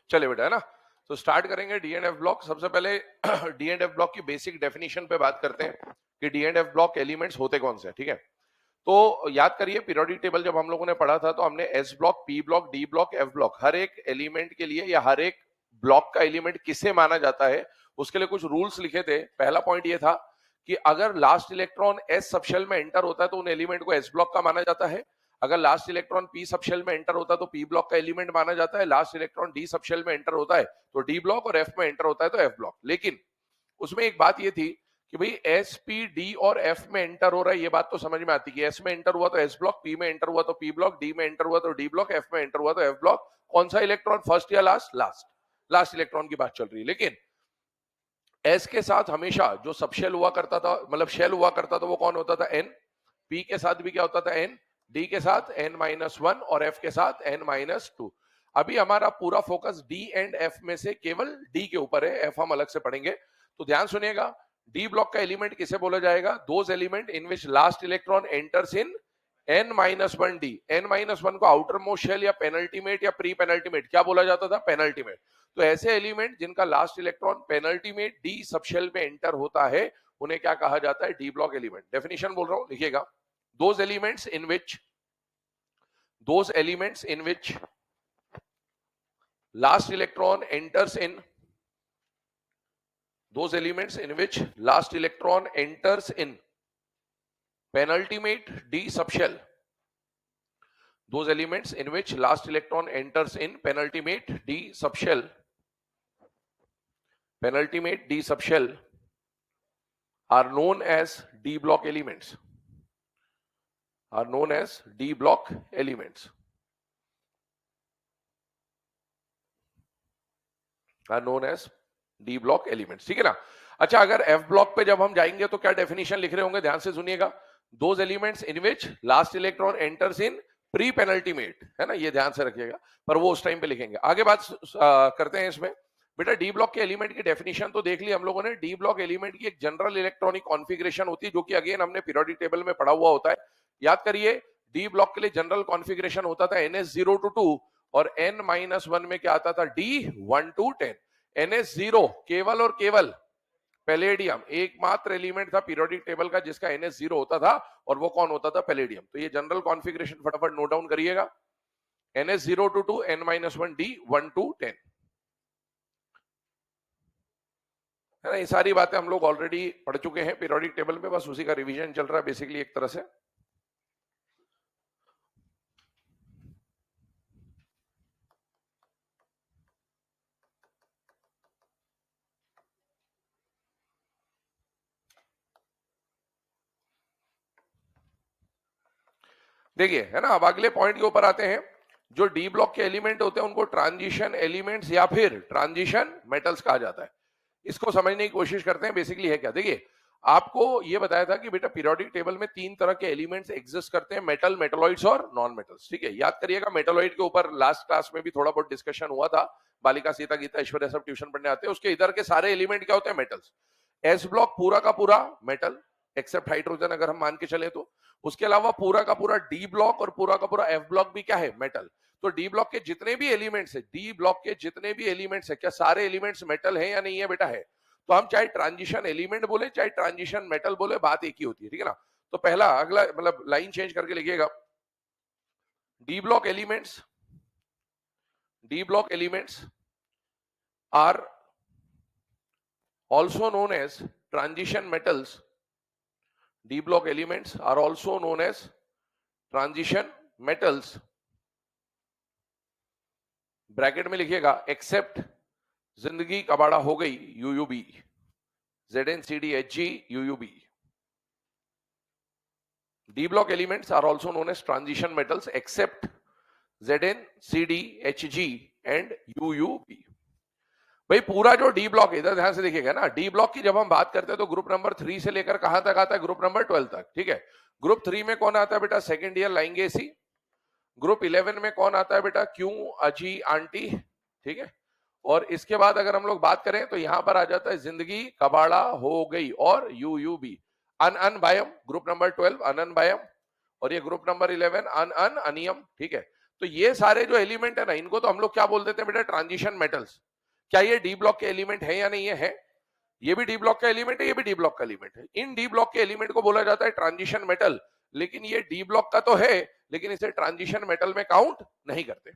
चले बेटा, है ना। तो स्टार्ट करेंगे डी एंड एफ ब्लॉक। सबसे पहले डी एंड एफ ब्लॉक की बेसिक डेफिनेशन पे बात करते हैं कि D and F block elements होते कौन से, ठीक है। तो याद करिए, पीरियोडिक टेबल जब हम लोगों ने पढ़ा था तो हमने S block, P block, D block, F block, हर एक एलिमेंट के लिए या हर एक ब्लॉक का एलिमेंट किसे माना जाता है उसके लिए कुछ रूल्स लिखे थे। पहला पॉइंट ये था कि अगर लास्ट इलेक्ट्रॉन एस सबशेल में एंटर होता है तो उन एलिमेंट को एस ब्लॉक का माना जाता है। अगर लास्ट इलेक्ट्रॉन पी सबशेल में एंटर होता है तो पी ब्लॉक का एलिमेंट माना जाता है। लास्ट इलेक्ट्रॉन डी सबशेल में एंटर होता है तो डी ब्लॉक, और एफ में एंटर होता है तो एफ ब्लॉक। लेकिन उसमें एक बात ये थी कि भाई एस, पी, डी और एफ में एंटर हो रहा है, ये बात तो समझ में आती है कि एस में एंटर हुआ तो एस ब्लॉक, पी में एंटर हुआ तो पी ब्लॉक, डी में एंटर हुआ तो डी ब्लॉक, एफ में एंटर हुआ तो एफ ब्लॉक। कौन सा इलेक्ट्रॉन फर्स्ट या लास्ट? लास्ट इलेक्ट्रॉन की बात चल रही है। लेकिन एस के साथ हमेशा जो सबशेल हुआ करता था, मतलब शेल हुआ करता था, वो कौन होता था? एन। पी के साथ भी क्या होता था? एन। डी के साथ n-1 और एफ के साथ n-2। अभी हमारा पूरा फोकस डी एंड एफ में से केवल डी के ऊपर है, एफ हम अलग से पढ़ेंगे। तो ध्यान सुनिएगा, डी ब्लॉक का एलिमेंट किसे बोला जाएगा? Those element in which last electron enters in n-1 D. n-1 को आउटर मोस्ट शेल या पेनल्टीमेट या प्री पेनल्टीमेट क्या बोला जाता था? पेनल्टीमेट। तो ऐसे एलिमेंट जिनका last electron penultimate D subshell में एंटर होता है उन्हें क्या कहा जाता है? D block element. डेफिनेशन बोल रहा हूं, लिखिएगा। those elements in which last electron enters in penultimate d subshell, those elements in which last electron enters in penultimate d subshell are known as d block elements. Are known as D block elements. Are known as D block elements, ठीक है ना। अच्छा, अगर F block पे जब हम जाएंगे तो क्या डेफिनेशन लिख रहे होंगे? ध्यान से सुनिएगा। Those elements in which last electron enters in pre penultimate, है ना, ये ध्यान से रखिएगा, पर वो उस टाइम पे लिखेंगे। आगे बात करते हैं इसमें। बेटा, डी ब्लॉक के एलिमेंट की डेफिनेशन तो देख ली हम लोगों ने। डी ब्लॉक एलिमेंट की एक जनरल इलेक्ट्रॉनिक कॉन्फ़िगरेशन होती है जो कि अगेन हमने पीरियोडिक टेबल में पढ़ा हुआ होता है। याद करिए, डी ब्लॉक के लिए जनरल कॉन्फ़िगरेशन होता था NS0 to 2 और n-1 में क्या आता था? D1 to 10। NS0 केवल और केवल पैलेडियम, एकमात्र एलिमेंट था पीरियोडिक टेबल का जिसका NS0 होता था, और वो कौन होता था? पैलेडियम। तो ये जनरल कॉन्फ़िगरेशन फटाफट नोट डाउन करिएगा। NS0 to 2, n-1, D1 to 10, है ना। ये सारी बातें हम लोग ऑलरेडी पढ़ चुके हैं पीरियोडिक टेबल में, बस उसी का रिवीजन चल रहा है बेसिकली एक तरह से। देखिए, है ना। अब अगले पॉइंट के ऊपर आते हैं। जो डी ब्लॉक के एलिमेंट होते हैं उनको ट्रांजिशन एलिमेंट्स या फिर ट्रांजिशन मेटल्स कहा जाता है। इसको समझने की कोशिश करते हैं बेसिकली है क्या। देखिए, आपको ये बताया था कि बेटा पीरियोडिक टेबल में 3 तरह के एलिमेंट्स एग्जिस्ट करते हैं, मेटल, मेटलॉइड्स और नॉन मेटल्स, ठीक है। याद करिएगा, मेटलॉइड के ऊपर लास्ट क्लास में भी थोड़ा बहुत डिस्कशन हुआ था। बालिका, सीता, गीता, ऐश्वर्या सब ट्यूशन पढ़ने आते हैं। उसके इधर के सारे एलिमेंट क्या होते हैं? मेटल्स। एस ब्लॉक पूरा का पूरा मेटल एक्सेप्ट हाइड्रोजन, अगर हम मान के चले तो। उसके अलावा पूरा का पूरा डी ब्लॉक और पूरा का पूरा एफ ब्लॉक भी क्या है? मेटल। तो डी ब्लॉक के जितने भी एलिमेंट्स है, डी ब्लॉक के जितने भी एलिमेंट्स है, क्या सारे एलिमेंट्स मेटल है या नहीं है? बेटा है। तो हम चाहे ट्रांजिशन एलिमेंट बोले चाहे ट्रांजिशन मेटल बोले, बात एक ही होती है, ठीक है ना। तो पहला, अगला मतलब लाइन चेंज करके लिखिएगा। D block elements are also known as transition metals. D block elements are also known as transition metals. Bracket में लिखिएगा, एक्सेप्ट जिंदगी कबाड़ा हो गई UUB, ZnCdHg UUB. D block elements are also known as transition metals except ZnCdHg and UUB. भाई, पूरा जो D block है, इधर ध्यान से देखिएगा ना, डी ब्लॉक की जब हम बात करते हैं तो ग्रुप नंबर 3 से लेकर कहां तक आता है? ग्रुप नंबर 12 तक, ठीक है। ग्रुप 3 में कौन आता है बेटा? सेकेंड ईयर लाएंगे सी। ग्रुप 11 में कौन आता है बेटा? क्यों, अजी, आंटी, ठीक है। और इसके बाद अगर हम लोग बात करें तो यहां पर आ जाता है जिंदगी कबाड़ा हो गई और UUB। अन बायम, ग्रुप नंबर 12 अन बायम, और ये ग्रुप नंबर 11 अन अनियम, ठीक है। तो ये सारे जो एलिमेंट है ना, इनको तो हम लोग क्या बोल देते हैं बेटा, ट्रांजिशन मेटल्स। क्या ये डी ब्लॉक के एलिमेंट है या नहीं है? ये भी डी ब्लॉक का एलिमेंट है, ये भी डी ब्लॉक का एलिमेंट है। इन डी ब्लॉक के एलिमेंट को बोला जाता है ट्रांजिशन मेटल, लेकिन ये डी ब्लॉक का तो है, लेकिन इसे ट्रांजिशन मेटल में काउंट नहीं करते।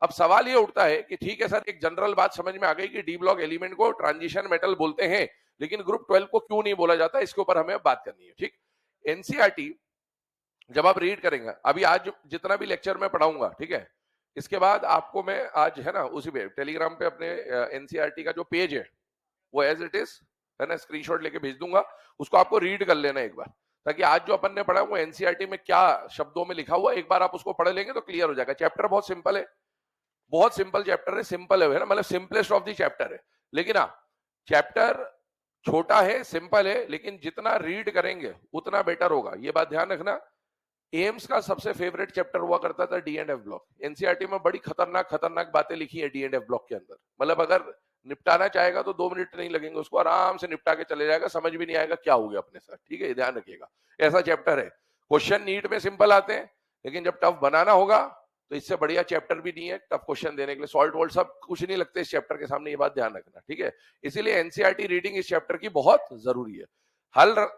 अब सवाल ये उठता है कि ठीक है सर, एक जनरल बात समझ में आ गई कि डी ब्लॉक एलिमेंट को ट्रांजिशन मेटल बोलते हैं, लेकिन ग्रुप 12 को क्यों नहीं बोला जाता, इसके ऊपर हमें बात करनी है। ठीक, एनसीईआरटी जब आप रीड करेंगे, अभी आज जितना भी लेक्चर में पढ़ाऊंगा, ठीक है, इसके बाद आपको मैं आज है ना उसी पे टेलीग्राम पे अपने एनसीईआरटी का जो पेज है वो एज इट इज है ना स्क्रीनशॉट लेके भेज दूंगा, उसको आपको रीड कर लेना एक बार, ताकि आज जो अपन ने पढ़ा वो एनसीईआरटी में क्या शब्दों में लिखा हुआ एक बार आप उसको पढ़ लेंगे तो क्लियर हो जाएगा। चैप्टर बहुत सिंपल है, बहुत सिंपल चैप्टर है, सिंपल है ना, मतलब सिंपलेस्ट ऑफ द चैप्टर है। लेकिन हाँ, चैप्टर छोटा है, सिंपल है, लेकिन जितना रीड करेंगे उतना बेटर होगा, ये बात ध्यान रखना। एम्स का सबसे फेवरेट चैप्टर हुआ करता था D and F block. NCERT में बड़ी खतरनाक खतरनाक बातें लिखी है डी एंड एफ ब्लॉक के अंदर, मतलब अगर निपटाना चाहेगा तो 2 मिनट नहीं लगेंगे, उसको आराम से निपटा के चले जाएगा, समझ भी नहीं आएगा क्या हो गया अपने साथ। ठीक है, ध्यान रखिएगा, ऐसा चैप्टर है। क्वेश्चन नीट में सिंपल आते हैं, लेकिन जब टफ बनाना होगा तो इससे बढ़िया चैप्टर भी नहीं है टफ क्वेश्चन देने के लिए। सॉल्ट वोल्ट सब कुछ नहीं लगते इस चैप्टर के सामने, ये बात ध्यान रखना। ठीक है, इसीलिए एनसीईआरटी रीडिंग इस चैप्टर की बहुत जरूरी है।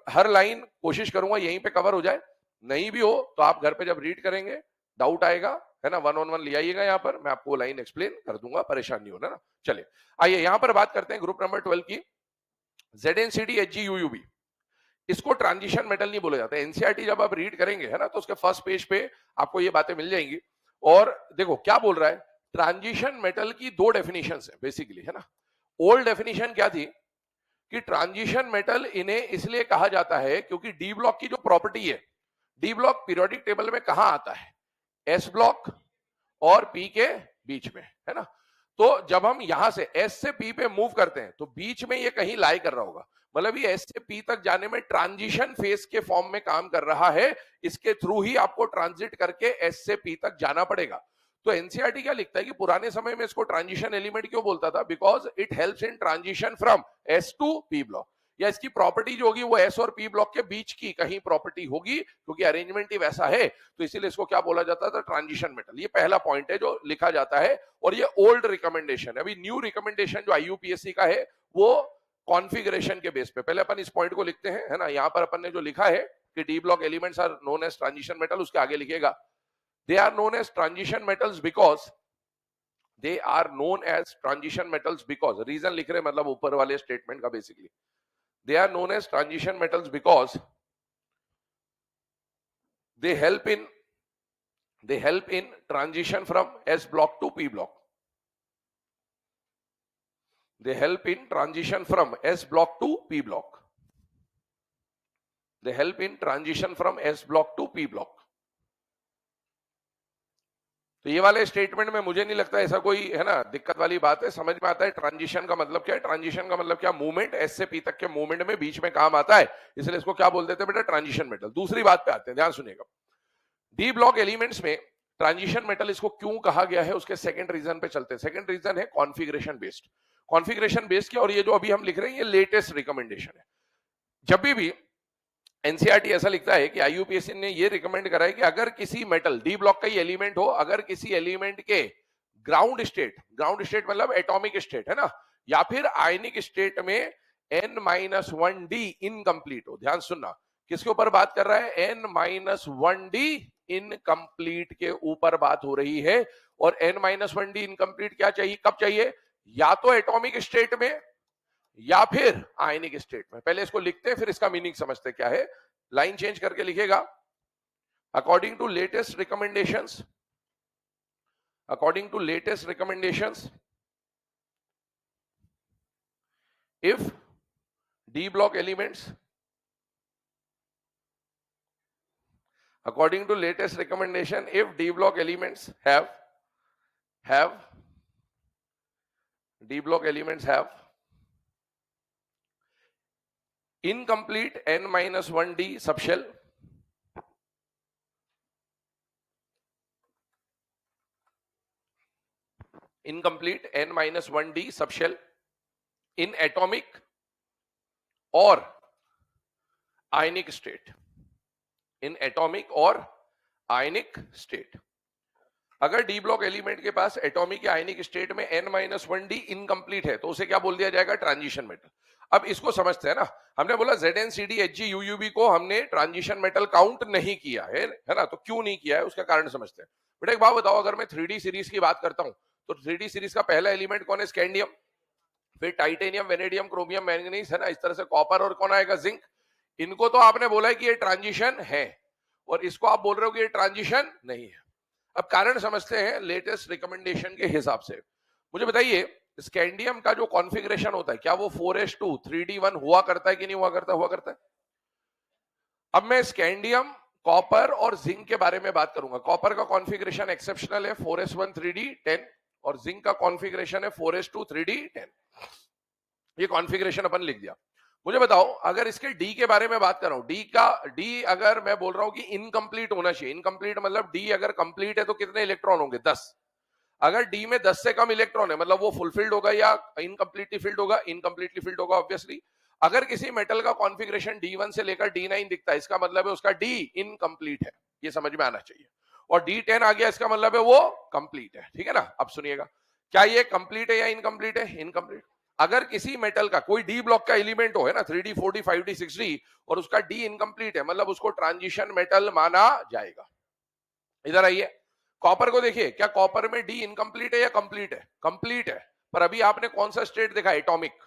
हर लाइन कोशिश करूंगा यहीं पे कवर हो जाए, नहीं भी हो तो आप घर पे जब रीड करेंगे डाउट आएगा है ना, 1-on-1 ले आइएगा, यहाँ पर मैं आपको लाइन एक्सप्लेन कर दूंगा, परेशान नहीं होना ना। चलिए आइए यहाँ पर बात करते हैं ग्रुप नंबर 12 की, ZnCd HgUUB। इसको ट्रांजिशन मेटल नहीं बोला जाता। एनसीईआरटी जब आप रीड करेंगे है ना, तो उसके फर्स्ट पेज पे आपको ये बातें मिल जाएंगी। और देखो क्या बोल रहा है, ट्रांजिशन मेटल की 2 डेफिनेशन है बेसिकली, है ना। ओल्ड डेफिनेशन क्या थी कि ट्रांजिशन मेटल इन्हें इसलिए कहा जाता है क्योंकि डी ब्लॉक की जो प्रॉपर्टी है, डी ब्लॉक पीरियोडिक टेबल में कहां आता है, एस ब्लॉक और पी के बीच में, है ना। तो जब हम यहां से एस से पी पे मूव करते हैं तो बीच में ये कहीं लाई कर रहा होगा, मतलब ये एस से पी तक जाने में ट्रांजिशन फेज के फॉर्म में काम कर रहा है, इसके थ्रू ही आपको ट्रांजिट करके एस से पी तक जाना पड़ेगा। तो एनसीईआरटी क्या लिखता है कि पुराने समय में इसको ट्रांजिशन एलिमेंट क्यों बोलता था, because it helps in transition from S to P block, या इसकी प्रॉपर्टी जो होगी वो एस और पी ब्लॉक के बीच की कहीं प्रॉपर्टी होगी, क्योंकि अरेंजमेंट ही वैसा है, तो इसीलिए इसको क्या बोला जाता था, ट्रांजिशन मेटल। ये पहला पॉइंट है जो लिखा जाता है, और ये ओल्ड रिकमेंडेशन है। अभी न्यू रिकमेंडेशन जो आईयूपीएससी का है वो कॉन्फ़िगरेशन के बेस पे, पहले अपन इस पॉइंट को लिखते हैं, है ना। यहां पर अपन ने जो लिखा है कि D block elements are known as transition metal, उसके आगे लिखेगा they are known as transition metals because, they are known as transition metals because, reason लिख रहे मतलब ऊपर वाले स्टेटमेंट का basically, they are known as transition metals because they help in transition from S block to P block. They help in transition from S block to P block. They help in transition from S block to P block. तो ये वाले statement में मुझे नहीं लगता ऐसा कोई है ना दिक्कत वाली बात है, समझ में आता है ट्रांजिशन का मतलब क्या है। ट्रांजिशन का मतलब क्या, मूवमेंट, एस से पी तक के मूवमेंट में बीच में काम आता है, इसलिए इसको क्या बोल देते हैं बेटा, ट्रांजिशन मेटल। दूसरी बात पे आते हैं, ध्यान सुनिएगा। डी ब्लॉक एलिमेंट्स में ट्रांजिशन मेटल इसको क्यों कहा गया है, उसके सेकंड रीजन पे चलते हैं। सेकंड रीजन है कॉन्फ़िगरेशन बेस्ड। कॉन्फ़िगरेशन बेस्ड क्या, और ये जो अभी हम लिख रहे हैं ये लेटेस्ट रिकमेंडेशन है। जब भी एनसीईआरटी ऐसा लिखता है कि आईयूपीएससी ने ये रिकमेंड करा है कि अगर किसी मेटल, डी ब्लॉक का ही एलिमेंट हो, अगर किसी एलिमेंट के ग्राउंड स्टेट मतलब एटॉमिक स्टेट है ना, या फिर आयनिक स्टेट में n-1d इनकम्प्लीट हो, ध्यान सुनना किसके ऊपर बात कर रहा है, n-1d इनकम्प्लीट के ऊपर बात हो रही है। और n-1d इनकम्प्लीट क्या चाहिए, कब चाहिए, या तो एटॉमिक स्टेट में या फिर आयनिक स्टेट में। पहले इसको लिखते हैं फिर इसका मीनिंग समझते क्या है। लाइन चेंज करके लिखेगा, according to latest recommendations, according to latest recommendations, if D block elements, according to latest recommendation, if D block elements have D block elements have incomplete n-1d subshell, incomplete n-1d subshell in atomic or ionic state, in atomic or ionic state, अगर D block element के पास atomic या आयनिक state में n-1 D incomplete है तो उसे क्या बोल दिया जाएगा? Transition metal. अब इसको समझते हैं ना, हमने बोला ZnCdHgUUB को हमने ट्रांजिशन मेटल काउंट नहीं किया है ना, तो क्यों नहीं किया है उसका कारण समझते हैं। बेटा एक बात बताओ, अगर मैं 3D सीरीज की बात करता हूं तो 3D सीरीज का पहला एलिमेंट कौन है? स्कैंडियम, फिर टाइटेनियम, वेनेडियम, क्रोमियम, मैंगनीज, है ना, इस तरह से कॉपर, और कौन आएगा? जिंक। इनको तो आपने बोला है कि ये ट्रांजिशन है, और इसको आप बोल रहे हो कि ये ट्रांजिशन नहीं है। अब कारण समझते हैं लेटेस्ट रिकमेंडेशन के हिसाब से। मुझे बताइए, स्कैंडियम का जो कॉन्फ़िगरेशन होता है, क्या वो 4s2 3d1 हुआ करता है कि नहीं हुआ करता? हुआ करता है। अब मैं स्कैंडियम, कॉपर और जिंक के बारे में बात करूंगा। कॉपर का कॉन्फ़िगरेशन एक्सेप्शनल है, 4s1 3d10, और जिंक का कॉन्फ़िगरेशन है 4s2 3d10। ये कॉन्फ़िगरेशन अपन लिख दिया। मुझे बताओ, अगर इसके डी के बारे में बात कर रहा हूं, डी अगर मैं बोल रहा हूं कि इनकम्प्लीट होना चाहिए, इनकम्प्लीट मतलब डी अगर कंप्लीट है तो कितने इलेक्ट्रॉन होंगे? 10। अगर डी में 10 से कम इलेक्ट्रॉन है मतलब वो फुलफिल्ड होगा या इनकम्प्लीटली फिल्ड होगा? इनकम्प्लीटली फिल्ड होगा ऑब्वियसली। अगर किसी मेटल का कॉन्फ़िगरेशन D1 से लेकर D9 दिखता है, इसका मतलब है उसका डी इनकम्प्लीट है, ये समझ में आना चाहिए। और D10 आ गया, इसका मतलब है वो कंप्लीट है। ठीक है ना? अब सुनिएगा, क्या ये कंप्लीट है या इनकम्प्लीट है? इनकम्प्लीट। अगर किसी मेटल का कोई डी ब्लॉक का एलिमेंट हो, है ना, 3D 4D 5D 6D, और उसका डी इनकम्प्लीट है मतलब उसको ट्रांजिशन मेटल माना जाएगा। इधर आइए, कॉपर को देखिए, क्या कॉपर में डी इनकम्प्लीट है या कंप्लीट है? कंप्लीट है। पर अभी आपने कौन सा स्टेट देखा? एटॉमिक।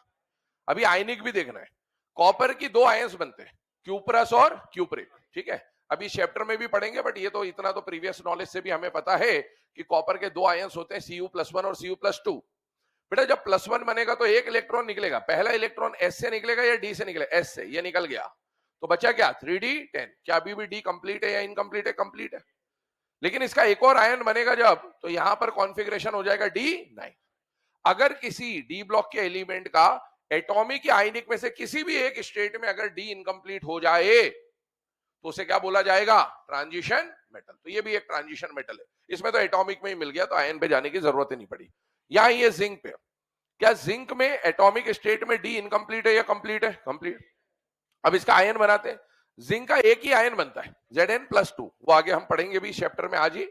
अभी आयनिक भी देखना है। कॉपर की दो आयंस बनते हैं, क्यूप्रस और क्यूप्रिक। ठीक है, अभी इस चैप्टर में भी पढ़ेंगे, बट ये तो इतना तो प्रीवियस नॉलेज से भी हमें पता है कि कॉपर के दो आयंस होते हैं, Cu+1 और Cu+2। बेटा जब +1 बनेगा तो एक इलेक्ट्रॉन निकलेगा, पहला इलेक्ट्रॉन S से निकलेगा या D से निकलेगा? S से। ये निकल गया, तो बचा क्या? 3d10। क्या अभी भी डी कंप्लीट है या इनकम्प्लीट है? कंप्लीट है। लेकिन इसका एक और आयन बनेगा जब, तो यहां पर कॉन्फ़िगरेशन हो जाएगा D9। अगर किसी डी ब्लॉक के एलिमेंट का एटॉमिक या आयनिक में से किसी भी एक स्टेट में अगर डी इनकम्प्लीट हो जाए तो उसे क्या बोला जाएगा? Transition metal. तो ये भी एक ट्रांजिशन मेटल है। इसमें तो एटॉमिक में ही मिल गया, तो आयन पे जाने की जरूरत ही नहीं पड़ी। यहां ये जिंक पे, क्या जिंक में एटॉमिक स्टेट में डी इनकम्प्लीट है या कंप्लीट है? कंप्लीट। अब इसका आयन बनाते हैं। जिंक का एक ही आयन बनता है, Zn+2। वो आगे हम पढ़ेंगे भी चैप्टर में आज ही,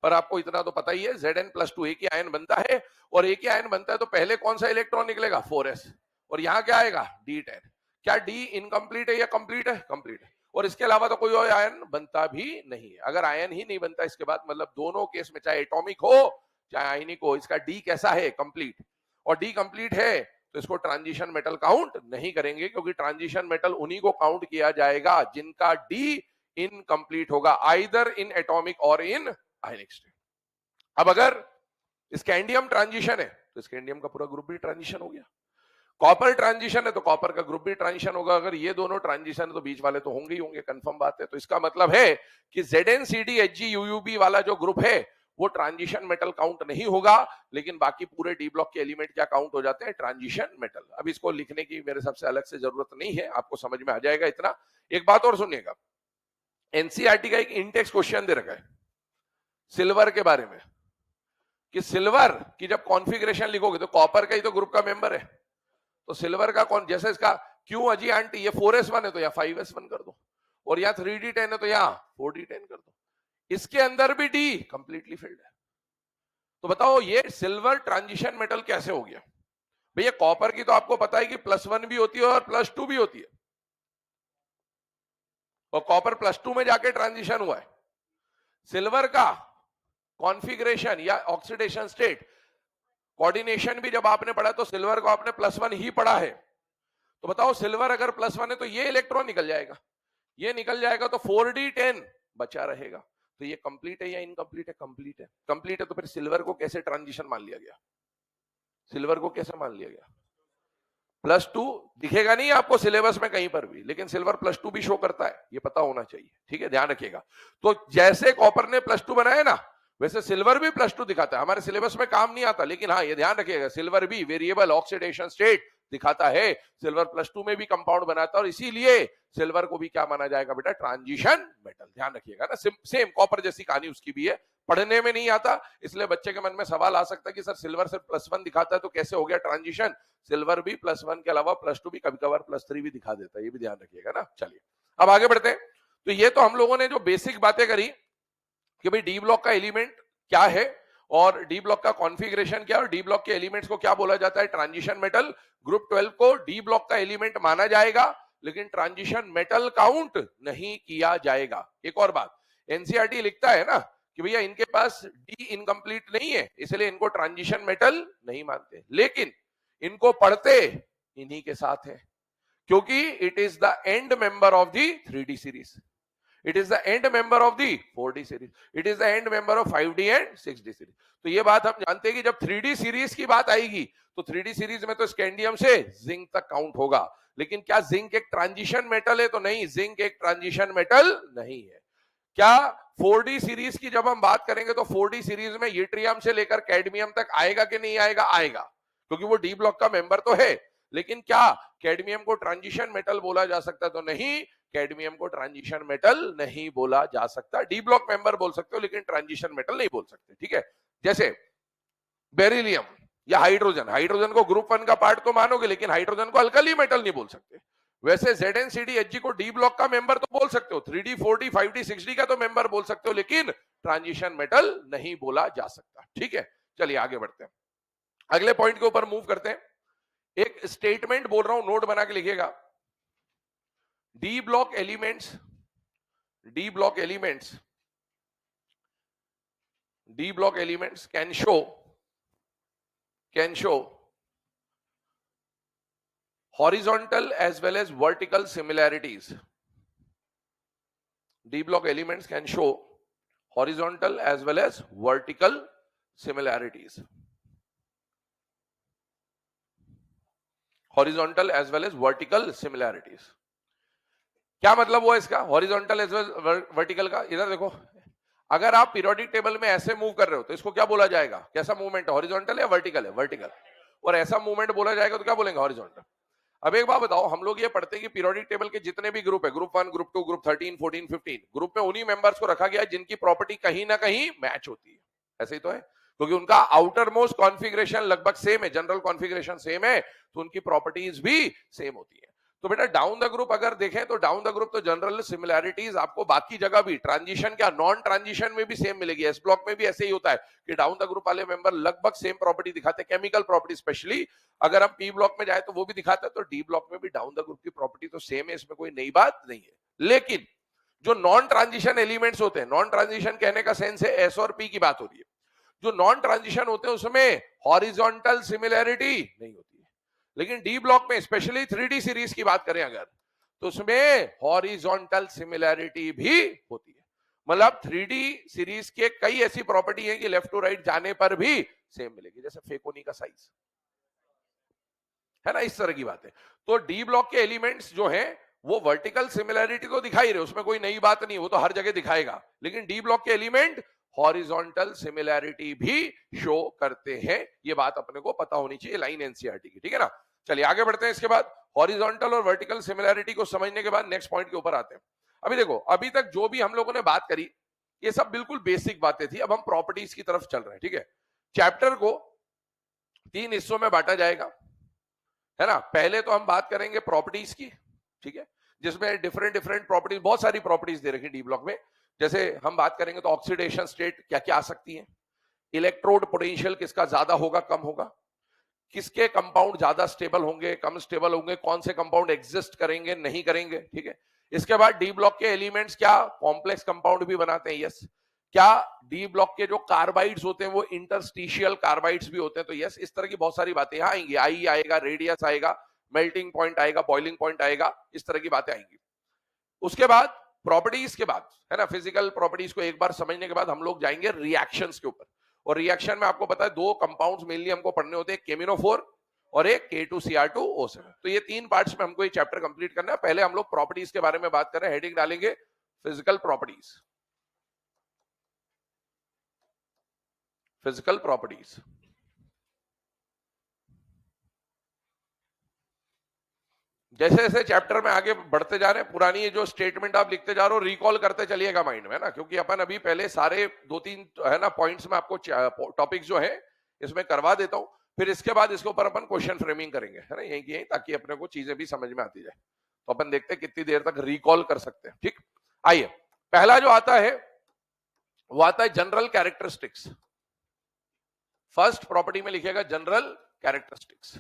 पर आपको इतना तो पता ही है, Zn+2 एक ही आयन बनता है। और एक ही आयन बनता है तो पहले कौन सा इलेक्ट्रॉन निकलेगा? 4s। और यहां क्या आएगा? D10। क्या डी इनकम्प्लीट है या कंप्लीट है? कंप्लीट है। और इसके अलावा तो कोई और आयन बनता भी नहीं है। अगर आयन ही नहीं बनता इसके बाद, मतलब दोनों केस में, चाहे एटॉमिक हो चाहे आयनिक हो, इसका डी कैसा है? कंप्लीट। और डी कंप्लीट है तो इसको ट्रांजिशन मेटल काउंट नहीं करेंगे, क्योंकि ट्रांजिशन मेटल उन्हीं को काउंट किया जाएगा जिनका डी इनकम्प्लीट होगा, आइदर इन एटॉमिक और इन आयनिक स्टेट। अब अगर स्कैंडियम ट्रांजिशन है तो स्कैंडियम का पूरा ग्रुप भी ट्रांजिशन हो गया। कॉपर ट्रांजिशन है तो कॉपर का ग्रुप भी ट्रांजिशन होगा। अगर ये दोनों ट्रांजिशन है तो बीच वाले तो होंगे ही होंगे, कंफर्म बात है। तो इसका मतलब है कि ZnCdHgUUB वाला जो ग्रुप है वो ट्रांजिशन मेटल काउंट नहीं होगा, लेकिन बाकी पूरे डी ब्लॉक के एलिमेंट क्या काउंट हो जाते हैं? Transition metal. अब इसको लिखने की मेरे हिसाब से अलग से जरूरत नहीं है, आपको समझ में आ जाएगा इतना। एक बात और सुनिएगा, एनसीईआरटी का एक इंटेक्स क्वेश्चन दे रखा है सिल्वर के बारे में, कि सिल्वर की जब कॉन्फ़िगरेशन लिखोगे तो कॉपर का ही तो ग्रुप का मेंबर है, तो सिल्वर का कौन, जैसे इसका क्यों अजी आंटी, ये 4s1 है तो यहाँ 5s1 कर दो, और यहाँ 3d10 है तो यहाँ 4d10 कर दो। इसके अंदर भी डी कंप्लीटली फिल्ड है। तो बताओ ये सिल्वर ट्रांजिशन मेटल कैसे हो गया? भैया कॉपर की तो आपको पता है कि +1 भी होती है और +2 भी होती है, और कॉपर +2 में जाके ट्रांजिशन हुआ है। सिल्वर का कॉन्फ़िगरेशन या ऑक्सीडेशन स्टेट कोऑर्डिनेशन भी जब आपने पढ़ा तो सिल्वर को आपने +1 ही पढ़ा है। तो बताओ सिल्वर अगर +1 है तो ये इलेक्ट्रॉन निकल जाएगा, ये निकल जाएगा तो 4d10 बचा रहेगा। तो ये कंप्लीट है या इनकम्प्लीट है? कंप्लीट है। कंप्लीट है तो फिर सिल्वर को कैसे ट्रांजिशन मान लिया गया? सिल्वर को कैसे मान लिया गया? +2 दिखेगा नहीं आपको सिलेबस में कहीं पर भी, लेकिन सिल्वर +2 भी शो करता है, ये पता होना चाहिए। ठीक है, ध्यान रखिएगा। तो जैसे कॉपर ने +2 बनाया ना, वैसे सिल्वर भी +2 दिखाता है। हमारे सिलेबस में काम नहीं आता, लेकिन हाँ ये ध्यान रखिएगा, सिल्वर भी वेरिएबल ऑक्सीडेशन स्टेट दिखाता है। सिल्वर +2 में भी कंपाउंड बनाता है, और इसीलिए सिल्वर को भी क्या माना जाएगा बेटा? Transition metal. ध्यान रखिएगा ना, सेम कॉपर जैसी कहानी उसकी भी है। पढ़ने में नहीं आता, इसलिए बच्चे के मन में सवाल आ सकता है कि सर सिल्वर सिर्फ +1 दिखाता है तो कैसे हो गया ट्रांजिशन? सिल्वर भी +1 के अलावा +2 भी, कभी कभार +3 भी दिखा देता है, ये भी ध्यान रखिएगा ना। चलिए अब आगे बढ़ते हैं। तो ये तो हम लोगों ने जो बेसिक बातें करी कि भाई डी ब्लॉक का एलिमेंट क्या है और डी ब्लॉक का कॉन्फ़िगरेशन क्या है और डी ब्लॉक के एलिमेंट्स को क्या बोला जाता है। ट्रांजिशन मेटल ग्रुप 12 को डी ब्लॉक का एलिमेंट माना जाएगा, लेकिन ट्रांजिशन मेटल काउंट नहीं किया जाएगा। एक और बात, एनसीईआरटी लिखता है ना कि भैया इनके पास डी इनकम्प्लीट नहीं है, इसलिए इनको ट्रांजिशन मेटल नहीं मानते, लेकिन इनको पढ़ते इन्हीं के साथ है, क्योंकि it is the end member of the 3D series, it is the end member of the 4D series, it is the end member of 5D and 6D series. तो ये बात हम जानते हैं कि जब 3D सीरीज की बात आएगी तो 3D सीरीज में तो स्कैंडियम से जिंक तक काउंट होगा, लेकिन क्या जिंक एक ट्रांजिशन मेटल है? तो नहीं, जिंक एक ट्रांजिशन मेटल नहीं है। क्या 4D सीरीज की जब हम बात करेंगे तो 4D सीरीज में यूट्रियम से लेकर कैडमियम तक आएगा कि नहीं आएगा? आएगा, क्योंकि वो डी ब्लॉक का मेंबर तो है, लेकिन क्या कैडमियम को ट्रांजिशन मेटल बोला जा सकता? तो नहीं, कैडमियम को ट्रांजिशन मेटल नहीं बोला जा सकता। डी ब्लॉक मेंबर बोल सकते हो, लेकिन ट्रांजिशन मेटल नहीं बोल सकते, ठीक है। जैसे बेरिलियम या हाइड्रोजन, हाइड्रोजन को ग्रुप 1 का पार्ट तो मानोगे, लेकिन हाइड्रोजन को अल्कली मेटल नहीं बोल सकते। वैसे ZnCdHg को डी ब्लॉक का मेंबर तो बोल सकते हो, 3D 4D 5D 6D का तो मेंबर बोल सकते हो, लेकिन ट्रांजिशन मेटल नहीं बोला जा सकता, ठीक है। चलिए आगे बढ़ते हैं, अगले पॉइंट के ऊपर मूव करते हैं। एक स्टेटमेंट बोल रहा हूं, नोट बना के लिखिएगा। D block elements, D block elements, D block elements can show horizontal as well as vertical similarities. D block elements can show horizontal as well as vertical similarities. Horizontal as well as vertical similarities. क्या मतलब हुआ इसका horizontal as well vertical का? इधर देखो, अगर आप periodic table में ऐसे मूव कर रहे हो तो इसको क्या बोला जाएगा? कैसा मूवमेंट है? हॉरिजॉन्टल या वर्टिकल है? वर्टिकल। और ऐसा मूवमेंट बोला जाएगा तो क्या बोलेंगे? हॉरिजॉन्टल। अब एक बात बताओ, हम लोग ये पढ़ते हैं कि पीरियोडिक टेबल के जितने भी ग्रुप है, ग्रुप 1, ग्रुप 2, ग्रुप 13, 14, 15, ग्रुप में उन्हीं मेंबर्स को रखा गया है जिनकी प्रॉपर्टी कहीं ना कहीं मैच होती है। ऐसे ही तो है, क्योंकि उनका आउटर मोस्ट कॉन्फ़िगरेशन लगभग सेम है, जनरल कॉन्फ़िगरेशन सेम है, तो उनकी प्रॉपर्टीज भी सेम होती है। तो बेटा डाउन द ग्रुप अगर देखें तो डाउन द ग्रुप तो जनरल सिमिलैरिटीज आपको बाकी जगह भी, ट्रांजिशन क्या नॉन ट्रांजिशन में भी सेम मिलेगी। एस ब्लॉक में भी ऐसे ही होता है कि डाउन द ग्रुप वाले मेंबर लगभग सेम प्रॉपर्टी दिखाते हैं, केमिकल प्रॉपर्टी स्पेशली। अगर हम पी ब्लॉक में जाए तो वो भी दिखाता है, तो डी ब्लॉक में भी डाउन द ग्रुप की प्रॉपर्टी तो सेम है, इसमें कोई नई बात नहीं है। लेकिन जो नॉन ट्रांजिशन एलिमेंट्स होते हैं, नॉन ट्रांजिशन कहने का सेंस है एस और पी की बात हो रही है, जो नॉन ट्रांजिशन होते हैं उसमें हॉरिजॉन्टल सिमिलैरिटी नहीं होती है, लेकिन डी ब्लॉक में स्पेशली 3D सीरीज की बात करें अगर, तो उसमें हॉरिजॉन्टल सिमिलैरिटी भी होती है। मतलब 3D सीरीज के कई ऐसी प्रॉपर्टी है कि लेफ्ट टू राइट जाने पर भी सेम मिलेगी, जैसे फेकोनी का साइज है ना, इस तरह की बात है। तो डी ब्लॉक के एलिमेंट्स जो हैं वो वर्टिकल सिमिलैरिटी तो दिखाई रहे, उसमें कोई नई बात नहीं, वो तो हर जगह दिखाएगा, लेकिन डी ब्लॉक के एलिमेंट हॉरिजॉन्टल सिमिलैरिटी भी शो करते हैं। ये बात अपने को पता होनी चाहिए लाइन एनसीईआरटी की, ठीक है ना। चलिए आगे बढ़ते हैं। इसके बाद हॉरिजॉन्टल और वर्टिकल सिमिलैरिटी को समझने के बाद नेक्स्ट पॉइंट के ऊपर आते हैं। अभी देखो, अभी तक जो भी हम लोगों ने बात करी ये सब बिल्कुल बेसिक बातें थी, अब हम प्रॉपर्टीज की तरफ चल रहे हैं, ठीक है। चैप्टर को 3 हिस्सों में बांटा जाएगा, है ना। पहले तो हम बात करेंगे प्रॉपर्टीज की, ठीक है, जिसमें डिफरेंट डिफरेंट प्रॉपर्टीज, बहुत सारी प्रॉपर्टीज दे रखी डी ब्लॉक में। जैसे हम बात करेंगे तो ऑक्सीडेशन स्टेट क्या क्या आ सकती है, इलेक्ट्रोड पोटेंशियल किसका ज्यादा होगा कम होगा, किसके कंपाउंड ज्यादा स्टेबल होंगे कम स्टेबल होंगे, कौन से कंपाउंड एग्जिस्ट करेंगे नहीं करेंगे, ठीक है। इसके बाद डी ब्लॉक के एलिमेंट्स क्या कॉम्प्लेक्स कंपाउंड भी बनाते हैं, यस। क्या डी ब्लॉक के जो कार्बाइड्स होते हैं वो इंटरस्टिशियल कार्बाइड्स भी होते हैं, तो यस। इस तरह की बहुत सारी बातें यहां आएंगी, आई आएगा, रेडियस आएगा, मेल्टिंग पॉइंट आएगा, बॉइलिंग पॉइंट आएगा, इस तरह की बातें आएंगी। उसके बाद प्रॉपर्टीज के बाद, है ना, फिजिकल प्रॉपर्टीज को एक बार समझने के बाद हम लोग जाएंगे रिएक्शंस के ऊपर। और रिएक्शन में आपको पता है 2 कंपाउंड्स मेनली हमको पढ़ने होते हैं, केमिनोफोर और एक K2Cr2O7। तो ये 3 पार्ट्स में हमको ये चैप्टर कंप्लीट करना है। पहले हम लोग प्रॉपर्टीज के बारे में बात कर रहे हैं, हेडिंग डालेंगे फिजिकल प्रॉपर्टीज, फिजिकल प्रॉपर्टीज। जैसे जैसे चैप्टर में आगे बढ़ते जा रहे हैं, पुरानी ये जो स्टेटमेंट आप लिखते जा रहे हो रिकॉल करते चलिएगा माइंड में, ना, क्योंकि अपन अभी पहले सारे 2-3 है ना पॉइंट्स में आपको टॉपिक जो है इसमें करवा देता हूं, फिर इसके बाद इसके ऊपर अपन क्वेश्चन फ्रेमिंग करेंगे, है ना, यहीं की यहीं, ताकि अपने को चीजें भी समझ में आती जाए। तो अपन देखते हैं कितनी देर तक रिकॉल कर सकते हैं, ठीक। आइए, पहला जो आता है वो आता है जनरल कैरेक्टरिस्टिक्स। फर्स्ट प्रॉपर्टी में लिखेगा जनरल कैरेक्टरिस्टिक्स।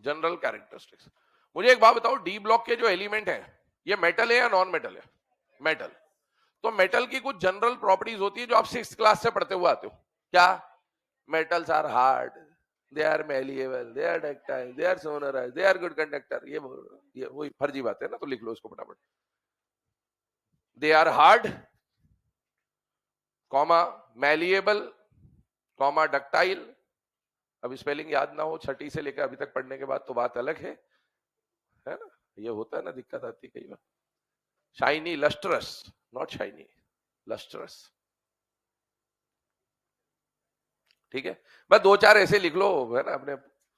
General characteristics. मुझे एक बात बताओ, डी ब्लॉक के जो एलिमेंट है ये मेटल है या नॉन मेटल है? मेटल। तो मेटल की कुछ जनरल प्रॉपर्टीज होती है जो आप 6th क्लास से पढ़ते हुए आते हो। क्या? Metals are hard, they are malleable, they are ductile, they are sonorous, they are good conductor. ये वही फर्जी बात है ना, तो लिख लो इसको फटाफट। They are hard, comma malleable, comma ductile. अब स्पेलिंग याद ना हो 6ठी से लेकर अभी तक पढ़ने के बाद तो बात अलग है ना? ये होता है ना, दिक्कत आती है कई बार। Shiny, lustrous, not shiny, lustrous. ठीक है, बस 2-4 ऐसे लिख लो, है ना? अपने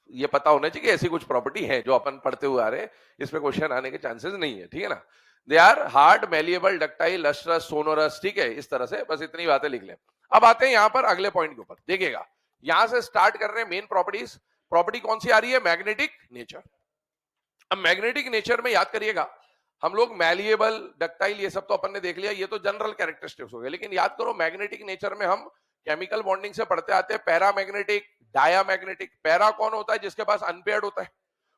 ये पता होना चाहिए कि ऐसी कुछ प्रॉपर्टी है जो अपन पढ़ते हुए आ रहे हैं, इसमें क्वेश्चन आने के चांसेस नहीं है। ठीक है ना? They are hard, malleable, ductile, lustrous, sonorous. ठीक है, इस तरह से बस इतनी बातें लिख लें। अब आते हैं यहां पर अगले पॉइंट के ऊपर। देखिएगा, यहां से स्टार्ट कर रहे हैं मेन प्रॉपर्टीज। प्रॉपर्टी कौन सी आ रही है? Magnetic nature. अब मैग्नेटिक नेचर में याद करिएगा, हम लोग मैलिएबल, डक्टाइल ये सब तो अपन ने देख लिया, ये तो जनरल कैरेक्टरिस्टिक्स हो गए। लेकिन याद करो, मैग्नेटिक नेचर में हम केमिकल बॉन्डिंग से पढ़ते आते हैं पैरामैग्नेटिक, डायामैग्नेटिक। पैरा कौन होता है? जिसके पास अनपेयर्ड होता है।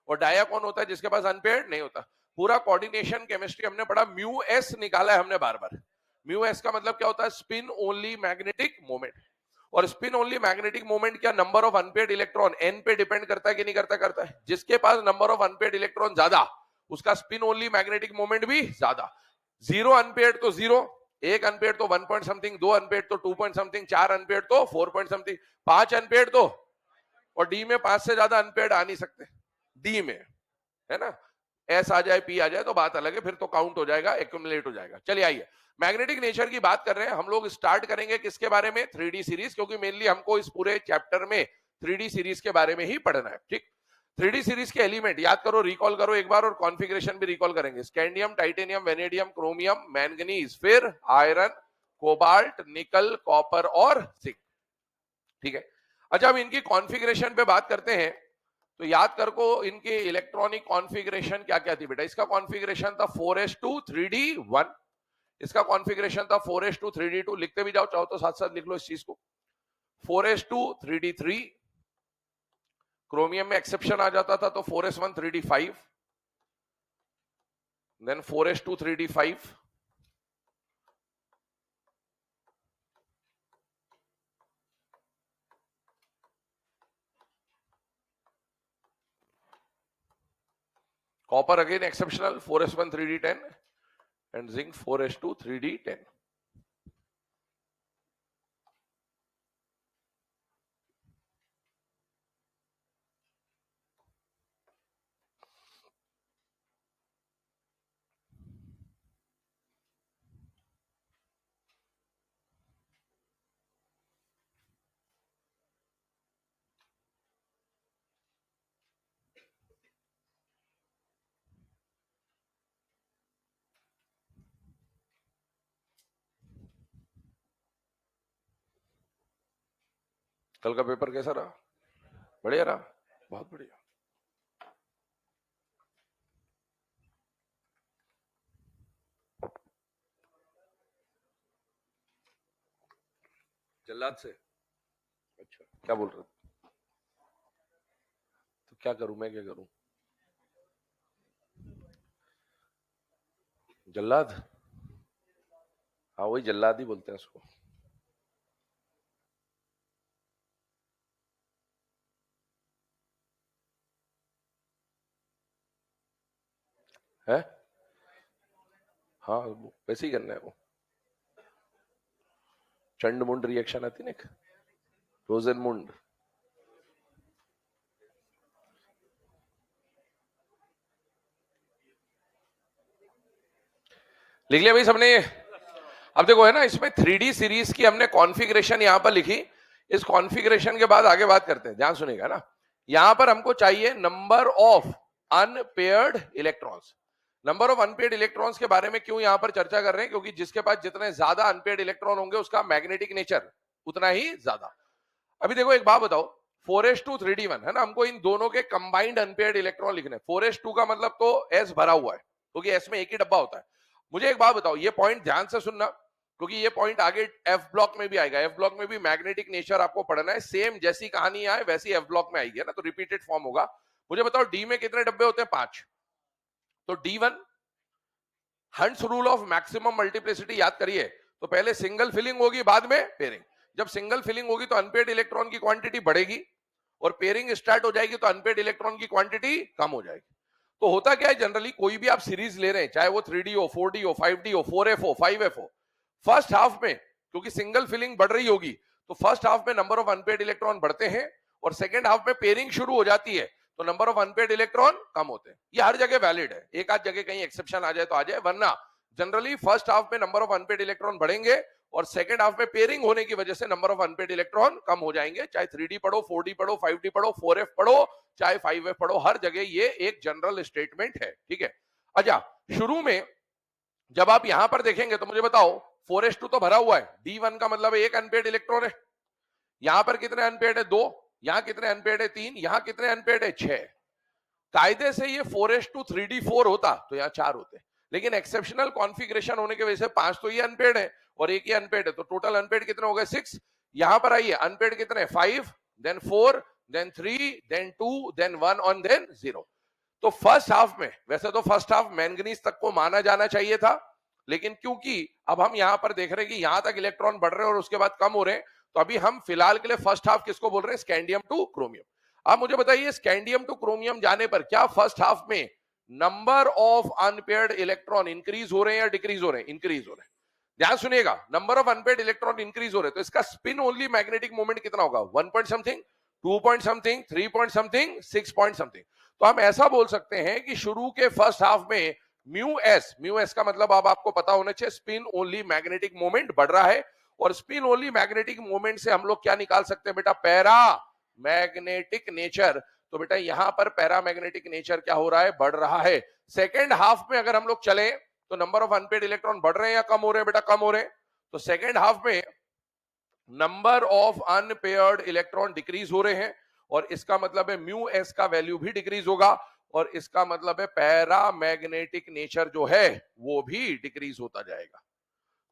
और डाया कौन होता है? जिसके पास अनपेयर्ड नहीं होता। पूरा कोऑर्डिनेशन केमिस्ट्री हमने पढ़ा, म्यू एस निकाला है हमने बार बार। म्यू एस का मतलब क्या होता है? Spin only magnetic moment. और स्पिन ओनली मैग्नेटिक मोमेंट क्या? Number of unpaired electron n पे डिपेंड करता है कि नहीं करता? करता है। जिसके पास नंबर ऑफ अनपेयर्ड इलेक्ट्रॉन ज्यादा, उसका स्पिन ओनली मैग्नेटिक मोमेंट भी ज्यादा। 0 अनपेयर्ड तो 0, 1 अनपेयर्ड तो 1 पॉइंट समथिंग, 2 अनपेयर्ड तो 2 पॉइंट समथिंग, 4 अनपेयर्ड तो 4 पॉइंट समथिंग, 5 अनपेयर्ड तो, और डी में 5 से ज्यादा अनपेयर्ड आ नहीं सकते डी में, है ना? एस आ जाए, पी आ जाए तो बात अलग है, फिर तो काउंट हो जाएगा, एक्यूमुलेट हो जाएगा। चलिए आइए, मैग्नेटिक नेचर की बात कर रहे हैं हम लोग। स्टार्ट करेंगे किसके बारे में? 3D सीरीज, क्योंकि मेनली हमको इस पूरे चैप्टर में 3D सीरीज के बारे में ही पढ़ना है। ठीक, 3D सीरीज के एलिमेंट याद करो, रिकॉल करो एक बार, और कॉन्फ़िगरेशन भी रिकॉल करेंगे। Scandium, titanium, vanadium, chromium, manganese, फिर आयरन, कोबाल्ट, निकल, कॉपर और जिंक। ठीक है, अच्छा अब इनकी कॉन्फ़िगरेशन पे बात करते हैं। तो याद कर को, इनके इलेक्ट्रॉनिक कॉन्फ़िगरेशन क्या क्या थी बेटा? इसका कॉन्फ़िगरेशन था 4s2 3d1, इसका कॉन्फ़िगरेशन था 4s2 3d2। लिखते भी जाओ, चाहो तो साथ साथ लिख लो इस चीज को। 4s2 3d3, क्रोमियम में एक्सेप्शन आ जाता था तो 4s1 3d5, then 4s2 3d5, copper again exceptional 4s1 3d10, and zinc 4s2 3d10। कल का पेपर कैसा रहा? बढ़िया रहा, बहुत बढ़िया। जल्लाद से? अच्छा, क्या बोल रहे थे? तो क्या करूं मैं, क्या करूं? जल्लाद? हाँ वही जल्लाद ही बोलते हैं उसको। है? हाँ वैसे ही करना है वो। चंड मुंड रिएक्शन आती ना, रोजन मुंड। लिख लिया भाई सबने? अब देखो, है ना, इसमें 3D सीरीज की हमने कॉन्फ़िगरेशन यहां पर लिखी। इस कॉन्फ़िगरेशन के बाद आगे बात करते हैं, ध्यान सुनिएगा ना। यहां पर हमको चाहिए number of unpaired electrons. Number of unpaired electrons के बारे में क्यों यहां पर चर्चा कर रहे हैं? क्योंकि जिसके पास जितने ज्यादा अनपेयर्ड इलेक्ट्रॉन होंगे उसका मैग्नेटिक नेचर उतना ही ज्यादा। अभी देखो एक बात बताओ, 4s2 3d1 है ना, हमको इन दोनों के कंबाइंड अनपेयर्ड इलेक्ट्रॉन लिखने। 4s2 का मतलब तो s भरा हुआ है, क्योंकि s में एक ही डब्बा होता है। मुझे एक बात बताओ, ये पॉइंट ध्यान से सुनना, क्योंकि ये पॉइंट आगे एफ ब्लॉक में भी आएगा। एफ ब्लॉक में भी मैग्नेटिक नेचर आपको पढ़ना है, सेम जैसी कहानी आए वैसी एफ ब्लॉक में आएगी ना, तो रिपीटेड फॉर्म होगा। मुझे बताओ डी में कितने डब्बे होते हैं? 5। तो D1 hunts rule of maximum multiplicity याद करिए, तो पहले सिंगल फिलिंग होगी, बाद में पेयरिंग। जब सिंगल फिलिंग होगी तो अनपेयर्ड इलेक्ट्रॉन की क्वांटिटी बढ़ेगी, और पेयरिंग स्टार्ट हो जाएगी तो अनपेयर्ड इलेक्ट्रॉन की क्वांटिटी कम हो जाएगी। तो होता क्या है, जनरली कोई भी आप सीरीज ले रहे हैं, चाहे वो 3D हो, 4D हो, 5D हो, 4F हो, 5F हो, फर्स्ट हाफ में क्योंकि सिंगल फिलिंग बढ़ रही होगी, तो फर्स्ट हाफ में नंबर ऑफ अनपेयर्ड इलेक्ट्रॉन बढ़ते हैं, और सेकेंड हाफ में पेयरिंग शुरू हो जाती है तो नंबर ऑफ अनपेयर्ड इलेक्ट्रॉन कम होते हैं। ये हर जगह वैलिड है, एक आध जगह कहीं एक्सेप्शन आ जाए तो आ जाए, वरना जनरली फर्स्ट हाफ में नंबर ऑफ अनपेयर्ड इलेक्ट्रॉन बढ़ेंगे, और सेकंड हाफ में पेयरिंग होने की वजह से नंबर ऑफ अनपेयर्ड इलेक्ट्रॉन कम हो जाएंगे। चाहे 3D पढ़ो, 4D पढ़ो, 5D पढ़ो, 4F पढ़ो, चाहे 5F पढ़ो, हर जगह ये एक जनरल स्टेटमेंट है, ठीक है। अच्छा, शुरू में जब आप यहां पर देखेंगे तो मुझे बताओ 4s2 तो भरा हुआ है, D1 का मतलब एक अनपेयर्ड इलेक्ट्रॉन है। यहां पर कितने अनपेयर्ड है? 2। यहां कितने अनपेयर्ड है? 3। यहां कितने अनपेयर्ड है? 6। कायदे से ये 4s2 3D4 होता तो यहां 4 होते, लेकिन एक्सेप्शनल कॉन्फ़िगरेशन होने की वजह से 5 तो ये अनपेयर्ड है और एक ही अनपेयर्ड है, तो टोटल अनपेयर्ड कितने हो गए? 6। यहां पर आइए, अनपेयर्ड कितने? 5, देन 4, देन 3, देन 2, देन 1 और देन 0। तो फर्स्ट हाफ में, वैसे तो फर्स्ट हाफ मैंगनीज तक को माना जाना चाहिए था, लेकिन क्योंकि अब हम यहां पर देख रहे हैं कि यहां तक इलेक्ट्रॉन बढ़ रहे हैं और उसके बाद कम हो रहे हैं, तो अभी हम फिलहाल के लिए फर्स्ट हाफ किसको बोल रहे हैं? Scandium two chromium. आप मुझे बताइए, स्कैंडियम टू क्रोमियम जाने पर क्या फर्स्ट हाफ में number of unpaired electron increase हो रहे हैं या डिक्रीज हो रहे हैं? इंक्रीज हो रहे हैं। ध्यान सुनिएगा, number of unpaired electron increase हो रहे हैं, तो इसका स्पिन ओनली मैग्नेटिक मोमेंट कितना होगा? 1 point something, 2 point something, 3 point something, 6 point something. तो हम ऐसा बोल सकते हैं कि शुरू के फर्स्ट हाफ में म्यू एस का मतलब अब आपको पता होना चाहिए, स्पिन ओनली मैग्नेटिक मोमेंट बढ़ रहा है, और स्पिन ओनली मैग्नेटिक मोमेंट से हम लोग क्या निकाल सकते हैं बेटा? Para magnetic nature. तो बेटा यहां पर पैरामैग्नेटिक नेचर क्या हो रहा है? बढ़ रहा है। सेकेंड हाफ में अगर हम लोग चले तो नंबर ऑफ अनपेयर्ड इलेक्ट्रॉन बढ़ रहे हैं या कम हो रहे हैं? बेटा कम हो रहे हैं। तो सेकेंड हाफ में number of unpaired electron decrease हो रहे हैं, और इसका मतलब है म्यू एस का वैल्यू भी डिक्रीज होगा, और इसका मतलब है पैरामैग्नेटिक नेचर जो है वो भी डिक्रीज होता जाएगा।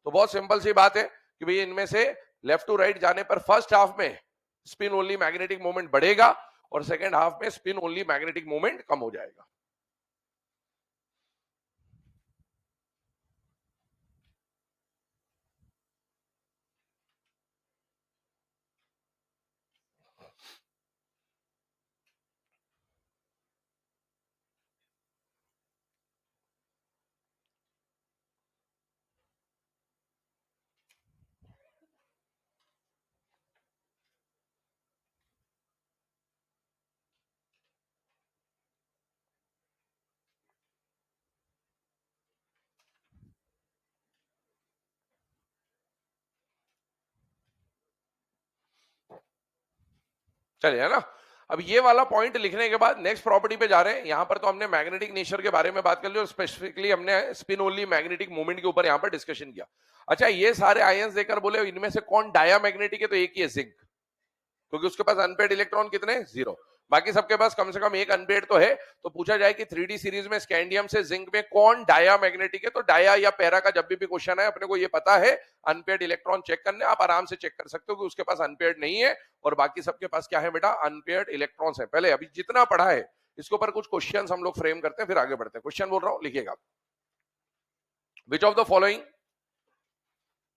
तो बहुत सिंपल सी बात है कि भाई इनमें से लेफ्ट टू राइट जाने पर फर्स्ट हाफ में स्पिन ओनली मैग्नेटिक मोमेंट बढ़ेगा, और सेकेंड हाफ में स्पिन ओनली मैग्नेटिक मोमेंट कम हो जाएगा। चलिए, है ना। अब ये वाला पॉइंट लिखने के बाद नेक्स्ट प्रॉपर्टी पे जा रहे हैं। यहां पर तो हमने मैग्नेटिक नेचर के बारे में बात कर ली, और स्पेसिफिकली हमने स्पिन ओनली मैग्नेटिक मोमेंट के ऊपर यहां पर डिस्कशन किया। अच्छा, ये सारे आयंस देकर बोले इनमें से कौन डायामैग्नेटिक है? तो एक ही है, जिंक, क्योंकि उसके पास अनपेयर्ड इलेक्ट्रॉन कितने? 0। बाकी सबके पास कम से कम एक अनपेयर्ड तो है। तो पूछा जाए कि 3D सीरीज में स्कैंडियम से जिंक में कौन डायामैग्नेटिक है, तो डाया या पैरा का जब भी क्वेश्चन है अपने को ये पता है, अनपेयर्ड इलेक्ट्रॉन चेक करने, आप आराम से चेक कर सकते हो कि उसके पास अनपेयर्ड नहीं है, और बाकी सबके पास क्या है बेटा? अनपेयर्ड इलेक्ट्रॉन्स है। पहले अभी जितना पढ़ा है इसके ऊपर कुछ क्वेश्चंस हम लोग फ्रेम करते हैं, फिर आगे बढ़ते हैं। क्वेश्चन बोल रहा हूं, लिखिएगा। Which of the following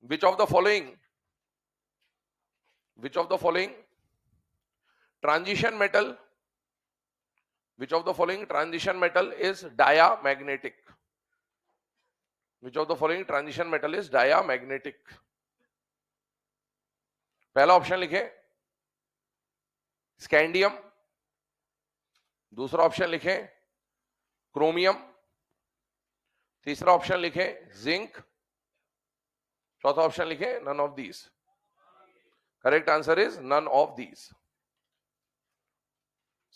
which of the following which of the following transition metal which of the following transition metal is diamagnetic? Which of the following transition metal is diamagnetic? पहला option लिखे scandium, दूसरा option लिखे chromium, तीसरा option लिखे zinc, चौथा option लिखे none of these. Correct answer is none of these.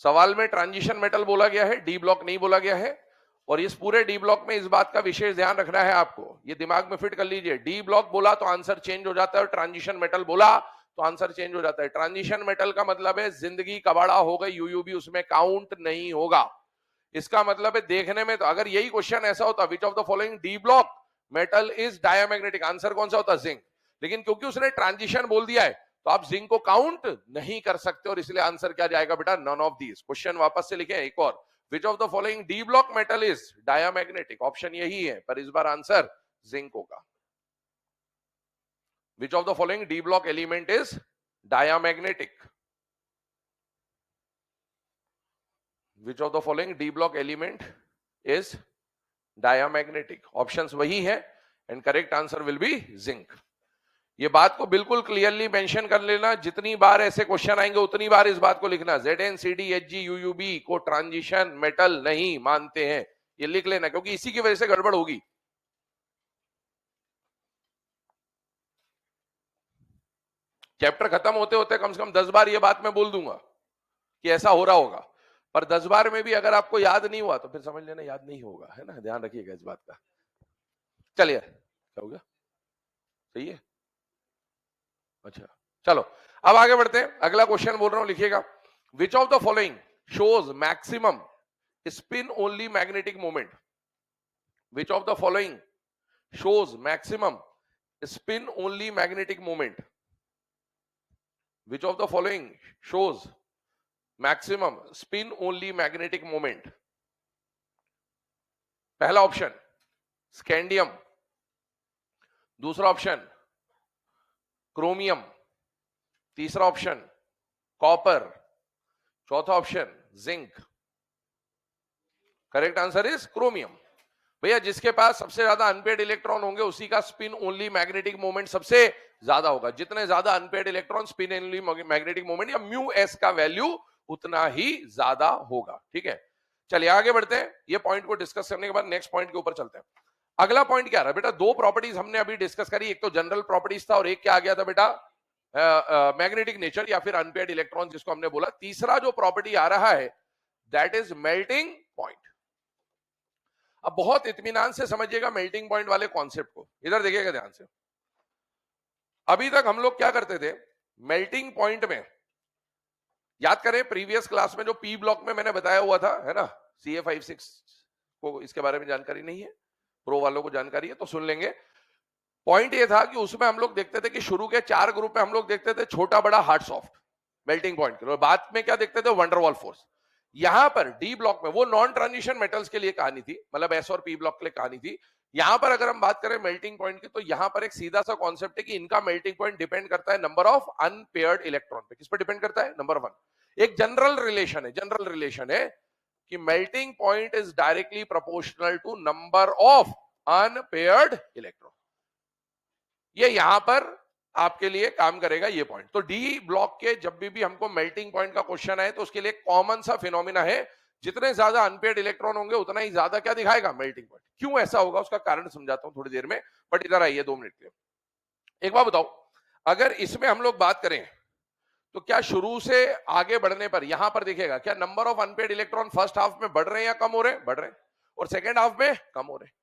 सवाल में ट्रांजिशन मेटल बोला गया है, डी ब्लॉक नहीं बोला गया है, और इस पूरे डी ब्लॉक में इस बात का विशेष ध्यान रखना है आपको, ये दिमाग में फिट कर लीजिए। डी ब्लॉक बोला तो आंसर चेंज हो जाता है, और ट्रांजिशन मेटल बोला तो आंसर चेंज हो जाता है। ट्रांजिशन मेटल का मतलब है जिंदगी कबाड़ा हो गई, यूयूबी उसमें काउंट नहीं होगा। इसका मतलब है देखने में तो अगर यही क्वेश्चन ऐसा होता, which of the following D block metal is diamagnetic, answer कौन सा होता है? जिंक। लेकिन क्योंकि उसने ट्रांजिशन बोल दिया है तो आप जिंक को काउंट नहीं कर सकते और इसलिए आंसर क्या जाएगा बेटा? None of these. क्वेश्चन वापस से लिखे एक और, which of the following D block metal is diamagnetic? Option यही है, पर इस बार आंसर जिंक होगा। Which of the following D block element is diamagnetic? Which of the following D block element is diamagnetic? Options वही है and correct answer will be zinc. ये बात को बिल्कुल क्लियरली मेंशन कर लेना, जितनी बार ऐसे क्वेश्चन आएंगे उतनी बार इस बात को लिखना, ZnCdHg UUB को ट्रांजिशन मेटल नहीं मानते हैं, ये लिख लेना, क्योंकि इसी की वजह से गड़बड़ होगी। चैप्टर खत्म होते होते कम से कम 10 बार ये बात मैं बोल दूंगा कि ऐसा हो रहा होगा, पर 10 बार में भी अगर आपको याद नहीं हुआ तो फिर समझ लेना याद नहीं होगा, है ना? ध्यान रखिएगा इस बात का। चलिए, क्या हो गया? सही है, अच्छा चलो अब आगे बढ़ते हैं। अगला क्वेश्चन बोल रहा हूं, लिखिएगा, which of the following shows maximum spin only magnetic moment? Which of the following shows maximum spin only magnetic moment? Which of the following shows maximum spin only magnetic moment? पहला option scandium, दूसरा option chromium, तीसरा option copper, चौथा option zinc. Correct answer is chromium. भैया जिसके पास सबसे ज्यादा unpaired electron होंगे उसी का स्पिन ओनली मैग्नेटिक मोमेंट सबसे ज्यादा होगा। जितने ज्यादा unpaired electron, spin only magnetic moment या म्यू एस का वैल्यू उतना ही ज्यादा होगा। ठीक है, चलिए आगे बढ़ते हैं। ये पॉइंट को डिस्कस करने के बाद नेक्स्ट पॉइंट के ऊपर चलते हैं। अगला पॉइंट क्या रहा बेटा? दो प्रॉपर्टीज हमने अभी डिस्कस करी, एक तो जनरल प्रॉपर्टीज था और एक क्या आ गया था बेटा? मैग्नेटिक नेचर या फिर अनपेड इलेक्ट्रॉन जिसको हमने बोला। तीसरा जो प्रॉपर्टी आ रहा है दैट इज मेल्टिंग पॉइंट। अब बहुत इत्मीनान से समझिएगा मेल्टिंग पॉइंट वाले कॉन्सेप्ट को, इधर देखिएगा ध्यान से। अभी तक हम लोग क्या करते थे मेल्टिंग पॉइंट में, याद करें प्रीवियस क्लास में जो पी ब्लॉक में मैंने बताया हुआ था, है ना, CA56 को इसके बारे में जानकारी नहीं है, प्रो वालों को जानकारी है तो सुन लेंगे। पॉइंट ये था कि उसमें हम लोग देखते थे कि शुरू के 4 ग्रुप में हम लोग देखते थे छोटा बड़ा हार्ड सॉफ्ट मेल्टिंग पॉइंट के, और बाद में क्या देखते थे? Van der Waals force. यहां पर डी ब्लॉक में वो नॉन ट्रांजिशन मेटल्स के लिए कहानी थी, मतलब एस और पी ब्लॉक के लिए कहानी थी। यहां पर अगर हम बात करें मेल्टिंग पॉइंट की तो यहां पर एक सीधा सा कॉन्सेप्ट है कि इनका मेल्टिंग पॉइंट डिपेंड करता है नंबर ऑफ अनपेयर्ड इलेक्ट्रॉन पे। किस पे डिपेंड करता है? नंबर 1। एक जनरल रिलेशन है कि melting point is directly proportional to number of unpaired electron. ये यहां पर आपके लिए काम करेगा ये पॉइंट। तो डी ब्लॉक के जब भी हमको मेल्टिंग पॉइंट का क्वेश्चन आए तो उसके लिए कॉमन सा फिनोमिना है, जितने ज्यादा अनपेयर्ड इलेक्ट्रॉन होंगे उतना ही ज्यादा क्या दिखाएगा? Melting point. क्यों ऐसा होगा उसका कारण समझाता हूं थोड़ी देर में, बट इधर आइए 2 मिनट के लिए। एक बात बताओ, अगर इसमें हम लोग बात करें तो क्या शुरू से आगे बढ़ने पर यहां पर देखिएगा क्या number of unpaired electron first half में बढ़ रहे हैं या कम हो रहे हैं? बढ़ रहे हैं। और सेकेंड हाफ में कम हो रहे हैं।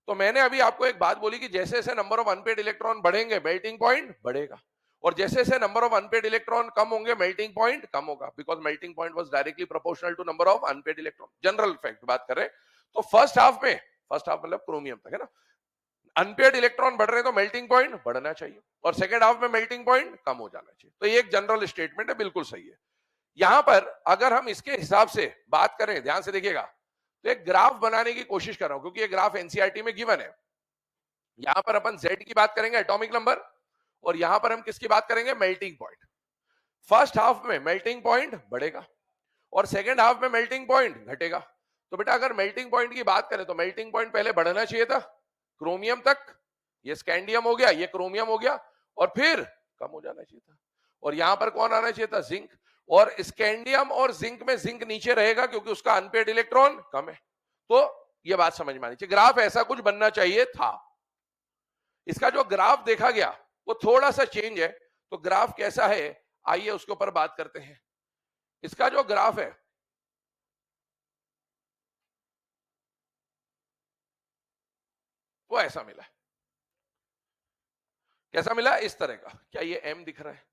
तो मैंने अभी आपको एक बात बोली कि जैसे जैसे नंबर ऑफ अनपेयर्ड इलेक्ट्रॉन बढ़ेंगे मेल्टिंग पॉइंट बढ़ेगा, और जैसे जैसे नंबर ऑफ अनपेयर्ड इलेक्ट्रॉन कम होंगे मेल्टिंग पॉइंट कम होगा, because melting point was directly proportional to number of unpaired electron. General fact बात कर रहे हैं तो फर्स्ट हाफ मतलब क्रोमियम तक, है ना, अनपेयर्ड इलेक्ट्रॉन बढ़ रहे हैं तो मेल्टिंग पॉइंट बढ़ना चाहिए, और सेकेंड हाफ में मेल्टिंग पॉइंट कम हो जाना चाहिए। तो ये एक जनरल स्टेटमेंट है, बिल्कुल सही है। यहां पर अगर हम इसके हिसाब से बात करें, ध्यान से देखिएगा, तो एक ग्राफ बनाने की कोशिश कर रहा हूं क्योंकि ये ग्राफ एनसीईआरटी में गिवन है। यहां पर अपन Z की बात करेंगे एटॉमिक नंबर, और यहां पर हम किसकी बात करेंगे? Melting point. फर्स्ट हाफ में मेल्टिंग पॉइंट बढ़ेगा और सेकेंड हाफ में मेल्टिंग पॉइंट घटेगा। तो बेटा अगर मेल्टिंग पॉइंट की बात करें तो मेल्टिंग पॉइंट पहले बढ़ना चाहिए था क्रोमियम तक, ये स्कैंडियम हो गया, ये क्रोमियम हो गया, और फिर कम हो जाना चाहिए था। और यहां पर कौन आना चाहिए था? जिंक। और स्कैंडियम और जिंक में जिंक नीचे रहेगा क्योंकि उसका अनपेयर्ड इलेक्ट्रॉन कम है। तो ये बात समझ में आनी चाहिए, ग्राफ ऐसा कुछ बनना चाहिए था। इसका जो ग्राफ देखा गया वो थोड़ा सा चेंज है, तो ग्राफ कैसा है आइए उसके ऊपर बात करते हैं। इसका जो ग्राफ है वो ऐसा मिला है। कैसा मिला? इस तरह का। क्या ये M दिख रहा है?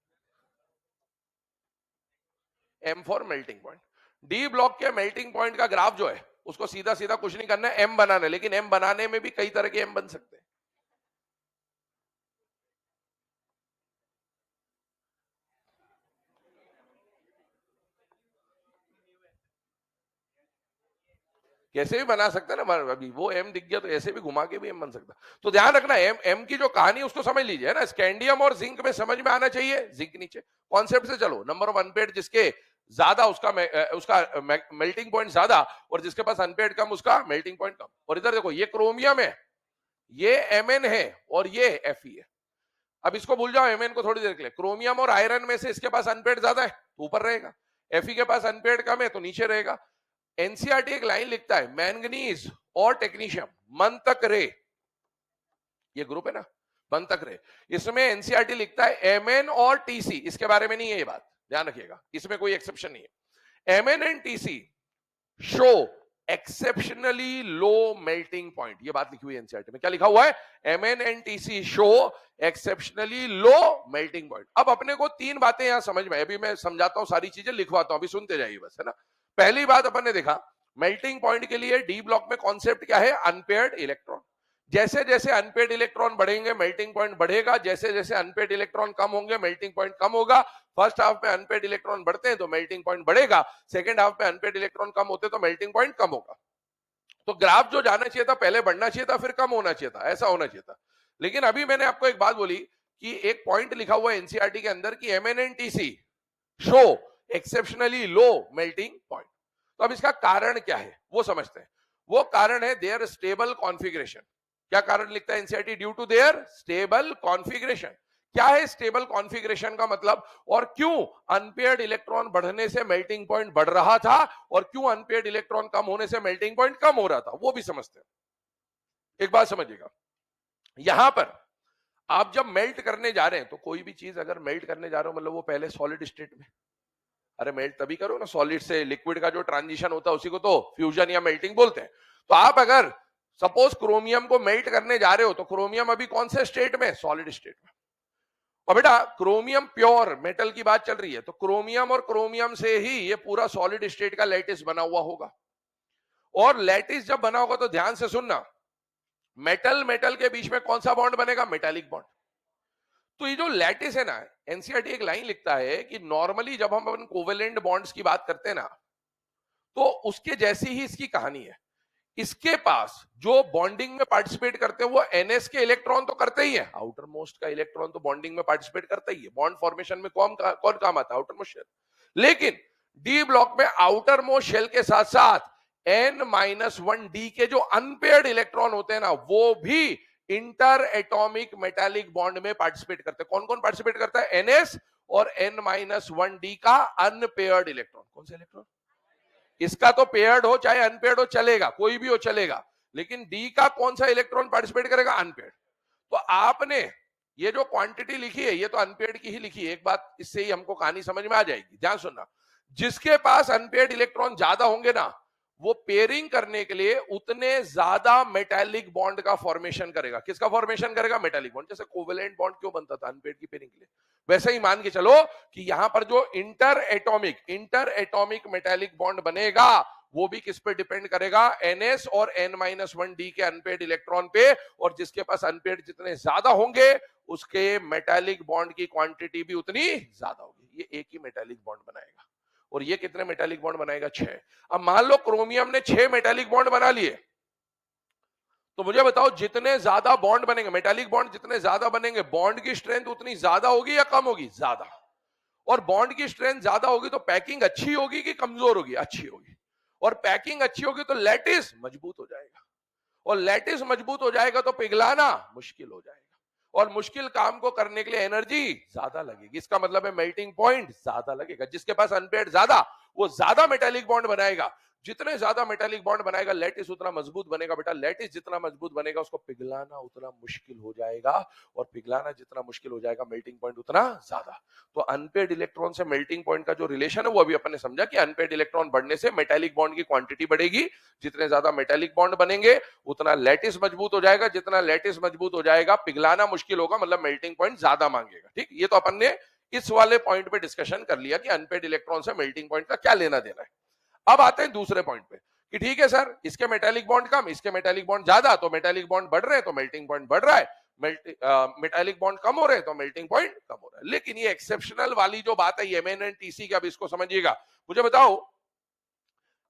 M for melting point. D block के मेल्टिंग पॉइंट का ग्राफ जो है उसको सीधा सीधा कुछ नहीं करना है, M बनाना है। लेकिन M बनाने में भी कई तरह के M बन सकते हैं। कैसे भी बना सकते हैं ना, अभी वो एम दिख गया तो ऐसे भी घुमा के भी एम बन सकता। तो ध्यान रखना, एम एम की जो कहानी उसको समझ लीजिए, है ना। स्कैंडियम और जिंक में समझ में आना चाहिए, जिंक नीचे। कॉन्सेप्ट से चलो, नंबर ऑफ अनपेड जिसके ज्यादा उसका मेल्टिंग पॉइंट ज्यादा, और जिसके पास अनपेड कम उसका मेल्टिंग पॉइंट कम। और इधर देखो, ये क्रोमियम है, ये एमएन है, और ये एफई है। अब इसको भूल जाओ, एमएन को थोड़ी देर के लिए। क्रोमियम और आयरन में से इसके पास अनपेड ज्यादा है तो ऊपर रहेगा, एफई के पास अनपेड कम है तो नीचे रहेगा। एनसीईआरटी एक लाइन लिखता है, मैंगनीज और टेक्नीशियम मंतक रे, ये ग्रुप है ना, मंतक रे। इसमें एनसीईआरटी लिखता है एमएन और टीसी, इसके बारे में नहीं है ये बात, ध्यान रखिएगा, इसमें कोई एक्सेप्शन नहीं है। MN and TC show exceptionally low melting point, ये बात लिखी हुई है एनसीईआरटी में। क्या लिखा हुआ है? MN and TC show exceptionally low melting point. अब अपने को तीन बातें यहां समझ में, अभी मैं समझाता हूं, सारी चीजें लिखवाता हूं, अभी सुनते जाइए बस, है ना। पहली बात अपन ने देखा, मेल्टिंग पॉइंट के लिए डी ब्लॉक में कॉन्सेप्ट क्या है? Unpaired electron. जैसे जैसे अनपेयर्ड इलेक्ट्रॉन बढ़ेंगे मेल्टिंग पॉइंट बढ़ेगा, जैसे जैसे अनपेयर्ड इलेक्ट्रॉन कम होंगे मेल्टिंग पॉइंट कम होगा। फर्स्ट हाफ में अनपेयर्ड इलेक्ट्रॉन बढ़ते हैं तो मेल्टिंग पॉइंट बढ़ेगा, सेकंड हाफ में अनपेयर्ड इलेक्ट्रॉन कम होते तो मेल्टिंग पॉइंट कम होगा। तो ग्राफ जो जाना चाहिए था, पहले बढ़ना चाहिए था फिर कम होना चाहिए था, ऐसा होना चाहिए था। लेकिन अभी मैंने आपको एक बात बोली कि एक पॉइंट लिखा हुआ है एनसीईआरटी के अंदर कि MNNTC show exceptionally low melting point. तो अब इसका कारण क्या है वो समझते हैं। वो कारण है देयर स्टेबल कॉन्फ़िगरेशन। क्या कारण लिखता है NCERT? Due to their stable configuration. क्या है स्टेबल कॉन्फ़िगरेशन का मतलब, और क्यों अनपेयर्ड इलेक्ट्रॉन बढ़ने से मेल्टिंग पॉइंट बढ़ रहा था और क्यों अनपेयर्ड इलेक्ट्रॉन कम होने से मेल्टिंग पॉइंट कम हो रहा था, वो भी समझते हैं। एक बात समझिएगा, यहां पर आप जब मेल्ट करने जा रहे हैं, तो कोई भी चीज अगर मेल्ट करने जा रहे हो मतलब वो पहले सॉलिड स्टेट में, अरे मेल्ट तभी करो ना, सॉलिड से लिक्विड का जो ट्रांजिशन होता है उसी को तो फ्यूजन या मेल्टिंग बोलते हैं। तो आप अगर सपोज क्रोमियम को मेल्ट करने जा रहे हो तो क्रोमियम अभी कौन से स्टेट में? सॉलिड स्टेट में। और बेटा क्रोमियम प्योर मेटल की बात चल रही है, तो क्रोमियम और क्रोमियम से ही ये पूरा सॉलिड स्टेट का लैटिस बना हुआ होगा। और लैटिस जब बना होगा तो ध्यान से सुनना, मेटल मेटल के बीच में कौन सा बॉन्ड बनेगा? Metallic bond. तो ये जो लैटिस है ना, एनसीईआरटी एक लाइन लिखता है कि नॉर्मली जब हम अपन कोवेलेंट बॉन्ड्स की बात करते हैं ना, तो उसके जैसी ही इसकी कहानी है। इसके पास जो बॉन्डिंग में पार्टिसिपेट करते हैं वो एनएस के इलेक्ट्रॉन तो करते ही है, आउटर मोस्ट का इलेक्ट्रॉन तो बॉन्डिंग में पार्टिसिपेट करता ही है। बॉन्ड फॉर्मेशन में कौन काम आता है? Outermost shell. लेकिन डी ब्लॉक में आउटर मोस्ट शेल के साथ साथ n-1 डी के जो अनपेयर्ड इलेक्ट्रॉन होते हैं ना, वो भी इंटर एटॉमिक मेटालिक बॉन्ड में पार्टिसिपेट करते हैं। कौन कौन पार्टिसिपेट करता है? एनएस और n-1 डी का अनपेयर्ड इलेक्ट्रॉन। कौन सा इलेक्ट्रॉन? इसका तो पेयर्ड हो चाहे अनपेयर्ड हो चलेगा, कोई भी हो चलेगा, लेकिन डी का कौन सा इलेक्ट्रॉन पार्टिसिपेट करेगा? अनपेयर्ड। तो आपने ये जो क्वांटिटी लिखी है ये तो अनपेयर्ड की ही लिखी है। एक बात इससे ही हमको कहानी समझ में आ जाएगी, ध्यान सुनना। जिसके पास अनपेयर्ड इलेक्ट्रॉन ज्यादा होंगे ना, वो पेयरिंग करने के लिए उतने ज्यादा मेटालिक बॉन्ड का फॉर्मेशन करेगा। किसका फॉर्मेशन करेगा? Metallic bond. जैसे कोवेलेंट बॉन्ड क्यों बनता था अनपेयर्ड की पेयरिंग के लिए, वैसे ही मान के चलो कि यहां पर जो इंटर एटॉमिक मेटालिक बॉन्ड बनेगा वो भी किस पे डिपेंड करेगा? एनएस और n-1 डी के अनपेयर्ड इलेक्ट्रॉन पे। और जिसके पास अनपेयर्ड जितने ज्यादा होंगे उसके मेटालिक बॉन्ड की क्वांटिटी भी उतनी ज्यादा होगी। ये एक ही मेटालिक बॉन्ड बनाएगा। और ये कितने मेटालिक बॉन्ड बनाएगा? 6। अब मान लो क्रोमियम ने 6 मेटालिक बॉन्ड बना लिए, तो मुझे बताओ जितने ज्यादा बॉन्ड बनेंगे, मेटालिक बॉन्ड जितने ज्यादा बनेंगे, बॉन्ड की स्ट्रेंथ उतनी ज्यादा होगी या कम होगी? ज्यादा। और बॉन्ड की स्ट्रेंथ ज्यादा होगी तो पैकिंग अच्छी होगी कि कमजोर होगी? अच्छी होगी। और पैकिंग अच्छी होगी तो लैटिस मजबूत हो जाएगा, और लैटिस मजबूत हो जाएगा तो पिघलाना मुश्किल हो जाएगा, और मुश्किल काम को करने के लिए एनर्जी ज्यादा लगेगी। इसका मतलब है मेल्टिंग पॉइंट ज्यादा लगेगा। जिसके पास अनपेयर्ड ज्यादा, वो ज्यादा मेटालिक बॉन्ड बनाएगा। जितने ज्यादा मेटालिक बॉन्ड बनाएगा लैटिस उतना मजबूत बनेगा। बेटा लैटिस जितना मजबूत बनेगा उसको पिघलाना उतना मुश्किल हो जाएगा, और पिघलाना जितना मुश्किल हो जाएगा मेल्टिंग पॉइंट उतना ज्यादा। तो अनपेयर्ड इलेक्ट्रॉन से मेल्टिंग पॉइंट का जो रिलेशन है वो अभी अपन ने समझा कि अनपेयर्ड इलेक्ट्रॉन बढ़ने से मेटालिक बॉन्ड की क्वांटिटी बढ़ेगी। जितने ज्यादा मेटालिक बॉन्ड बनेंगे उतना लैटिस मजबूत हो जाएगा, जितना लैटिस मजबूत हो जाएगा पिघलाना मुश्किल होगा, मतलब मेल्टिंग पॉइंट ज्यादा मांगेगा। ठीक, ये तो अपन ने इस वाले पॉइंट पे डिस्कशन कर लिया कि अनपेयर्ड इलेक्ट्रॉन से मेल्टिंग पॉइंट का क्या लेना देना है। अब आते हैं दूसरे पॉइंट पे कि ठीक है सर, इसके मेटालिक बॉन्ड कम, इसके मेटालिक बॉन्ड ज्यादा, तो मेटालिक बॉन्ड बढ़ रहे हैं तो मेल्टिंग पॉइंट बढ़ रहा है, मेटालिक बॉन्ड कम हो रहे हैं तो मेल्टिंग पॉइंट कम हो रहा है। लेकिन ये एक्सेप्शनल वाली जो बात है एमएनएनटीसी की, अब इसको समझिएगा। मुझे बताओ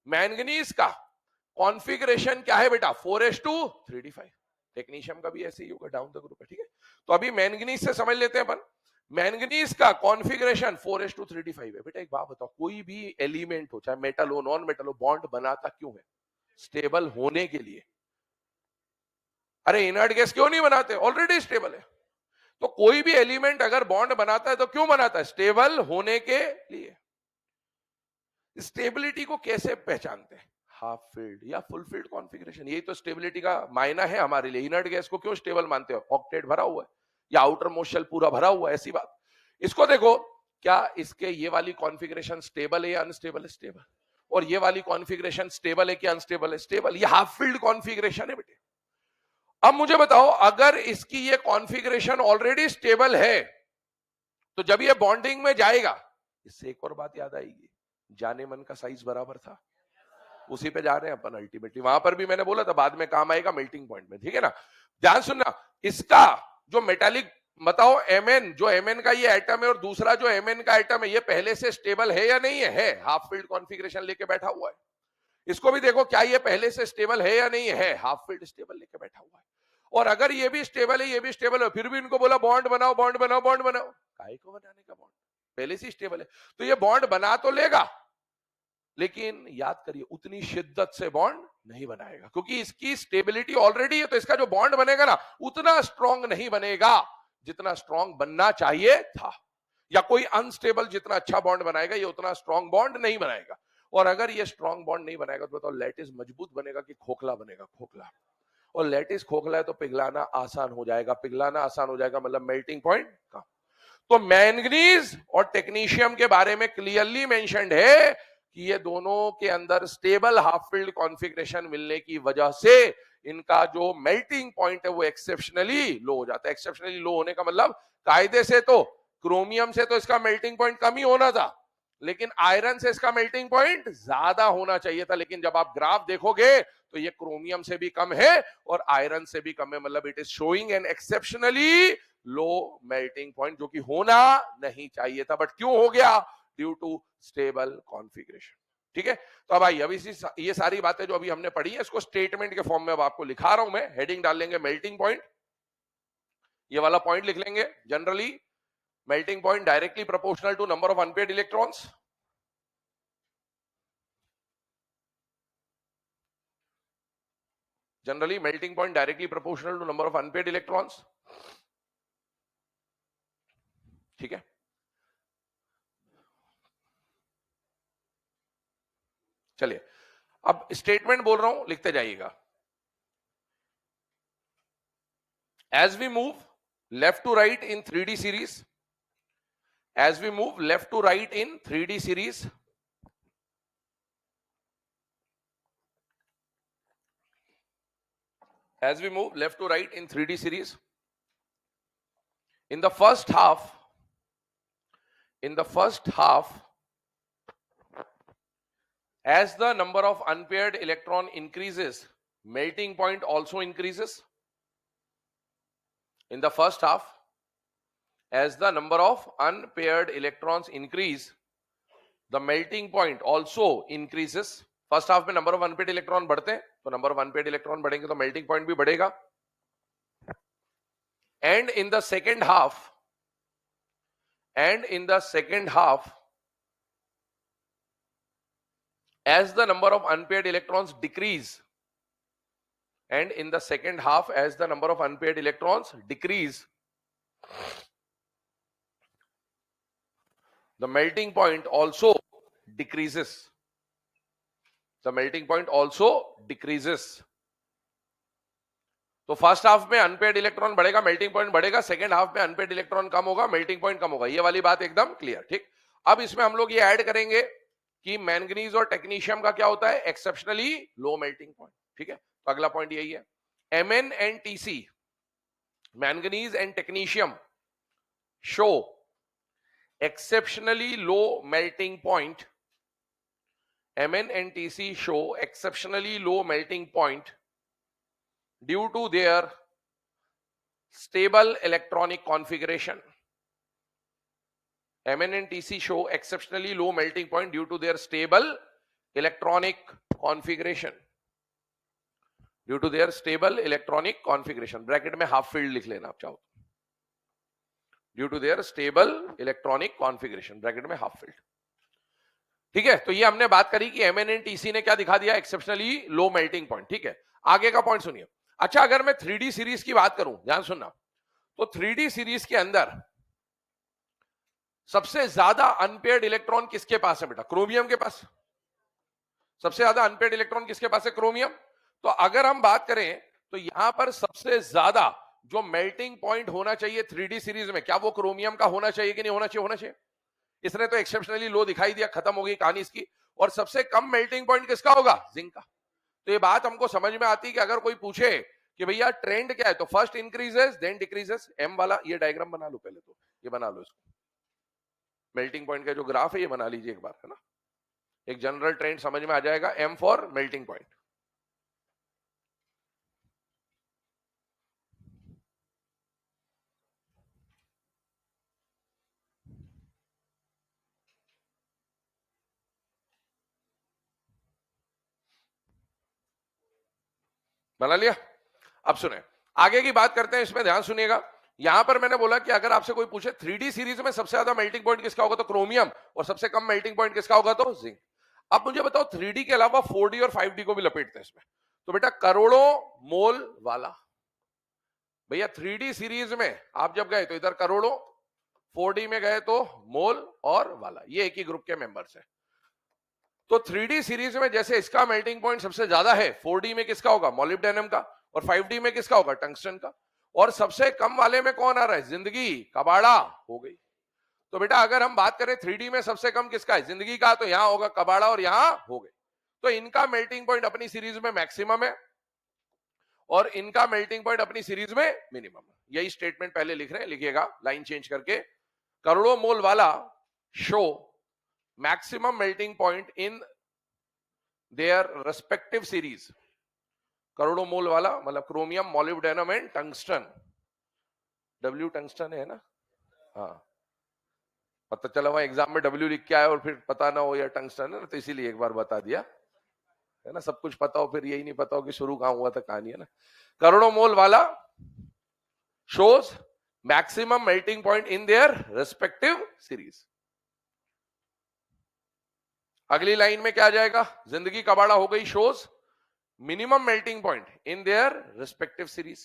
मैंगनीज का कॉन्फ़िगरेशन क्या है बेटा 4:3d5। टेक्नीशियम का भी ऐसे ही होगा, डाउन द ग्रुप है, ठीक है। तो अभी मैंगनीज से समझ लेते हैं अपन। मैंगनीज का कॉन्फ़िगरेशन 4:3d5 है। बेटा एक बात बताओ, कोई भी एलिमेंट हो, चाहे मेटल हो नॉन मेटल हो, बॉन्ड बनाता क्यों है? स्टेबल होने के लिए। अरे इनर्ट गैस क्यों नहीं बनाते? ऑलरेडी स्टेबल है। तो कोई भी एलिमेंट अगर बॉन्ड बनाता है तो क्यों बनाता है? स्टेबल होने के लिए। स्टेबिलिटी को कैसे पहचानते हैं? हाफ फिल्ड या फुल फिल्ड कॉन्फ़िगरेशन, यही तो स्टेबिलिटी का मायना है हमारे लिए। इनर्ट गैस को क्यों स्टेबल मानते हो? ऑक्टेट भरा हुआ है या आउटर मोस्ट शेल पूरा भरा हुआ है, ऐसी बात। इसको देखो, क्या इसके ये वाली कॉन्फ़िगरेशन स्टेबल है या अनस्टेबल है? स्टेबल। और ये वाली कॉन्फ़िगरेशन स्टेबल है कि अनस्टेबल है? स्टेबल। ये हाफ फिल्ड कॉन्फ़िगरेशन है बेटे। अब मुझे बताओ, अगर इसकी ये कॉन्फ़िगरेशन ऑलरेडी स्टेबल है तो जब ये बॉन्डिंग में जाएगा, इससे एक और बात याद आएगी, जाने मन का साइज बराबर था। उसी पे जा रहे हैं अपन अल्टीमेटली। वहां पर भी मैंने बोला था बाद में काम आएगा मेल्टिंग पॉइंट में, ठीक है ना। ध्यान सुनना, इसका जो मेटालिक, बताओ एमएन, जो एमएन का ये एटम है और दूसरा जो एमएन का एटम है, ये पहले से स्टेबल है या नहीं है? हाफ फील्ड कॉन्फ़िगरेशन लेके बैठा हुआ है। इसको भी देखो, क्या ये पहले से स्टेबल है या नहीं है? हाफ फील्ड स्टेबल लेके बैठा हुआ है। और अगर ये भी स्टेबल है, ये भी स्टेबल है, फिर भी इनको बोला बॉन्ड बनाओ बॉन्ड बनाओ बॉन्ड बनाओ, काहे को बनाने का बॉन्ड? पहले से स्टेबल है। तो ये बॉन्ड बना तो लेगा, लेकिन याद करिए उतनी शिद्दत से बॉन्ड नहीं बनाएगा, क्योंकि इसकी स्टेबिलिटी ऑलरेडी है। तो इसका जो बॉन्ड बनेगा ना, उतना स्ट्रांग नहीं बनेगा जितना स्ट्रांग बनना चाहिए था। या कोई अनस्टेबल जितना अच्छा बॉन्ड बनाएगा, ये उतना स्ट्रांग बॉन्ड नहीं बनाएगा। और अगर ये स्ट्रांग बॉन्ड नहीं बनाएगा तो बताओ लैटिस मजबूत बनेगा कि खोखला बनेगा? खोखला। और लैटिस खोखला है तो पिघलाना आसान हो जाएगा। पिघलाना आसान हो जाएगा मतलब मेल्टिंग पॉइंट कम। तो मैंगनीज और टेक्नीशियम के बारे में क्लियरली मेंशन्ड है कि ये दोनों के अंदर स्टेबल हाफ फील्ड कॉन्फ़िगरेशन मिलने की वजह से इनका जो मेल्टिंग पॉइंट है वो एक्सेप्शनली लो हो जाता है। एक्सेप्शनली लो होने का मतलब, कायदे से तो क्रोमियम से तो इसका मेल्टिंग पॉइंट कम ही होना था, लेकिन आयरन से इसका मेल्टिंग पॉइंट ज्यादा होना चाहिए था। लेकिन जब आप ग्राफ देखोगे तो ये क्रोमियम से भी कम है और आयरन से भी कम है, मतलब it is showing an exceptionally low melting point, जो कि होना नहीं चाहिए था, बट क्यों हो गया? Due to stable configuration. ठीक है। तो अब आइए, अभी ये सारी बातें जो अभी हमने पढ़ी है, इसको स्टेटमेंट के फॉर्म में अब आपको लिखा रहा हूं मैं। हेडिंग डाल लेंगे मेल्टिंग पॉइंट, ये वाला पॉइंट लिख लेंगे। Generally melting point directly proportional to number of unpaired electrons. Generally melting point directly proportional to number of unpaired electrons. ठीक है। चलिए अब स्टेटमेंट बोल रहा हूं, लिखते जाइएगा। As we move left to right in 3D series, as we move left to right in 3D series, as we move left to right in 3D series, in the first half, as the number of unpaired electron increases, melting point also increases. In the first half, as the number of unpaired electrons increase, the melting point also increases. First half में number of unpaired electron बढ़ते हैं, तो number of unpaired electron बढ़ेंगे तो melting point भी बढ़ेगा। And in the second half, as the number of unpaired electrons decrease, and in the second half, as the number of unpaired electrons decrease, the melting point also decreases. The melting point also decreases. तो first half में unpaired electron बढ़ेगा, melting point बढ़ेगा। Second half में unpaired electron कम होगा, melting point कम होगा। ये वाली बात एकदम क्लियर। ठीक। अब इसमें हम लोग ये ऐड करेंगे कि मैंगनीज और टेक्नीशियम का क्या होता है? Exceptionally low melting point. ठीक है। तो अगला पॉइंट यही है, Mn and Tc, manganese and technetium, show exceptionally low melting point. Mn and Tc show exceptionally low melting point due to their stable electronic configuration. Mn and Tc show exceptionally low melting point due to their stable electronic configuration. Due to their stable electronic configuration, bracket में half filled लिख लेना आप चाहो, due to their stable electronic configuration, bracket में half filled. ठीक है, तो ये हमने बात करी कि MNNTC ने क्या दिखा दिया, एक्सेप्शनली लो मेल्टिंग पॉइंट। ठीक है, आगे का पॉइंट सुनिए। अच्छा, अगर मैं 3D सीरीज की बात करूं, ध्यान सुनना, तो 3D सीरीज के अंदर सबसे ज्यादा अनपेयर्ड इलेक्ट्रॉन किसके पास है बेटा? क्रोमियम के पास। सबसे ज्यादा अनपेयर्ड इलेक्ट्रॉन किसके पास है? क्रोमियम। तो अगर हम बात करें तो यहां पर सबसे ज्यादा जो मेल्टिंग पॉइंट होना चाहिए 3D सीरीज में, क्या वो क्रोमियम का होना चाहिए कि नहीं होना चाहिए? होना चाहिए। इसने तो एक्सेप्शनली लो दिखाई दिया, खत्म हो गई कहानी इसकी। और सबसे कम मेल्टिंग पॉइंट किसका होगा? जिंक का। तो ये बात हमको समझ में आती है कि अगर कोई पूछे कि भैया ट्रेंड क्या है, तो first increases then decreases, M वाला ये डायग्राम बना लो पहले, तो ये बना लो इसको, मेल्टिंग पॉइंट का जो ग्राफ है ये बना लीजिए एक बार, है ना, एक जनरल ट्रेंड समझ में आ जाएगा। M for melting point. बना लिया? अब सुने, आगे की बात करते हैं, इसमें ध्यान सुनिएगा। यहां पर मैंने बोला कि अगर आपसे कोई पूछे 3D सीरीज में सबसे ज्यादा मेल्टिंग पॉइंट किसका होगा, तो क्रोमियम, और सबसे कम मेल्टिंग पॉइंट किसका होगा, तो जिंक। अब मुझे बताओ 3D के अलावा 4D और 5D को भी लपेटते हैं इसमें, तो बेटा करोड़ों मोल वाला। भैया 3D सीरीज में आप जब गए तो इधर करोड़ों, 4D में गए तो मोल और वाला, ये एक ही ग्रुप के मेंबर्स हैं। तो 3D सीरीज में जैसे इसका मेल्टिंग पॉइंट सबसे ज्यादा है, 4D में किसका होगा? मॉलिब्डेनम का, और 5D में किसका होगा? टंगस्टन का। और सबसे कम वाले में कौन आ रहा है? जिंदगी, कबाड़ा हो गई। तो बेटा अगर हम बात करें 3D में सबसे कम किसका है? जिंदगी का, तो यहां होगा कबाड़ा और यहां हो गई। तो इनका मेल्टिंग पॉइंट अपनी सीरीज में मैक्सिमम है और इनका मेल्टिंग पॉइंट अपनी सीरीज में मिनिमम है। यही स्टेटमेंट पहले लिख रहे हैं, लिखिएगा लाइन चेंज करके, करोड़ों मोल वाला show maximum melting point in their respective series. करोड़ों मोल वाला मतलब chromium, molybdenum and tungsten. W tungsten है ना? हाँ, पता चला वहां एग्जाम में डब्ल्यू लिख के आया और फिर पता ना हो या टंगस्टन है ना, तो इसीलिए एक बार बता दिया, है ना। सब कुछ पता हो फिर यही नहीं पता हो कि शुरू कहां हुआ था कहानी, है ना। करोड़ों मोल वाला shows maximum melting point in their respective series। अगली लाइन में क्या आ जाएगा? जिंदगी कबाड़ा हो गई, shows minimum melting point in their respective series।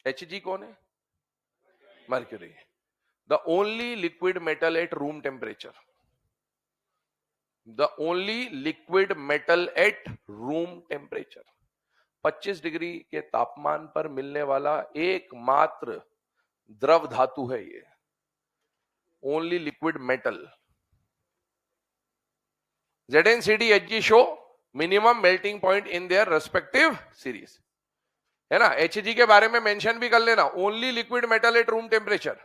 Hg कौन है? Mercury, the only liquid metal at room temperature, the only liquid metal at room temperature। 25 degree के तापमान पर मिलने वाला एकमात्र द्रव धातु है ये, only liquid metal. ZnCd Hg show minimum melting point in their respective series, है ना। Hg के बारे में मेंशन भी कर लेना, only liquid metal at room temperature,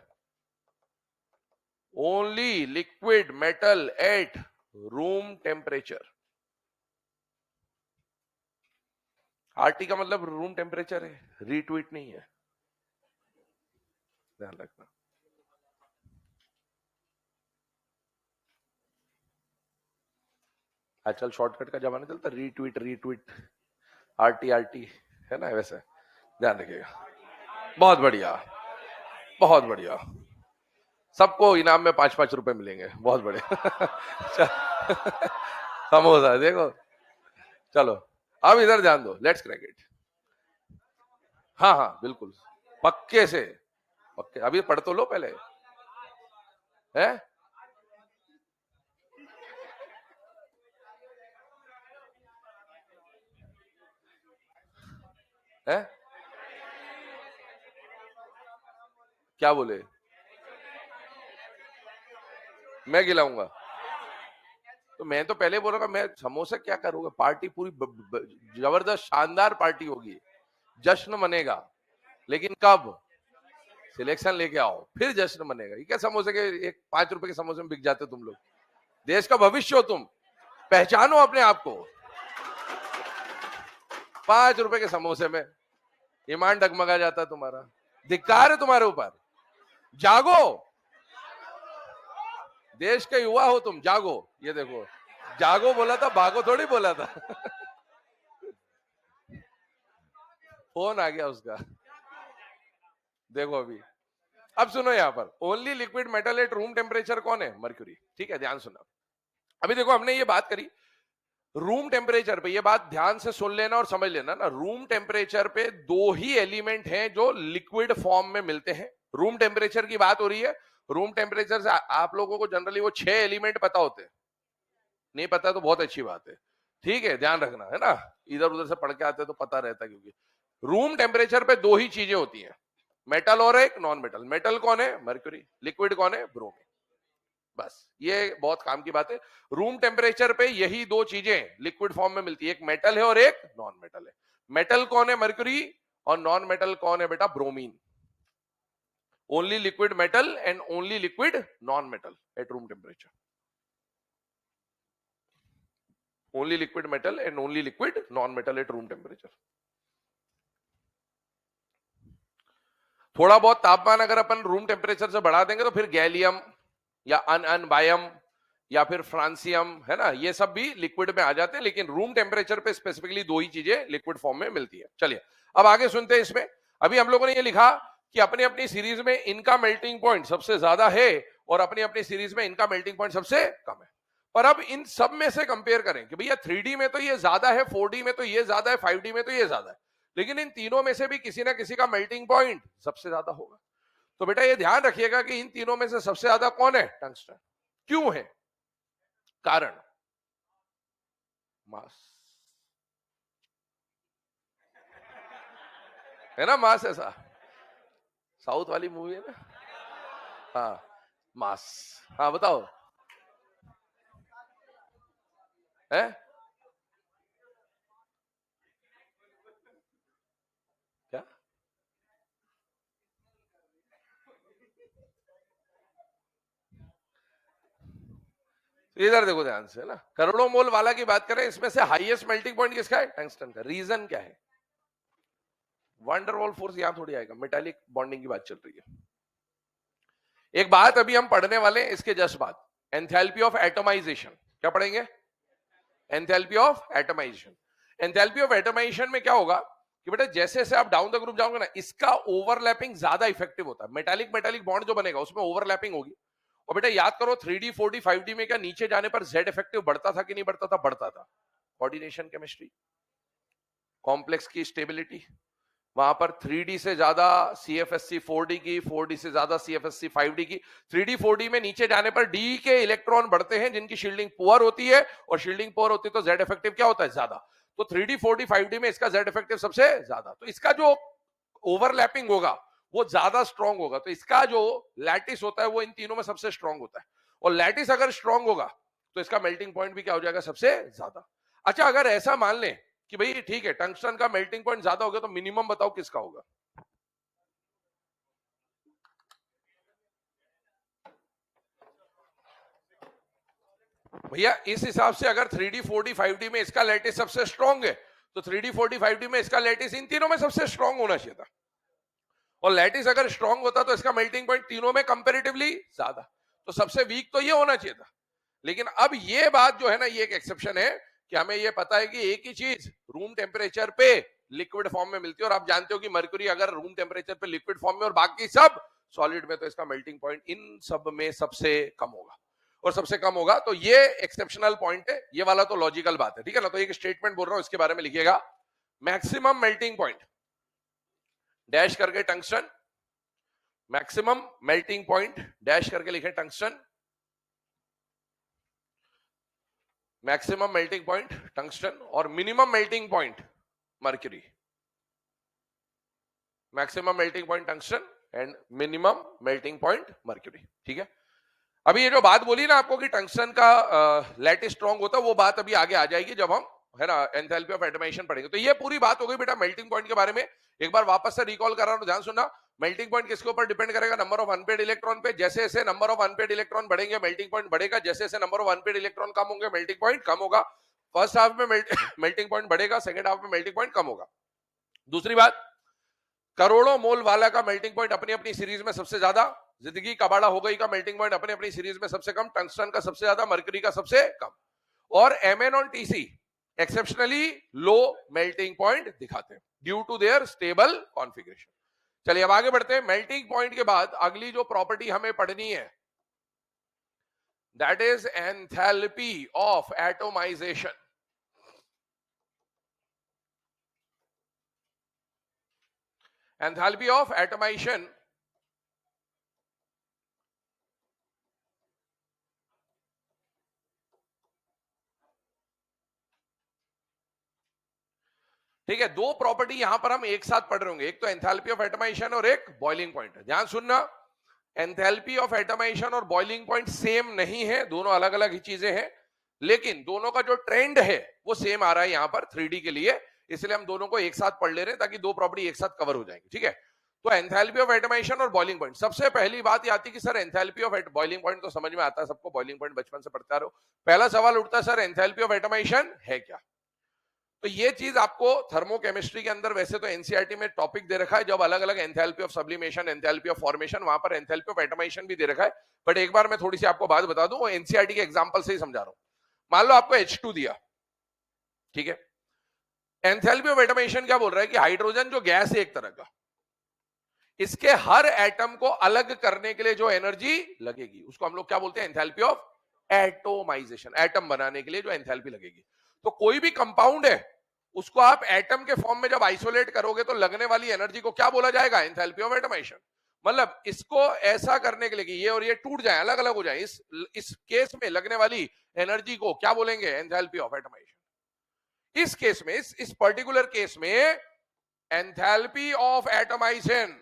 only liquid metal at room temperature. RT का मतलब रूम टेम्परेचर है, रीट्वीट नहीं है, ध्यान रखना। आजकल शॉर्टकट का जमाना चलता, रीट्वीट रीट्वीट, RT है ना, वैसे ध्यान रखिएगा। बहुत बढ़िया, बहुत बढ़िया, सबको इनाम में 5-5 रुपए मिलेंगे, बहुत बढ़िया। समोसा देखो, चलो अब इधर ध्यान दो, लेट्स क्रैक इट। हाँ हाँ बिल्कुल, पक्के से पक्के, अभी पढ़ तो लो पहले, है है क्या बोले? मैं गिलाऊंगा? तो मैं तो पहले बोल रहा था, मैं समोसा क्या करूंगा, पार्टी पूरी जबरदस्त शानदार पार्टी होगी, जश्न मनेगा, लेकिन कब? सिलेक्शन लेके आओ फिर जश्न मनेगा। ये क्या समोसे के, एक 5 रुपए के समोसे में बिक जाते तुम लोग, देश का भविष्य हो तुम, पहचानो अपने आप को। 5 रुपए के समोसे में ईमान डगमगा जाता तुम्हारा, धिक्कार है तुम्हारे ऊपर, जागो, देश के युवा हो तुम, जागो। ये देखो, जागो बोला था, भागो थोड़ी बोला था। फोन आ गया उसका। देखो अभी, अब सुनो यहां पर only liquid metal at room temperature कौन है? मर्क्यूरी। ठीक है, ध्यान सुना। अभी देखो हमने ये बात करी रूम टेम्परेचर पे, ये बात ध्यान से सुन लेना और समझ लेना ना, रूम टेम्परेचर पे दो ही एलिमेंट हैं जो लिक्विड फॉर्म में मिलते हैं। रूम टेम्परेचर की बात हो रही है। रूम टेम्परेचर से आप लोगों को जनरली वो 6 एलिमेंट पता होते हैं, नहीं पता तो बहुत अच्छी बात है, ठीक है, ध्यान रखना है ना, इधर उधर से पढ़ के आते तो पता रहता है। क्योंकि रूम टेम्परेचर पे दो ही चीजें होती हैं, मेटल और एक नॉन मेटल। मेटल कौन है? मर्क्यूरी। लिक्विड कौन है? ब्रोमीन। बस ये बहुत काम की बात है। रूम टेम्परेचर पे यही दो चीजें लिक्विड फॉर्म में मिलती है, एक मेटल है और एक नॉन मेटल है। मेटल कौन है? मर्क्यूरी। और नॉन मेटल कौन है बेटा? Bromine. Only liquid metal and only liquid non metal at room temperature. Only liquid metal and only liquid non metal at room temperature. थोड़ा बहुत तापमान अगर अपन रूम टेम्परेचर से बढ़ा देंगे तो फिर गैलियम या अनबायम या फिर फ्रांसियम, है ना, ये सब भी लिक्विड में आ जाते हैं। लेकिन रूम टेम्परेचर पे स्पेसिफिकली दो ही चीजें लिक्विड फॉर्म में मिलती है। चलिए अब आगे सुनते हैं। इसमें अभी हम लोगों ने ये लिखा कि अपनी अपनी सीरीज में इनका मेल्टिंग पॉइंट सबसे ज्यादा है और अपनी अपनी सीरीज में इनका मेल्टिंग पॉइंट सबसे कम है। पर अब इन सब में से कंपेयर करें कि भैया 3D में तो ये ज्यादा है, 4D में तो ये ज्यादा है, 5D में तो ये ज्यादा है, लेकिन इन तीनों में से भी किसी ना किसी का मेल्टिंग पॉइंट सबसे ज्यादा होगा। तो बेटा ये ध्यान रखिएगा कि इन तीनों में से सबसे ज्यादा कौन है? टंगस्टन। क्यों है? कारण मास, है ना, मास। ऐसा साउथ वाली मूवी है ना, हाँ, मास। हाँ बताओ, है क्या? इधर देखो ध्यान से ना, करोड़ों मोल वाला की बात करें, इसमें से हाईएस्ट मेल्टिंग पॉइंट किसका है? टंगस्टन का। रीजन क्या है? वंडरवॉल फोर्स यहां थोड़ी आएगा, मेटालिक बॉन्डिंग की बात चल रही है। एक बात अभी हम पढ़ने वाले हैं इसके जस्ट बाद, एंथैल्पी ऑफ एटमाइजेशन। क्या पढ़ेंगे? Enthalpy of atomization. Enthalpy of atomization में क्या होगा कि बेटा जैसे जैसे आप डाउन द ग्रुप जाओगे ना, इसका ओवरलैपिंग ज्यादा इफेक्टिव होता है। मेटालिक मेटालिक बॉन्ड जो बनेगा उसमें ओवरलैपिंग होगी। और बेटा याद करो 3D 4D 5D में क्या नीचे जाने पर जेड इफेक्टिव बढ़ता था कि नहीं बढ़ता था? बढ़ता था। कोऑर्डिनेशन केमिस्ट्री, कॉम्प्लेक्स की स्टेबिलिटी, वहां पर 3D से ज्यादा CFSC 4D की, 4D से ज्यादा CFSC 5D की। 3D 4D में नीचे जाने पर D के इलेक्ट्रॉन बढ़ते हैं जिनकी शील्डिंग पुअर होती है, और शील्डिंग पुअर होती है तो जेड इफेक्टिव क्या होता है? ज्यादा। तो 3D 4D 5D में इसका जेड इफेक्टिव सबसे ज्यादा, तो इसका जो ओवरलैपिंग होगा वो ज्यादा स्ट्रांग होगा। तो इसका जो लैटिस होता है वो इन तीनों में सबसे स्ट्रांग होता है, और लैटिस अगर स्ट्रांग होगा तो इसका मेल्टिंग पॉइंट भी क्या हो जाएगा? सबसे ज्यादा। अच्छा अगर ऐसा मान लें कि भाई ठीक है टंगस्टन का मेल्टिंग पॉइंट ज्यादा हो गया, तो मिनिमम बताओ किसका होगा? भैया इस हिसाब से अगर 3D 4D 5D में इसका लैटिस सबसे स्ट्रांग है, तो 3D 4D 5D में इसका लैटिस इन तीनों में सबसे स्ट्रांग होना चाहिए था। और लैटिस अगर स्ट्रांग होता तो इसका मेल्टिंग पॉइंट तीनों में कंपैरेटिवली ज्यादा, तो सबसे वीक तो ये होना चाहिए था। लेकिन अब ये बात जो है ना, ये एक एक्सेप्शन है कि हमें ये पता है कि एक ही चीज रूम टेम्परेचर पे लिक्विड फॉर्म में मिलती है, और आप जानते हो कि मर्क्यूरी अगर रूम टेम्परेचर पे लिक्विड फॉर्म में और बाकी सब सॉलिड में, तो इसका मेल्टिंग पॉइंट इन सब में सबसे कम होगा, और सबसे कम होगा। तो ये एक्सेप्शनल पॉइंट है, ये वाला तो लॉजिकल बात है, ठीक है ना। तो एक स्टेटमेंट बोल रहा हूं, इसके बारे में लिखिएगा, मैक्सिमम मेल्टिंग पॉइंट डैश करके tungsten, maximum melting point dash करके लिखे tungsten, maximum melting point tungsten, और minimum melting point mercury. Maximum melting point tungsten and minimum melting point mercury, ठीक है। अभी ये जो बात बोली ना आपको कि टंगस्टन का लैटिस स्ट्रांग होता है, वो बात अभी आगे आ जाएगी जब हम, है ना, एंथैल्पी ऑफ एटमाइजेशन पढ़ेंगे। तो ये पूरी बात हो गई बेटा मेल्टिंग पॉइंट के बारे में। एक बार वापस से रिकॉल कर रहा हूं, ध्यान सुनना। मेल्टिंग पॉइंट किसके ऊपर डिपेंड करेगा? नंबर ऑफ अनपेड इलेक्ट्रॉन पे। जैसे जैसे नंबर ऑफ अनपेड इलेक्ट्रॉन बढ़ेंगे मेल्टिंग पॉइंट बढ़ेगा, जैसे जैसे नंबर ऑफ अनपेड इलेक्ट्रॉन कम होंगे मेल्टिंग पॉइंट कम होगा। फर्स्ट हाफ में मेल्टिंग पॉइंट बढ़ेगा, सेकंड हाफ में मेल्टिंग पॉइंट कम होगा। दूसरी बात, करोड़ों मोल वाला का मेल्टिंग पॉइंट अपनी अपनी सीरीज में सबसे ज्यादा, जिंदगी कबाड़ा हो गई का मेल्टिंग पॉइंट अपनी अपनी सीरीज में सबसे कम, टंगस्टन का सबसे ज्यादा, मर्क्यूरी का सबसे कम, और Mn और Tc exceptionally low melting point दिखाते हैं। Due to their stable configuration. चलिए अब आगे बढ़ते हैं। मेल्टिंग पॉइंट के बाद अगली जो प्रॉपर्टी हमें पढ़नी है that is enthalpy of atomisation. Enthalpy of atomisation ठीक है, दो प्रॉपर्टी यहां पर हम एक साथ पढ़ रहे होंगे, एक तो एंथैल्पी ऑफ एटोमाइजेशन और एक बॉइलिंग पॉइंट। ध्यान सुनना, एंथैल्पी ऑफ एटोमाइजेशन और बॉइलिंग पॉइंट सेम नहीं है, दोनों अलग अलग ही चीजें हैं, लेकिन दोनों का जो ट्रेंड है वो सेम आ रहा है यहां पर 3D के लिए, इसलिए हम दोनों को एक साथ पढ़ ले रहे हैं ताकि दो प्रॉपर्टी एक साथ कवर हो जाएंगी। ठीक है, तो एंथैल्पी ऑफ एटोमाइजेशन और बॉइलिंग पॉइंट। सबसे पहली बात ये आती है कि sir enthalpy of boiling point तो समझ में आता है सबको, बॉइलिंग पॉइंट बचपन से पढ़ते आ रहे हो। पहला सवाल उठता है सर एंथैल्पी ऑफ एटोमाइजेशन है क्या? तो ये चीज आपको थर्मोकेमिस्ट्री के अंदर वैसे तो एनसीईआरटी में टॉपिक दे रखा है, जब अलग अलग enthalpy of sublimation, enthalpy of formation, वहां पर एंथैल्पी ऑफ एटोमाइजेशन भी दे रखा है। बट एक बार मैं थोड़ी सी आपको बात बता दूं, वो एनसीईआरटी के एग्जांपल से ही समझा रहा हूं। मान लो आपको H2 दिया, ठीक है, एंथैल्पी ऑफ एटोमाइजेशन क्या बोल रहा है कि हाइड्रोजन जो गैस है एक तरह का, इसके हर एटम को अलग करने के लिए जो एनर्जी लगेगी उसको हम लोग क्या बोलते हैं? Enthalpy of atomisation. एटम बनाने के लिए जो एंथैल्पी लगेगी, तो कोई भी कंपाउंड है उसको आप एटम के फॉर्म में जब आइसोलेट करोगे तो लगने वाली एनर्जी को क्या बोला जाएगा? Enthalpy of atomisation. मतलब इसको ऐसा करने के लिए कि ये और ये टूट जाए, अलग अलग हो जाए, इस केस में लगने वाली एनर्जी को क्या बोलेंगे? Enthalpy of atomization. इस केस में, इस पर्टिकुलर केस में enthalpy of atomization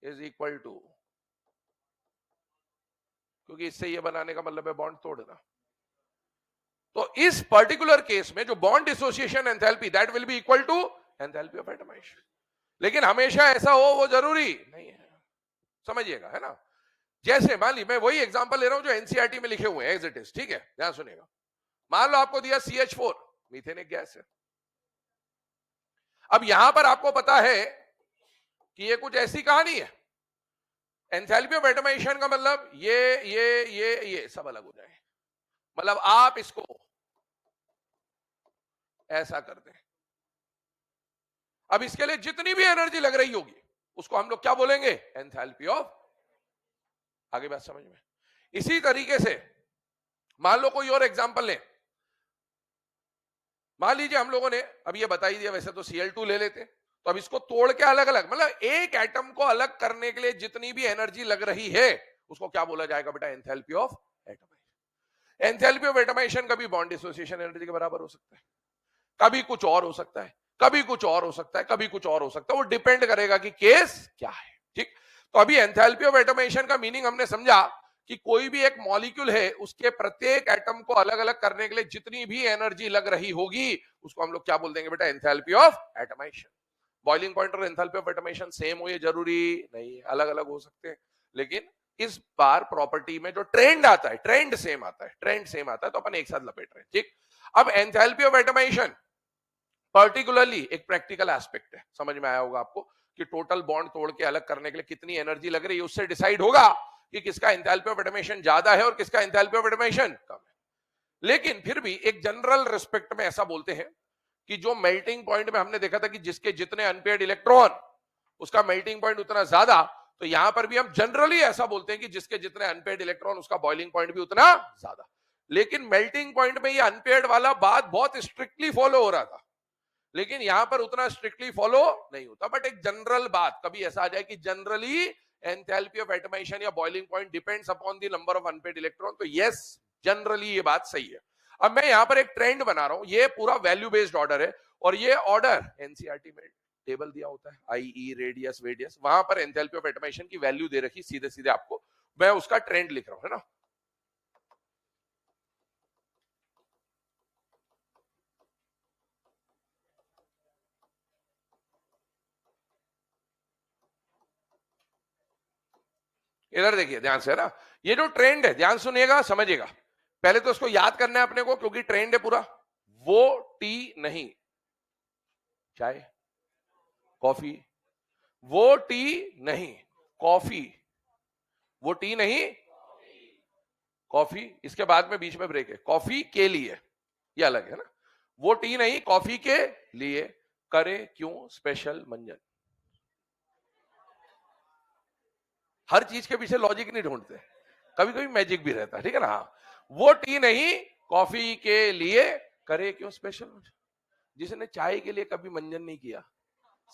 is equal to, क्योंकि इससे ये बनाने का मतलब है बॉन्ड तोड़ना, तो इस पर्टिकुलर केस में जो bond dissociation enthalpy that will be equal to enthalpy of atomization. लेकिन हमेशा ऐसा हो वो जरूरी नहीं है, समझिएगा, है ना। जैसे मान ली, मैं वही एग्जांपल ले रहा हूं जो एनसीईआरटी में लिखे हुए हैं एज इट इज, ठीक है, ध्यान सुनिएगा। मान लो आपको दिया CH4, मीथेन एक गैस है। अब यहां पर आपको पता है कि ये कुछ ऐसी कहानी है, एंथैल्पी ऑफ एटोमाइजेशन का मतलब ये सब अलग हो जाए, मतलब आप इसको ऐसा कर दें। अब इसके लिए जितनी भी एनर्जी लग रही होगी उसको हम लोग क्या बोलेंगे? Enthalpy of. आगे बात समझ में? इसी तरीके से मान लो कोई और एग्जांपल लें। मान लीजिए हम लोगों ने अब ये बता ही दिया, वैसे तो Cl2 ले लेते, तो अब इसको तोड़ के अलग अलग, मतलब एक एटम को अलग करने के लिए जितनी भी एनर्जी लग रही है उसको क्या बोला जाएगा बेटा? Enthalpy of atomisation. Enthalpy of atomisation कभी बॉन्ड डिसोसिएशन एनर्जी के बराबर हो सकता है, कभी कुछ और हो सकता है, कभी कुछ और हो सकता है, कभी कुछ और हो सकता है, वो डिपेंड करेगा कि केस क्या है। ठीक, तो अभी एंथैल्पी ऑफ एटोमाइजेशन का मीनिंग हमने समझा कि कोई भी एक मॉलिक्यूल है उसके प्रत्येक एटम को अलग अलग करने के लिए जितनी भी एनर्जी लग रही होगी उसको हम लोग क्या बोल देंगे बेटा? Enthalpy of atomisation. Boiling point और एंथैल्पी ऑफ एटोमाइजेशन सेम हो ये जरूरी नहीं है, अलग अलग हो सकते हैं, लेकिन इस बार प्रॉपर्टी में जो ट्रेंड आता है, ट्रेंड सेम आता है, ट्रेंड सेम आता है, तो अपन एक साथ लपेट रहे हैं। ठीक, अब एंथैल्पी ऑफ एटोमाइजेशन पर्टिकुलरली एक प्रैक्टिकल एस्पेक्ट है, समझ में आया होगा आपको कि टोटल बॉन्ड तोड़ के अलग करने के लिए कितनी एनर्जी लग रही है, उससे डिसाइड होगा कि किसका एंथैल्पी ऑफ एटोमाइजेशन ज्यादा है और किसका एंथैल्पी ऑफ एटोमाइजेशन कम है। लेकिन फिर भी एक जनरल रिस्पेक्ट में ऐसा बोलते हैं कि जो मेल्टिंग पॉइंट में हमने देखा था कि जिसके जितने अनपेयर्ड इलेक्ट्रॉन उसका मेल्टिंग पॉइंट उतना ज्यादा, तो यहां पर भी हम जनरली ऐसा बोलते हैं कि जिसके जितने अनपेयर्ड इलेक्ट्रॉन उसका बॉइलिंग पॉइंट भी उतना ज्यादा। लेकिन मेल्टिंग पॉइंट में ये अनपेयर्ड वाला बात बहुत स्ट्रिक्टली फॉलो हो रहा था, लेकिन यहां पर उतना स्ट्रिक्टली फॉलो नहीं होता। बट एक जनरल बात कभी ऐसा आ जाए कि जनरली एंथैल्पी ऑफ एटोमाइजेशन या boiling point depends upon the number of unpaired electron, तो यस जनरली ये बात सही है। अब मैं यहां पर एक ट्रेंड बना रहा हूं, ये पूरा वैल्यू बेस्ड ऑर्डर है, और ये ऑर्डर एनसीईआरटी में टेबल दिया होता है, आईई रेडियस वेडियस, वहां पर एंथैल्पी ऑफ एटोमाइजेशन की वैल्यू दे रखी सीधे सीधे आपको, मैं उसका ट्रेंड लिख रहा हूं, है ना। इधर देखिए ध्यान से, है ना, ये जो ट्रेंड है ध्यान सुनिएगा, समझिएगा। पहले तो उसको याद करना है अपने को, क्योंकि ट्रेंड है पूरा। वो टी नहीं, चाय कॉफी, वो टी नहीं कॉफी, वो टी नहीं कॉफी, इसके बाद में बीच में ब्रेक है, कॉफी के लिए, ये अलग है ना। वो टी नहीं कॉफी के लिए, करे क्यों स्पेशल मंजन? हर चीज के पीछे लॉजिक नहीं ढूंढते, कभी कभी मैजिक भी रहता है, ठीक है ना। हाँ, वो टी नहीं कॉफी के लिए करे क्यों स्पेशल मंजन? जिसने चाय के लिए कभी मंजन नहीं किया,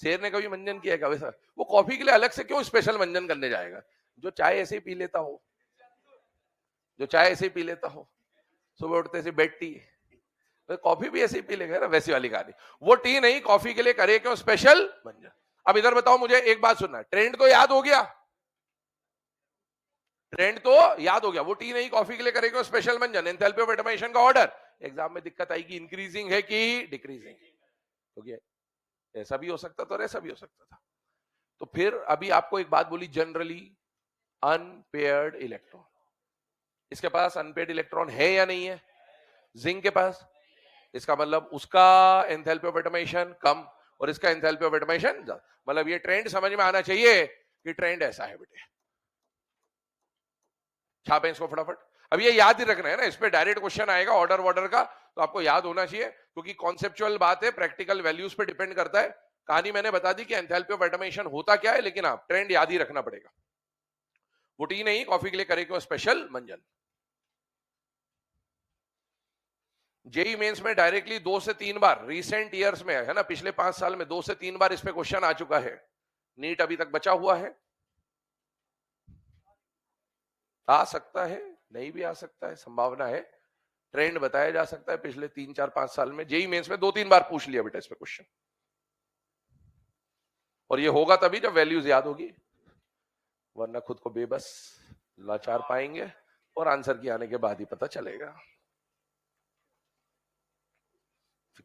शेर ने कभी मंजन किया क्या वैसा, वो कॉफी के लिए अलग से क्यों स्पेशल मंजन करने जाएगा? जो चाय ऐसे ही पी लेता हो, जो चाय ऐसे ही पी लेता हो, सुबह उठते से बेड टी, तो कॉफी भी ऐसे ही पी लेगा ना, वैसी वाली कहानी। वो टी नहीं कॉफी के लिए करे क्यों स्पेशल मंजन। अब इधर बताओ मुझे एक बात सुनना, ट्रेंड तो याद हो गया, ट्रेंड तो याद हो गया, वो टी नहीं कॉफी के लिए करे क्यों स्पेशल मंजन, एंथैल्पी ऑफ एटमाइजेशन का ऑर्डर। एग्जाम में दिक्कत आएगी इंक्रीजिंग है कि डिक्रीजिंग, तो ऐसा भी हो सकता था और ऐसा भी हो सकता था। तो फिर अभी आपको एक बात बोली, जनरली अनपेयर्ड इलेक्ट्रॉन, इसके पास अनपेयर्ड इलेक्ट्रॉन है या नहीं है? जिंक के पास, इसका मतलब उसका एंथैल्पी ऑफ एटमाइजेशन कम और इसका एंथैल्पी ऑफ एटमाइजेशन ज्यादा। मतलब ये ट्रेंड समझ में आना चाहिए कि ट्रेंड ऐसा है बेटे। छापें इसको फटाफट। अब ये याद ही रखना है ना, इस पे डायरेक्ट क्वेश्चन आएगा ऑर्डर वॉर्डर का, तो आपको याद होना चाहिए, क्योंकि कॉन्सेप्चुअल बात है, प्रैक्टिकल वैल्यूज पे डिपेंड करता है। कहानी मैंने बता दी कि एंथैल्पी ऑफ एटमाइजेशन होता क्या है, लेकिन आप ट्रेंड याद ही रखना पड़ेगा। वो टी नहीं कॉफी के लिए करे क्यों स्पेशल मंजन। जेई मेंस में डायरेक्टली 2 से 3 बार रिसेंट ईयर्स में है ना, पिछले 5 साल में 2 से 3 बार इस पे क्वेश्चन आ चुका है। नीट अभी तक बचा हुआ है, आ सकता है नहीं भी आ सकता है, संभावना है। ट्रेंड बताया जा सकता है पिछले 3-4-5 साल में जेई मेंस में 2-3 बार पूछ लिया बेटा इस पे क्वेश्चन, और ये होगा तभी जब वैल्यूज याद होगी, वरना खुद को बेबस लाचार पाएंगे और आंसर की आने के बाद ही पता चलेगा।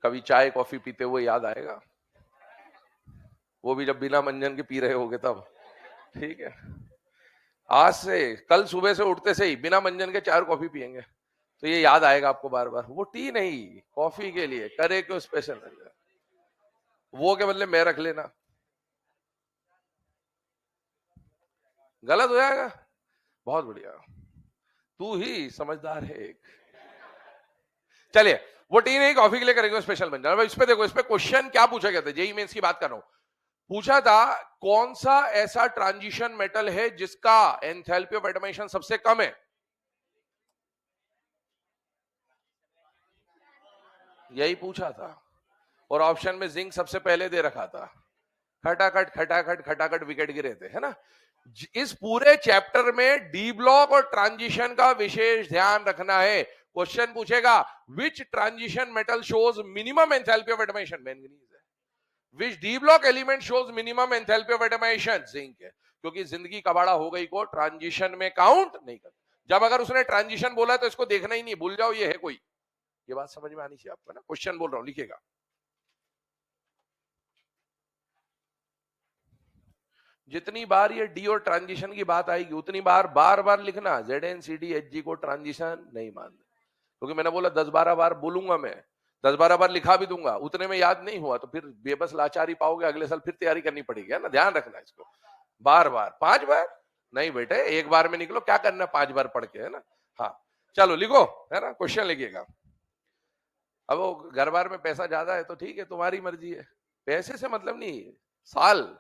कभी चाय कॉफी पीते हुए याद आएगा, वो भी जब बिना मंजन के पी रहे होगे तब, ठीक है। आज से कल सुबह से उठते से ही बिना मंजन के 4 कॉफी पिएंगे, तो ये याद आएगा आपको बार बार, वो टी नहीं कॉफी के लिए करे क्यों स्पेशल मंजन। वो के बदले मैं रख लेना, गलत हो जाएगा। बहुत बढ़िया, तू ही समझदार है एक। चलिए, वो टी नहीं कॉफी के लिए करेंगे स्पेशल मंजन। अब इस पे देखो, इस पे क्वेश्चन क्या पूछा गया था, जेई मेंस की बात कर रहा हूं। पूछा था कौन सा ऐसा ट्रांजिशन मेटल है जिसका एंथैल्पी ऑफ एटमाइजेशन सबसे कम है, यही पूछा था। और ऑप्शन में जिंक सबसे पहले दे रखा था। खटाखट खटाखट खटाखट विकेट गिरे थे, है ना। इस पूरे चैप्टर में डी ब्लॉक और ट्रांजिशन का विशेष ध्यान रखना है। क्वेश्चन पूछेगा which transition metal shows minimum enthalpy of atomisation, manganese है। Which d block element shows minimum enthalpy of atomisation, zinc है। क्योंकि जिंदगी कबाड़ा हो गई को ट्रांजिशन में काउंट नहीं करता। जब अगर उसने ट्रांजिशन बोला तो इसको देखना ही नहीं, भूल जाओ ये है कोई। ये बात समझ में आनी चाहिए आपको ना, क्वेश्चन बोल रहा हूं लिखिएगा। जितनी बार ये डी और ट्रांजिशन की बात आएगी उतनी बार बार बार लिखना ZnCdHg को ट्रांजिशन नहीं मानते, क्योंकि मैंने बोला 10-12 बार बोलूंगा मैं, 10-12 बार लिखा भी दूंगा, उतने में याद नहीं हुआ तो फिर बेबस लाचारी पाओगे, अगले साल फिर तैयारी करनी पड़ेगी, है ना। ध्यान रखना इसको, बार बार 5 बार नहीं बेटे, एक बार में निकलो, क्या करना 5 बार पढ़ के, है ना। हाँ चलो लिखो, है ना, क्वेश्चन लिखिएगा। अब वो घर बार में पैसा ज्यादा है तो ठीक है, तुम्हारी मर्जी है, पैसे से मतलब नहीं, साल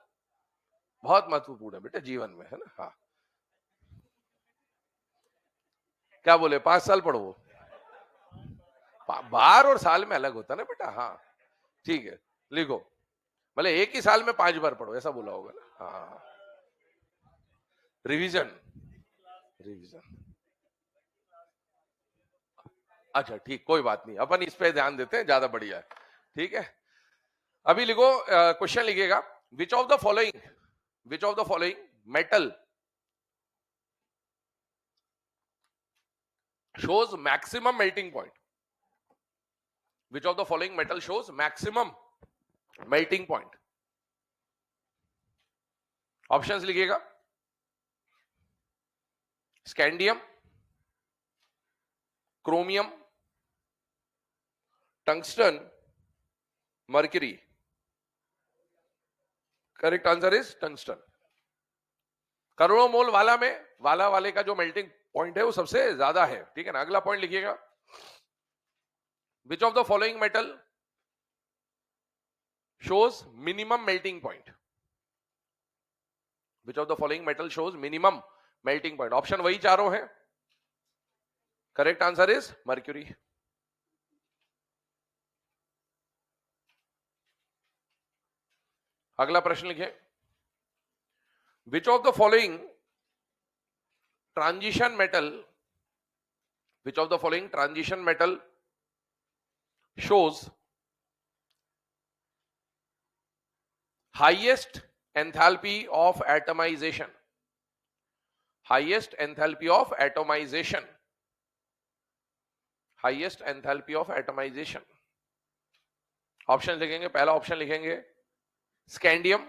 बहुत महत्वपूर्ण है बेटे जीवन में, है ना। हाँ क्या बोले, 5 साल पढ़ो, बार और साल में अलग होता है ना बेटा। हाँ ठीक है लिखो, भले एक ही साल में 5 बार पढ़ो, ऐसा बोला होगा ना। हाँ रिवीजन, रिवीजन, अच्छा ठीक, कोई बात नहीं, अपन इस पे ध्यान देते हैं, ज्यादा बढ़िया है, ठीक है। अभी लिखो, क्वेश्चन लिखिएगा, which of the following, which of the following metal shows maximum melting point, which of the following metal shows maximum melting point। Options लिखिएगा, scandium, chromium, tungsten, mercury. Correct answer is tungsten. करोड़ों mole वाला में, वाला वाले का जो melting point है वो सबसे ज्यादा है, ठीक है ना। अगला पॉइंट लिखिएगा, which of the following metal shows minimum melting point? Which of the following metal shows minimum melting point? Option वही चारों हैं. Correct answer is mercury. अगला प्रश्न लिखें. Which of the following transition metal shows highest enthalpy of atomization? Highest enthalpy of atomization. Highest enthalpy of atomization. Option लिखेंगे. पहला option लिखेंगे scandium.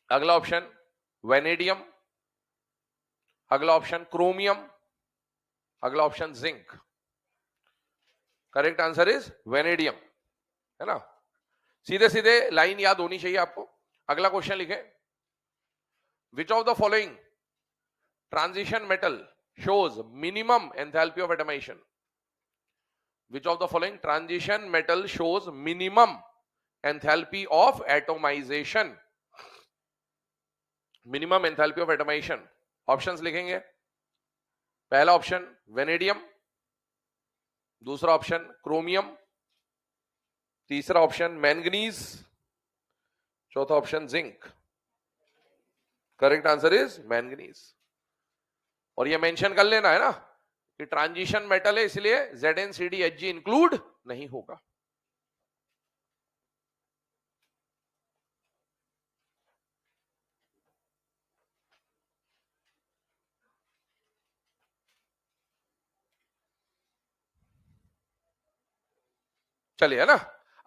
अगला ऑप्शन वेनेडियम. अगला ऑप्शन क्रोमियम. अगला option zinc. Correct answer is vanadium. है ना. सीधे सीधे लाइन याद होनी चाहिए आपको. अगला क्वेश्चन लिखें. Which of the following transition metal shows minimum enthalpy of atomization? Which of the following transition metal shows minimum enthalpy of atomization? Minimum enthalpy of atomization. Options लिखेंगे. पहला ऑप्शन वेनेडियम. दूसरा option chromium. तीसरा option manganese. चौथा option zinc. Correct answer is manganese. और ये mention कर लेना है ना कि ट्रांजिशन मेटल है इसलिए ZnCdHg इंक्लूड नहीं होगा. चलिए. है ना.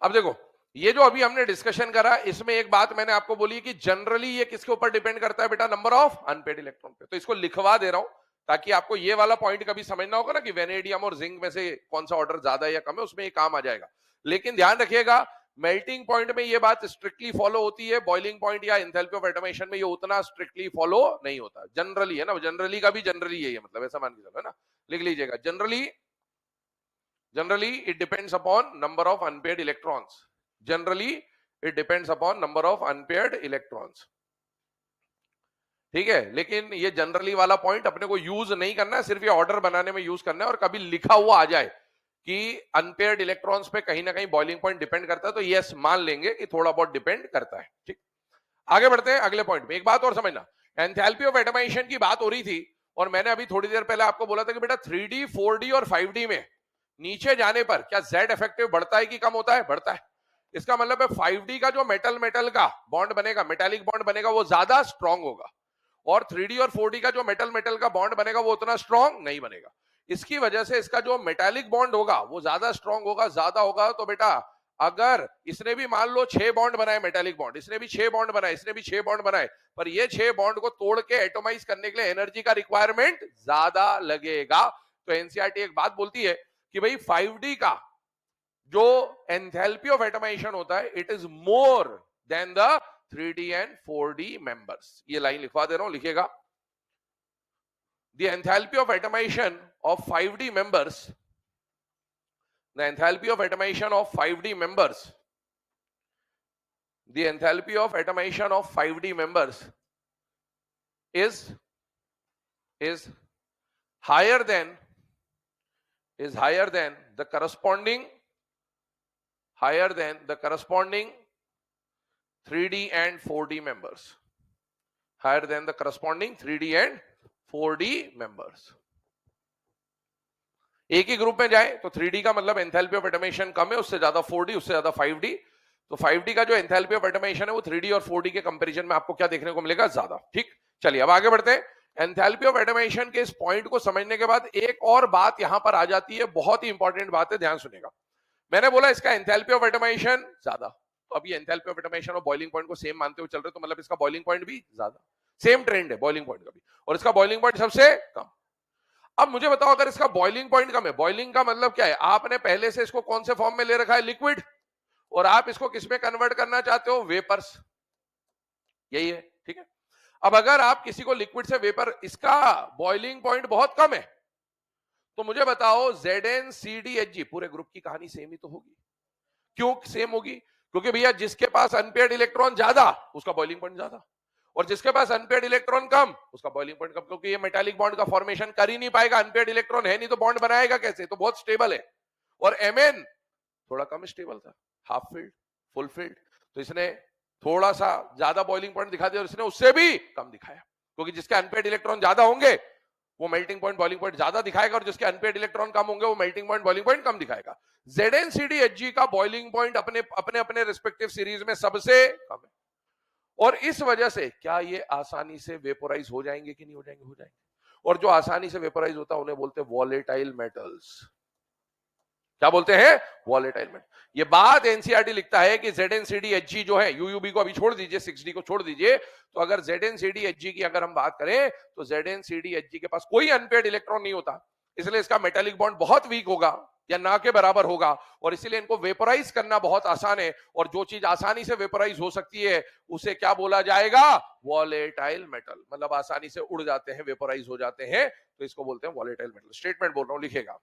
अब देखो ये जो अभी हमने डिस्कशन करा इसमें एक बात मैंने आपको बोली कि जनरली ये किसके ऊपर डिपेंड करता है बेटा? नंबर ऑफ अनपेड इलेक्ट्रॉन पे. तो इसको लिखवा दे रहा हूं ताकि आपको ये वाला पॉइंट कभी समझना होगा ना कि वेनेडियम और जिंक में से कौन सा ऑर्डर ज्यादा है या कम है, उसमें ये काम आ जाएगा. लेकिन ध्यान रखिएगा मेल्टिंग पॉइंट में ये बात स्ट्रिक्टली फॉलो होती है. बॉइलिंग पॉइंट या एंथैल्पी ऑफ एटोमेशन में ये उतना स्ट्रिक्टली फॉलो नहीं होता. जनरली है ना. जनरली का भी जनरली यही है, मतलब ऐसा मान के चलो. है ना. लिख लीजिएगा. Generally it depends upon number of unpaired electrons. Generally it depends upon number of unpaired electrons. ठीक है. लेकिन ये जनरली वाला पॉइंट अपने को यूज नहीं करना है, सिर्फ ये ऑर्डर बनाने में यूज करना है. और कभी लिखा हुआ आ जाए कि अनपेयर्ड इलेक्ट्रॉन्स पे कहीं ना कहीं बॉइलिंग पॉइंट डिपेंड करता है तो यस मान लेंगे कि थोड़ा बहुत डिपेंड करता है. ठीक. आगे बढ़ते हैं अगले पॉइंट में. एक बात और समझना. एंथैल्पी ऑफ एटोमाइजेशन की बात हो रही थी और मैंने अभी थोड़ी देर पहले आपको बोला था कि बेटा 3D 4D और 5D में नीचे जाने पर क्या Z इफेक्टिव बढ़ता है कि कम होता है? बढ़ता है. इसका मतलब है 5D का जो मेटल का बॉन्ड बनेगा, मेटालिक बॉन्ड बनेगा, वो ज्यादा स्ट्रॉन्ग होगा. और 3D और 4D का जो मेटल का बॉन्ड बनेगा वो उतना स्ट्रॉन्ग नहीं बनेगा. इसकी वजह से इसका जो मेटालिक बॉन्ड होगा वो ज्यादा स्ट्रॉन्ग होगा, ज्यादा होगा. तो बेटा अगर इसने भी मान लो 6 बॉन्ड बनाए मेटालिक बॉन्ड, इसने भी 6 बॉन्ड बनाए, इसने भी 6 बॉन्ड बनाए, पर ये 6 बॉन्ड को तोड़ के एटोमाइज करने के लिए एनर्जी का रिक्वायरमेंट ज्यादा लगेगा. तो एनसीईआरटी एक बात बोलती है कि भाई 5D का जो एंथैल्पी ऑफ एटोमाइजेशन होता है it is more than the 3D and 4D members. ये लाइन लिखवा दे रहा हूं, लिखिएगा. The enthalpy of atomization of 5D members, the enthalpy of atomization of 5D members, the enthalpy of atomization of 5D members is higher than the corresponding 3D and 4D members. Higher than the corresponding 3D and 4D members. एक ही group में जाए तो 3D का मतलब enthalpy of automation कम है, उससे ज्यादा 4D, उससे ज्यादा 5D. तो 5D का जो एंथैल्पी ऑफ एटोमेशन है वो 3D और 4D के कंपैरिजन में आपको क्या देखने को मिलेगा? ज्यादा. ठीक. चलिए अब आगे बढ़ते हैं. एंथैल्पी ऑफ एटोमेशन के इस पॉइंट को समझने के बाद एक और बात यहां पर आ जाती है, बहुत ही इंपॉर्टेंट बात है, ध्यान सुनेगा. मैंने बोला इसका एंथैल्पी ऑफ एटोमेशन ज्यादा, तो अभी एंथैल्पी ऑफ एटोमेशन और बॉइलिंग पॉइंट को सेम मानते हुए चल रहे, तो मतलब इसका बॉइलिंग पॉइंट भी ज्यादा. सेम ट्रेंड है बॉइलिंग पॉइंट का भी, और इसका बॉइलिंग पॉइंट सबसे कम. अब मुझे बताओ अगर इसका बॉइलिंग पॉइंट कम है, बॉइलिंग का मतलब क्या है? आपने पहले से इसको कौन से फॉर्म में ले रखा है? लिक्विड. और आप इसको किस में कन्वर्ट करना चाहते हो? वेपर्स. यही है. ठीक है. अब अगर आप किसी को लिक्विड से वेपर, इसका बॉइलिंग पॉइंट बहुत कम है, तो मुझे बताओ ZnCdHg पूरे ग्रुप की कहानी सेम ही तो होगी. क्यों सेम होगी? क्योंकि भैया जिसके पास अनपेयर्ड इलेक्ट्रॉन ज्यादा उसका बॉइलिंग पॉइंट ज्यादा, और जिसके पास अनपेयर्ड इलेक्ट्रॉन कम उसका बॉइलिंग पॉइंट कम, क्योंकि ये मेटालिक बॉन्ड का फॉर्मेशन कर ही नहीं पाएगा, अनपेयर्ड इलेक्ट्रॉन है नहीं तो बॉन्ड बनाएगा कैसे, तो बहुत स्टेबल है। और Mn थोड़ा कम स्टेबल था, हाफ फील्ड फुल फील्ड, तो इसने थोड़ा सा ज्यादा बॉइलिंग पॉइंट दिखा दिया और इसने उससे भी कम दिखाया, क्योंकि जिसके अनपेयर्ड इलेक्ट्रॉन ज्यादा होंगे वो मेल्टिंग पॉइंट बॉइलिंग पॉइंट ज्यादा दिखाएगा, और जिसके अनपेयर्ड इलेक्ट्रॉन कम होंगे वो मेल्टिंग पॉइंट बॉइलिंग पॉइंट कम दिखाएगा। ZnCdHg का बॉइलिंग पॉइंट अपने अपने अपने रिस्पेक्टिव सीरीज में सबसे कम है, और इस वजह से क्या ये आसानी से वेपोराइज हो जाएंगे कि नहीं हो जाएंगे, हो जाएंगे। और जो आसानी से वेपोराइज होता है उन्हें बोलते हैं वॉलेटाइल मेटल्स। क्या बोलते हैं? Volatile metal. ये बात एनसीईआरटी लिखता है कि ZnCdHg जो है, यूयूबी को अभी छोड़ दीजिए, 6D को छोड़ दीजिए, तो अगर ZnCdHg की अगर हम बात करें तो ZnCdHg के पास कोई अनपेयर्ड इलेक्ट्रॉन नहीं होता, इसलिए इसका मेटालिक बॉन्ड बहुत वीक होगा या ना के बराबर होगा, और इसीलिए इनको वेपोराइज करना बहुत आसान है, और जो चीज आसानी से वेपोराइज हो सकती है उसे क्या बोला जाएगा? Volatile metal. मतलब आसानी से उड़ जाते हैं, वेपोराइज हो जाते हैं, तो इसको बोलते हैं वॉलेटाइल मेटल। स्टेटमेंट बोल रहा हूं, लिखेगा।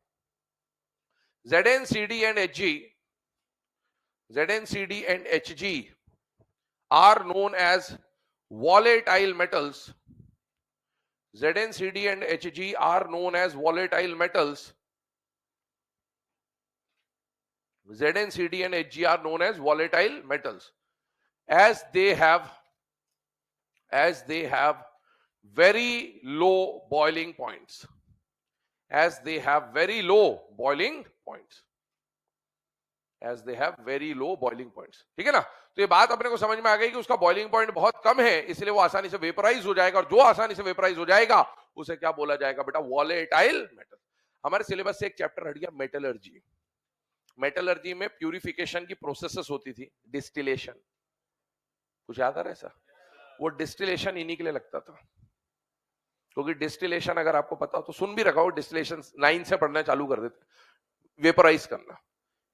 ZnCd and Hg are known as volatile metals. ZnCd and Hg are known as volatile metals. ZnCd and Hg are known as volatile metals as they have very low boiling points. As they have very low boiling points. As they have very low boiling points. ठीक है ना? तो ये बात अपने को समझ में आ गई कि उसका बॉइलिंग पॉइंट बहुत कम है, इसलिए वो आसानी से वेपोराइज हो जाएगा, और जो आसानी से वेपोराइज हो जाएगा उसे क्या बोला जाएगा बेटा? Volatile metal. हमारे सिलेबस से एक चैप्टर हट गया, मेटलर्जी। मेटलर्जी में प्यूरिफिकेशन की प्रोसेसेस होती थी, डिस्टिलेशन। कुछ याद आ रहा है ऐसा? वो डिस्टिलेशन इन्हीं के लिए लगता था, क्योंकि डिस्टिलेशन अगर आपको पता हो तो सुन भी रखा हो, डिस्टिलेशन 9 से पढ़ना चालू कर देते। वेपोराइज करना,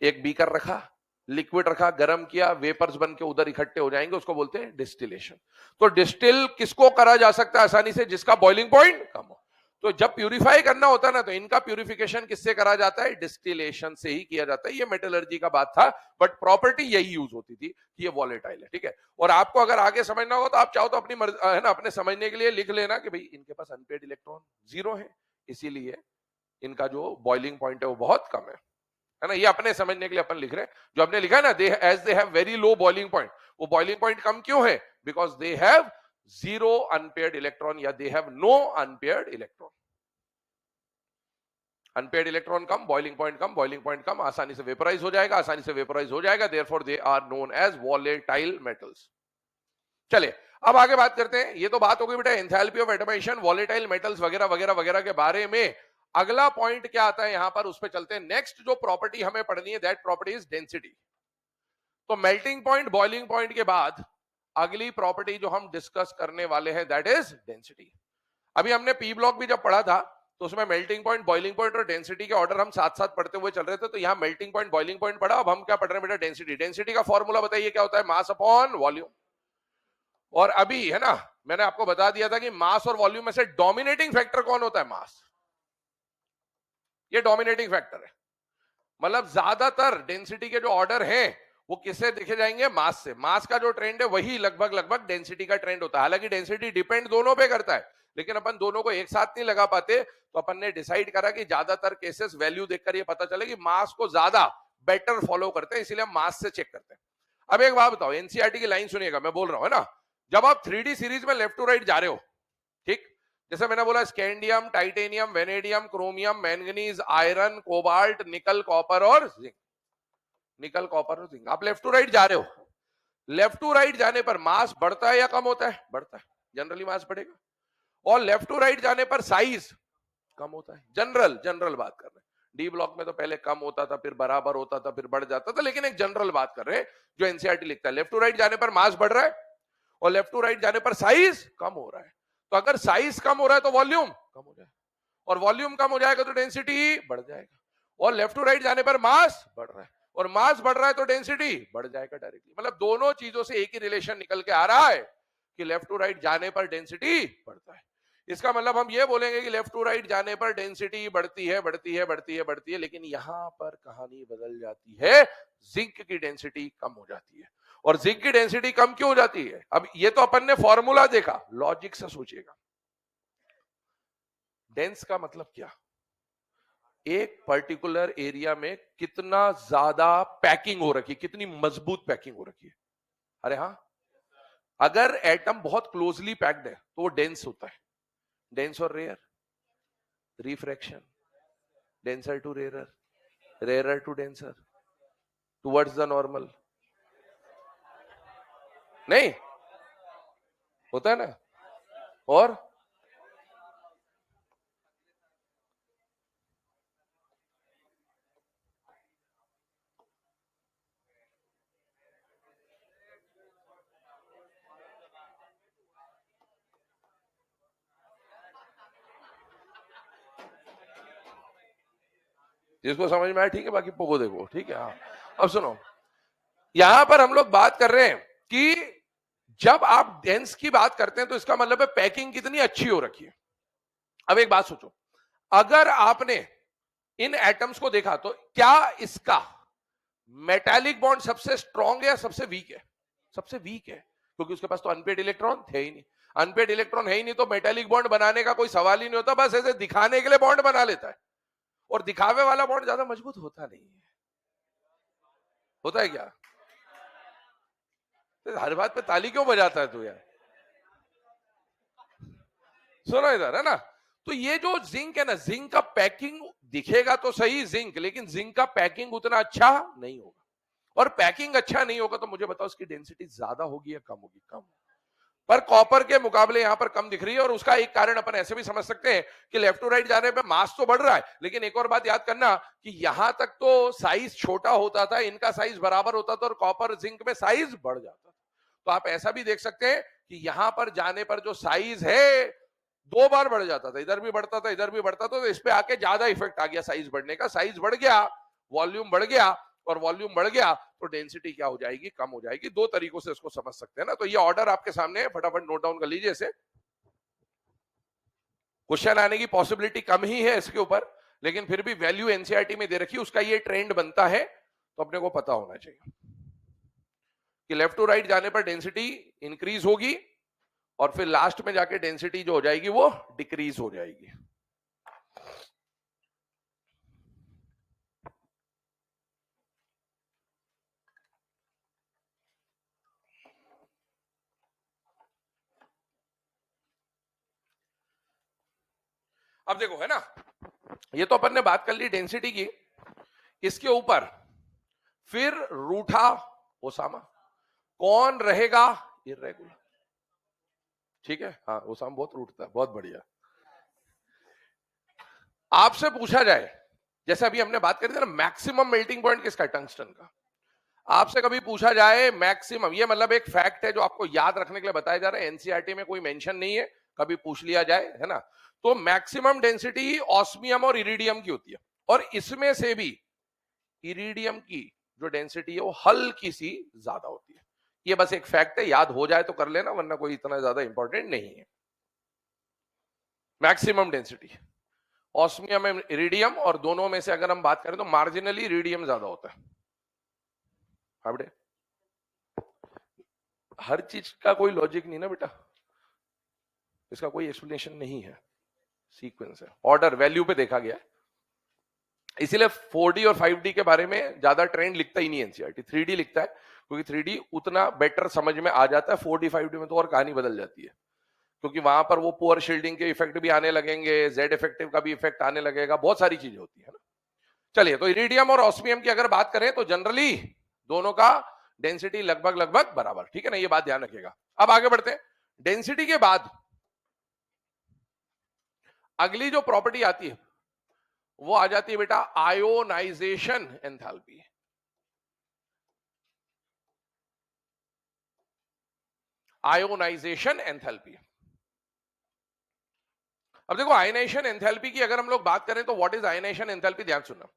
एक बीकर रखा, लिक्विड रखा, गर्म किया, वेपर्स बन के उधर इकट्ठे हो जाएंगे, उसको बोलते हैं डिस्टिलेशन। तो डिस्टिल किसको करा जा सकता है आसानी से? जिसका बॉइलिंग पॉइंट कम हो। तो जब प्यूरिफाई करना होता है ना, तो इनका प्यूरिफिकेशन किससे करा जाता है? डिस्टिलेशन से ही किया जाता है। ये मेटलर्जी का बात था, बट प्रॉपर्टी यही यूज होती थी कि ये वॉलेटाइल है। ठीक है, और आपको अगर आगे समझना हो तो आप चाहो तो अपनी है ना, अपने समझने के लिए लिख लेना कि भाई इनके पास अनपेयर्ड इलेक्ट्रॉन 0 है, इसीलिए इनका जो बॉइलिंग पॉइंट है वो बहुत कम है ना। ये अपने समझने के लिए अपन लिख रहे हैं। जो आपने लिखा है ना, as they have very low boiling point, वो बॉइलिंग पॉइंट कम क्यों है? Because they have 0 unpaired electron या they have no unpaired electron. Unpaired electron कम, बॉइलिंग पॉइंट कम, बॉइलिंग पॉइंट कम, आसानी से वेपोराइज हो जाएगा, आसानी से वेपोराइज हो जाएगा, therefore they are known as volatile metals. चलिए अब आगे बात करते हैं। ये तो बात हो गई बेटा enthalpy of atomization, volatile metals वगैरह वगैरह वगैरह के बारे में। अगला पॉइंट क्या आता है यहां पर, उस पर चलते हैं। नेक्स्ट जो प्रॉपर्टी हमें पढ़नी है, दैट प्रॉपर्टी इज डेंसिटी। तो मेल्टिंग पॉइंट, बॉइलिंग पॉइंट के बाद अगली प्रॉपर्टी जो हम डिस्कस करने वाले हैं दैट इज डेंसिटी। अभी हमने पी ब्लॉक भी जब पढ़ा था तो उसमें मेल्टिंग पॉइंट, बॉइलिंग पॉइंट और डेंसिटी के ऑर्डर हम साथ साथ पढ़ते हुए चल रहे थे। तो यहाँ मेल्टिंग पॉइंट, बॉइलिंग पॉइंट पढ़ा, अब हम क्या पढ़ रहे हैं बेटा? डेंसिटी। डेंसिटी का फॉर्मूला बताइए क्या होता है? Mass upon volume. और अभी है ना, मैंने आपको बता दिया था कि मास और वॉल्यूम में से डोमिनेटिंग फैक्टर कौन होता है? मास। ये डोमिनेटिंग फैक्टर है, मतलब ज्यादातर डेंसिटी के जो ऑर्डर हैं वो किससे देखे जाएंगे? मास से। मास का जो ट्रेंड है वही लगभग लगभग डेंसिटी का ट्रेंड होता है। हालांकि डेंसिटी डिपेंड दोनों पे करता है, लेकिन अपन दोनों को एक साथ नहीं लगा पाते, तो अपन ने डिसाइड करा कि ज्यादातर केसेस वैल्यू देखकर ये पता चले कि मास को ज्यादा बेटर फॉलो करते हैं, इसीलिए हम मास से चेक करते हैं। अब एक बात बताओ, एनसीईआरटी की लाइन सुनिएगा, मैं बोल रहा हूं है ना, जब आप 3D सीरीज में लेफ्ट टू राइट जा रहे हो, ठीक, जैसे मैंने बोला scandium, titanium, vanadium, chromium, manganese, iron, cobalt, निकल, कॉपर और जिंक। निकल, कॉपर और जिंक, आप लेफ्ट टू राइट जा रहे हो। लेफ्ट टू राइट जाने पर मास बढ़ता है या कम होता है? बढ़ता है, जनरली मास बढ़ेगा। और लेफ्ट टू राइट जाने पर साइज कम होता है। जनरल बात कर रहे हैं। डी ब्लॉक में तो पहले कम होता था, फिर बराबर होता था, फिर बढ़ जाता था, लेकिन एक जनरल बात कर रहे हैं जो एनसीईआरटी लिखता है। लेफ्ट टू राइट जाने पर मास बढ़ रहा है और लेफ्ट टू राइट जाने पर साइज कम हो रहा है। तो अगर साइज कम हो रहा है तो वॉल्यूम कम हो जाएगा, और वॉल्यूम कम हो जाएगा तो डेंसिटी बढ़ जाएगा। और लेफ्ट टू राइट जाने पर मास बढ़ रहा है और मास बढ़ रहा है तो डेंसिटी बढ़ जाएगा डायरेक्टली। मतलब दोनों चीजों से एक ही रिलेशन निकल के आ रहा है कि लेफ्ट टू राइट जाने पर डेंसिटी बढ़ता है। इसका मतलब हम ये बोलेंगे कि लेफ्ट टू राइट जाने पर डेंसिटी बढ़ती है बढ़ती है बढ़ती है बढ़ती है, लेकिन यहां पर कहानी बदल जाती है, जिंक की डेंसिटी कम हो जाती है। और जिंक की डेंसिटी कम क्यों हो जाती है? अब ये तो अपन ने फॉर्मूला देखा, लॉजिक से सोचिएगा। डेंस का मतलब क्या? एक पर्टिकुलर एरिया में कितना ज्यादा पैकिंग हो रखी है, कितनी मजबूत पैकिंग हो रखी है। अरे हाँ, अगर एटम बहुत क्लोजली पैक्ड है तो वो डेंस होता है। डेंस और rare, refraction, denser to rare, rare to denser, towards the normal, नहीं होता है ना? और जिसको समझ में आया ठीक है, बाकी पोको देखो, ठीक है। हाँ, अब सुनो, यहां पर हम लोग बात कर रहे हैं कि जब आप डेंस की बात करते हैं तो इसका मतलब है पैकिंग कितनी अच्छी हो रखी है। अब एक बात सोचो, अगर आपने इन एटम्स को देखा तो क्या इसका मेटालिक बॉन्ड सबसे स्ट्रॉन्ग है या सबसे वीक है? सबसे वीक है, क्योंकि उसके पास तो अनपेड इलेक्ट्रॉन थे ही नहीं। अनपेड इलेक्ट्रॉन है ही नहीं तो मेटालिक बॉन्ड बनाने का कोई सवाल ही नहीं होता, बस ऐसे दिखाने के लिए बॉन्ड बना लेता है। और दिखावे वाला बॉन्ड ज्यादा मजबूत होता नहीं है। होता है क्या? तो हर बात पे ताली क्यों बजाता है तू यार? सुनो इधर, है ना? तो ये जो जिंक है ना, जिंक का पैकिंग दिखेगा तो सही जिंक, लेकिन जिंक का पैकिंग उतना अच्छा नहीं होगा। और पैकिंग अच्छा नहीं होगा तो मुझे बताओ उसकी डेंसिटी ज्यादा होगी या कम होगी? कम। पर कॉपर के मुकाबले यहां पर कम दिख रही है, और उसका एक कारण अपन ऐसे भी समझ सकते हैं कि लेफ्ट टू राइट जाने पे मास तो बढ़ रहा है, लेकिन एक और बात याद करना कि यहां तक तो साइज छोटा होता था, इनका साइज बराबर होता था, और कॉपर जिंक में साइज बढ़ जाता था। तो आप ऐसा भी देख सकते हैं कि यहां पर जाने पर जो साइज है 2 बार बढ़ जाता था, इधर भी बढ़ता था इधर भी बढ़ता था, तो इस पे आके ज्यादा इफेक्ट आ गया साइज बढ़ने का। साइज बढ़ गया, वॉल्यूम बढ़ गया, और वॉल्यूम बढ़ गया तो डेंसिटी क्या हो जाएगी? कम हो जाएगी। दो तरीकों से इसको समझ सकते हैं ना। तो ये ऑर्डर आपके सामने है, फटाफट नोट डाउन कर लीजिए इसे। क्वेश्चन आने की पॉसिबिलिटी कम ही है इसके ऊपर, लेकिन फिर भी वैल्यू एनसीईआरटी में दे रखी है, उसका ये ट्रेंड बनता है, तो अपने को पता होना चाहिए कि लेफ्ट टू राइट जाने पर डेंसिटी इंक्रीज होगी, और फिर लास्ट में जाके डेंसिटी जो हो जाएगी वो डिक्रीज हो जाएगी। अब देखो, है ना, ये तो अपन ने बात कर ली डेंसिटी की। इसके ऊपर फिर रूठा ओसामा कौन रहेगा? इर्रेगुलर। ठीक है, हाँ, ओसामा बहुत रूठता है, बहुत बढ़िया। आपसे पूछा जाए, जैसे अभी हमने बात करी थी ना, मैक्सिमम मेल्टिंग पॉइंट किसका? टंगस्टन का। आपसे कभी पूछा जाए मैक्सिमम, ये मतलब एक फैक्ट है जो आपको याद रखने के लिए बताया जा रहा है, एनसीईआरटी में कोई मेंशन नहीं है, कभी पूछ लिया जाए, है ना? तो मैक्सिमम डेंसिटी ऑस्मियम और इरिडियम की होती है, और इसमें से भी इरिडियम की जो डेंसिटी है वो हल्की सी ज्यादा होती है। ये बस एक फैक्ट है, याद हो जाए तो कर लेना, वरना कोई इतना ज्यादा इंपॉर्टेंट नहीं है। Maximum density osmium and iridium, और दोनों में से अगर हम बात करें तो मार्जिनली इरिडियम ज्यादा होता है। हाँ बेटे, हर चीज का कोई लॉजिक नहीं ना बेटा, इसका कोई एक्सप्लेनेशन नहीं है, सीक्वेंस है, ऑर्डर वैल्यू पे देखा गया है। इसीलिए 4D और 5D के बारे में ज्यादा ट्रेंड लिखता ही नहीं एनसीईआरटी, 3D लिखता है, क्योंकि 3D उतना बेटर समझ में आ जाता है। 4D 5D में तो और कहानी बदल जाती है, क्योंकि वहां पर वो पुअर शील्डिंग के इफेक्ट भी आने लगेंगे, जेड इफेक्टिव का भी इफेक्ट आने लगेगा, बहुत सारी चीजें होती है ना। चलिए, तो इरिडियम और ऑस्मियम की अगर बात करें तो जनरली दोनों का डेंसिटी लगभग लगभग बराबर, ठीक है ना, ये बात ध्यान रखिएगा। अब आगे बढ़ते हैं। डेंसिटी के बाद अगली जो प्रॉपर्टी आती है वो आ जाती है बेटा आयोनाइजेशन एंथैल्पी। Ionisation enthalpy. अब देखो, आयनाइजेशन एंथैल्पी की अगर हम लोग बात करें तो व्हाट इज आयनाइजेशन एंथैल्पी? ध्यान सुनना।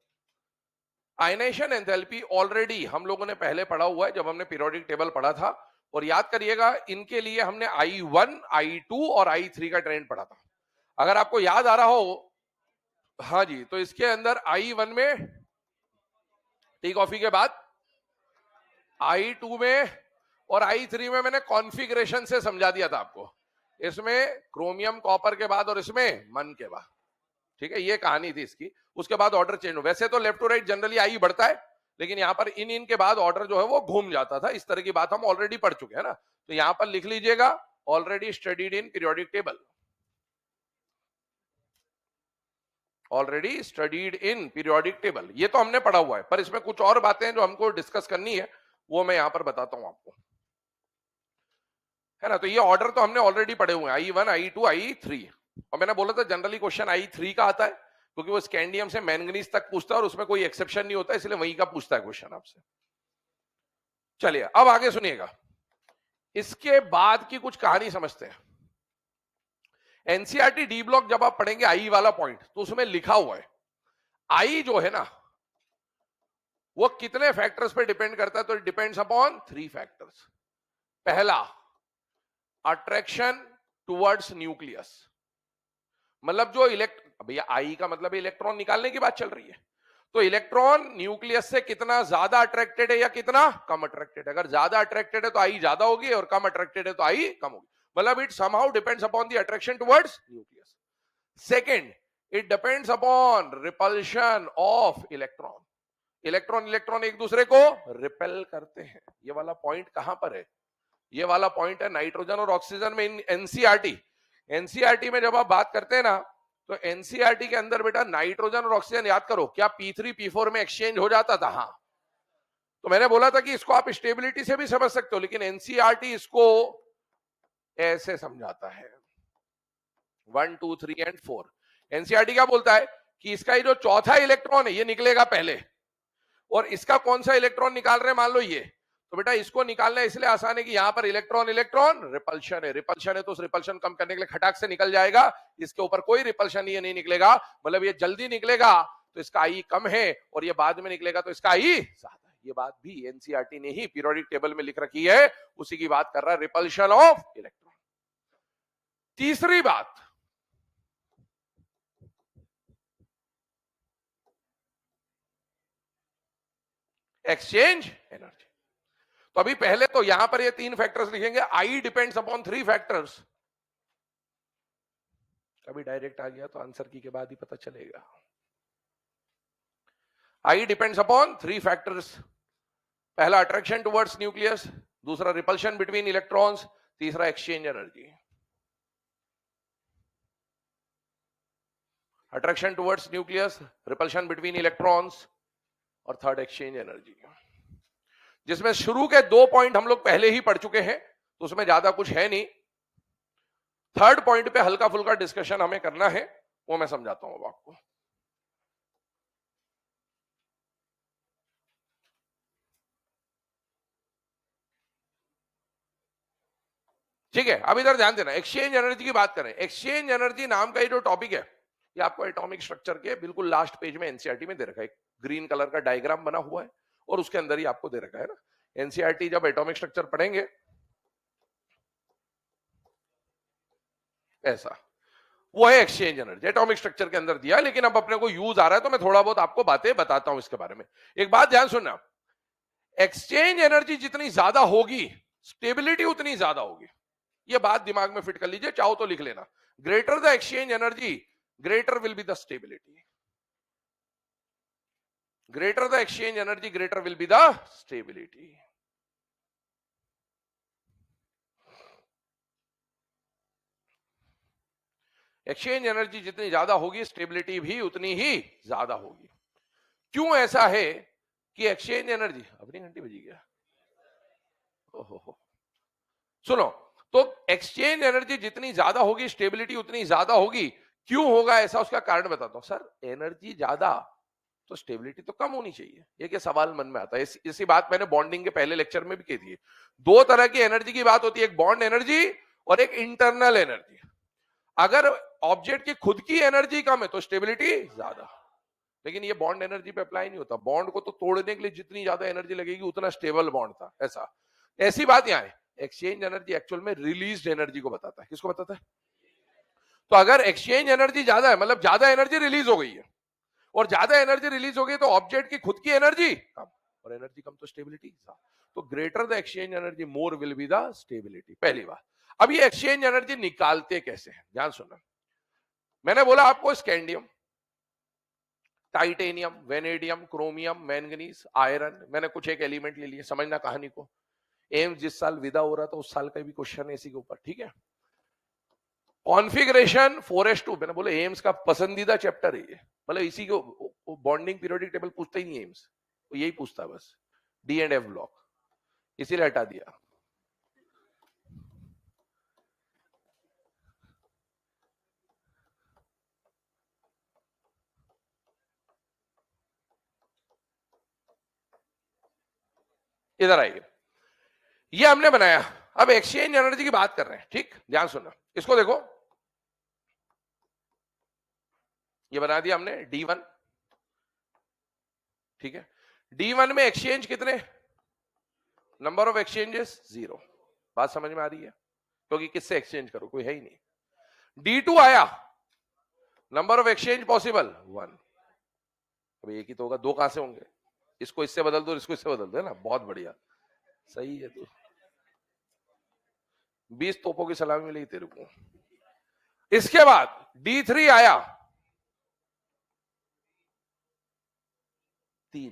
आयनाइजेशन एंथैल्पी ऑलरेडी हम लोगों ने पहले पढ़ा हुआ है जब हमने पीरियोडिक टेबल पढ़ा था, और याद करिएगा इनके लिए हमने I1, I2 और I3 का ट्रेंड पढ़ा था। अगर आपको याद आ रहा हो, हाँ जी, तो इसके अंदर I1 में टी कॉफी के बाद, I2 में और I3 में मैंने कॉन्फ़िगरेशन से समझा दिया था आपको। इसमें क्रोमियम कॉपर के बाद और इसमें मन के बाद, ठीक है, ये कहानी थी इसकी। उसके बाद ऑर्डर चेंज हो, वैसे तो left to right generally I बढ़ता है, लेकिन यहां पर इन के बाद ऑर्डर जो है वो घूम जाता था। इस तरह की बात हम ऑलरेडी पढ़ चुके हैं ना, तो यहां पर लिख लीजिएगा already studied in periodic table, already studied in periodic table, ये तो हमने पढ़ा हुआ है, पर इसमें कुछ और बातें हैं जो हमको डिस्कस करनी है, वो मैं यहां पर बताता हूं आपको, है ना। तो ये ऑर्डर तो हमने ऑलरेडी पढ़े हुए हैं, I1, I2, I3, और मैंने बोला था जनरली क्वेश्चन I3 का आता है, क्योंकि वो स्कैंडियम से मैंगनीज तक पूछता है और उसमें कोई एक्सेप्शन नहीं होता, इसलिए वहीं का पूछता है क्वेश्चन आपसे। चलिए अब आगे सुनिएगा, इसके बाद की कुछ कहानी समझते हैं। एनसीईआरटी डी ब्लॉक जब आप पढ़ेंगे आई वाला पॉइंट, तो उसमें लिखा हुआ है आई जो है ना वो कितने फैक्टर्स पे डिपेंड करता है, तो इट डिपेंड्स अपॉन 3 फैक्टर्स। पहला, अट्रैक्शन टुवर्ड्स न्यूक्लियस, मतलब जो भैया आई का मतलब इलेक्ट्रॉन निकालने की बात चल रही है, तो इलेक्ट्रॉन न्यूक्लियस से कितना ज्यादा अट्रैक्टेड है या कितना कम अट्रैक्टेड है। अगर ज्यादा अट्रैक्टेड है तो आई ज्यादा होगी और कम अट्रैक्टेड है तो आई कम होगी, मतलब it somehow depends upon the attraction towards nucleus. Second, it depends upon repulsion of electron, electron electron एक दूसरे को रिपेल करते हैं। ये वाला पॉइंट कहां पर है, ये वाला पॉइंट है नाइट्रोजन और ऑक्सीजन में। इन एनसीईआरटी में जब आप बात करते हैं ना, तो एनसीईआरटी के अंदर बेटा नाइट्रोजन और ऑक्सीजन याद करो, क्या P3 P4 में एक्सचेंज हो जाता था? हाँ, तो मैंने बोला था कि इसको आप स्टेबिलिटी से भी समझ सकते हो, लेकिन एनसीईआरटी इसको ऐसे समझाता है 1 2 3 एंड 4। एनसीईआरटी क्या बोलता है कि इसका ये जो चौथा इलेक्ट्रॉन है ये निकलेगा पहले, और इसका कौन सा इलेक्ट्रॉन निकाल रहे हैं, मान लो ये, तो बेटा इसको निकालना इसलिए आसान है कि यहां पर इलेक्ट्रॉन इलेक्ट्रॉन रिपल्शन है, रिपल्शन है तो उस रिपल्शन कम करने के लिए खटाक से निकल जाएगा। इसके ऊपर कोई रिपल्शन ये नहीं निकलेगा, मतलब ये जल्दी निकलेगा तो इसका आई कम है, और ये बाद में निकलेगा तो इसका आई ज्यादा है। ये बात भी एनसीईआरटी ने ही पीरियोडिक टेबल में लिख रखी है, उसी की बात कर रहा है, रिपल्शन ऑफ इलेक्ट्रॉन। तीसरी बात, एक्सचेंज एनर्जी। तो अभी पहले तो यहां पर ये 3 फैक्टर्स लिखेंगे, आई डिपेंड्स अपॉन 3 फैक्टर्स। कभी डायरेक्ट आ गया तो आंसर की के बाद ही पता चलेगा। आई डिपेंड्स अपॉन 3 फैक्टर्स, पहला अट्रैक्शन टुवर्ड्स न्यूक्लियस, दूसरा रिपल्शन बिटवीन इलेक्ट्रॉन्स, तीसरा exchange energy. Attraction towards nucleus, repulsion between electrons, और थर्ड एक्सचेंज एनर्जी, जिसमें शुरू के 2 पॉइंट हम लोग पहले ही पढ़ चुके हैं, तो उसमें ज्यादा कुछ है नहीं। थर्ड पॉइंट पे हल्का फुल्का डिस्कशन हमें करना है, वो मैं समझाता हूं अब आपको। ठीक है, अब इधर ध्यान देना, एक्सचेंज एनर्जी की बात करें। एक्सचेंज एनर्जी नाम का ये जो टॉपिक है, ये आपको एटॉमिक स्ट्रक्चर के बिल्कुल लास्ट पेज में एनसीईआरटी में दे रखा है, ग्रीन कलर का डायग्राम बना हुआ है और उसके अंदर ही आपको दे रखा है ना। एनसीईआरटी जब एटॉमिक स्ट्रक्चर पढ़ेंगे ऐसा, वो है एक्सचेंज एनर्जी, एटॉमिक स्ट्रक्चर के अंदर दिया, लेकिन अब अपने को यूज आ रहा है तो मैं थोड़ा बहुत आपको बातें बताता हूं इसके बारे में। एक बात ध्यान सुनना, एक्सचेंज एनर्जी जितनी ज्यादा होगी स्टेबिलिटी उतनी ज्यादा होगी, ये बात दिमाग में फिट कर लीजिए, चाहो तो लिख लेना। Greater the exchange energy greater will be the stability, greater the exchange energy greater will be the stability. Exchange energy जितनी ज्यादा होगी स्टेबिलिटी भी उतनी ही ज्यादा होगी। क्यों ऐसा है कि एक्सचेंज एनर्जी, अपनी घंटी बजी गया, ओहो, सुनो, तो एक्सचेंज एनर्जी जितनी ज्यादा होगी स्टेबिलिटी उतनी ज्यादा होगी। क्यों होगा ऐसा, उसका कारण बताता हूं। सर एनर्जी ज्यादा तो स्टेबिलिटी तो कम होनी चाहिए, ये क्या सवाल मन में आता है। इसी बात मैंने बॉन्डिंग के पहले लेक्चर में भी कही थी। 2 तरह की एनर्जी की बात होती है, एक बॉन्ड एनर्जी और एक इंटरनल एनर्जी। अगर ऑब्जेक्ट की खुद की एनर्जी कम है तो स्टेबिलिटी ज्यादा, लेकिन ये बॉन्ड एनर्जी पे अप्लाई नहीं होता। बॉन्ड को तो तोड़ने के लिए जितनी ज्यादा एनर्जी लगेगी उतना स्टेबल बॉन्ड था, ऐसा। ऐसी बात यहां है, एक्सचेंज एनर्जी एक्चुअल में रिलीज्ड एनर्जी को बताता है। किसको बताता है? तो अगर एक्सचेंज एनर्जी ज्यादा है मतलब ज्यादा एनर्जी रिलीज हो गई है, और ज्यादा एनर्जी रिलीज हो गई तो ऑब्जेक्ट की खुद की एनर्जी कम, और एनर्जी कम तो स्टेबिलिटी, तो greater the exchange energy more will be the stability, पहली बात। अब ये एक्सचेंज एनर्जी निकालते कैसे हैं, ध्यान सुनना। मैंने बोला आपको scandium, titanium, vanadium, chromium, manganese, iron, मैंने कुछ एक एलिमेंट ले लिए, समझना कहानी को। एम्स जिस साल विदा हो रहा था उस साल का भी क्वेश्चन है इसी के ऊपर, ठीक है। कॉन्फ़िगरेशन 4s2, मैंने बोला एम्स का पसंदीदा चैप्टर है ये, मतलब इसी को बॉन्डिंग पीरियोडिक टेबल पूछता ही नहीं एम्स, तो यही पूछता है बस, डी एंड एफ ब्लॉक, इसीलिए हटा दिया। इधर आइए, ये हमने बनाया। अब एक्सचेंज एनर्जी की बात कर रहे हैं, ठीक, ध्यान सुनना, इसको देखो, ये बना दिया हमने D1, ठीक है। D1 में एक्सचेंज कितने, नंबर ऑफ एक्सचेंजेस 0, बात समझ में आ रही है, क्योंकि किससे एक्सचेंज करो, कोई है ही नहीं। D2 आया, नंबर ऑफ एक्सचेंज पॉसिबल 1, अब एक ही तो होगा, दो कहां से होंगे, इसको इससे बदल दो, इसको इससे बदल दो, है ना, बहुत बढ़िया, सही है। तो 20 तोपों की सलामी मिली तेरे को। इसके बाद D3 आया, 3,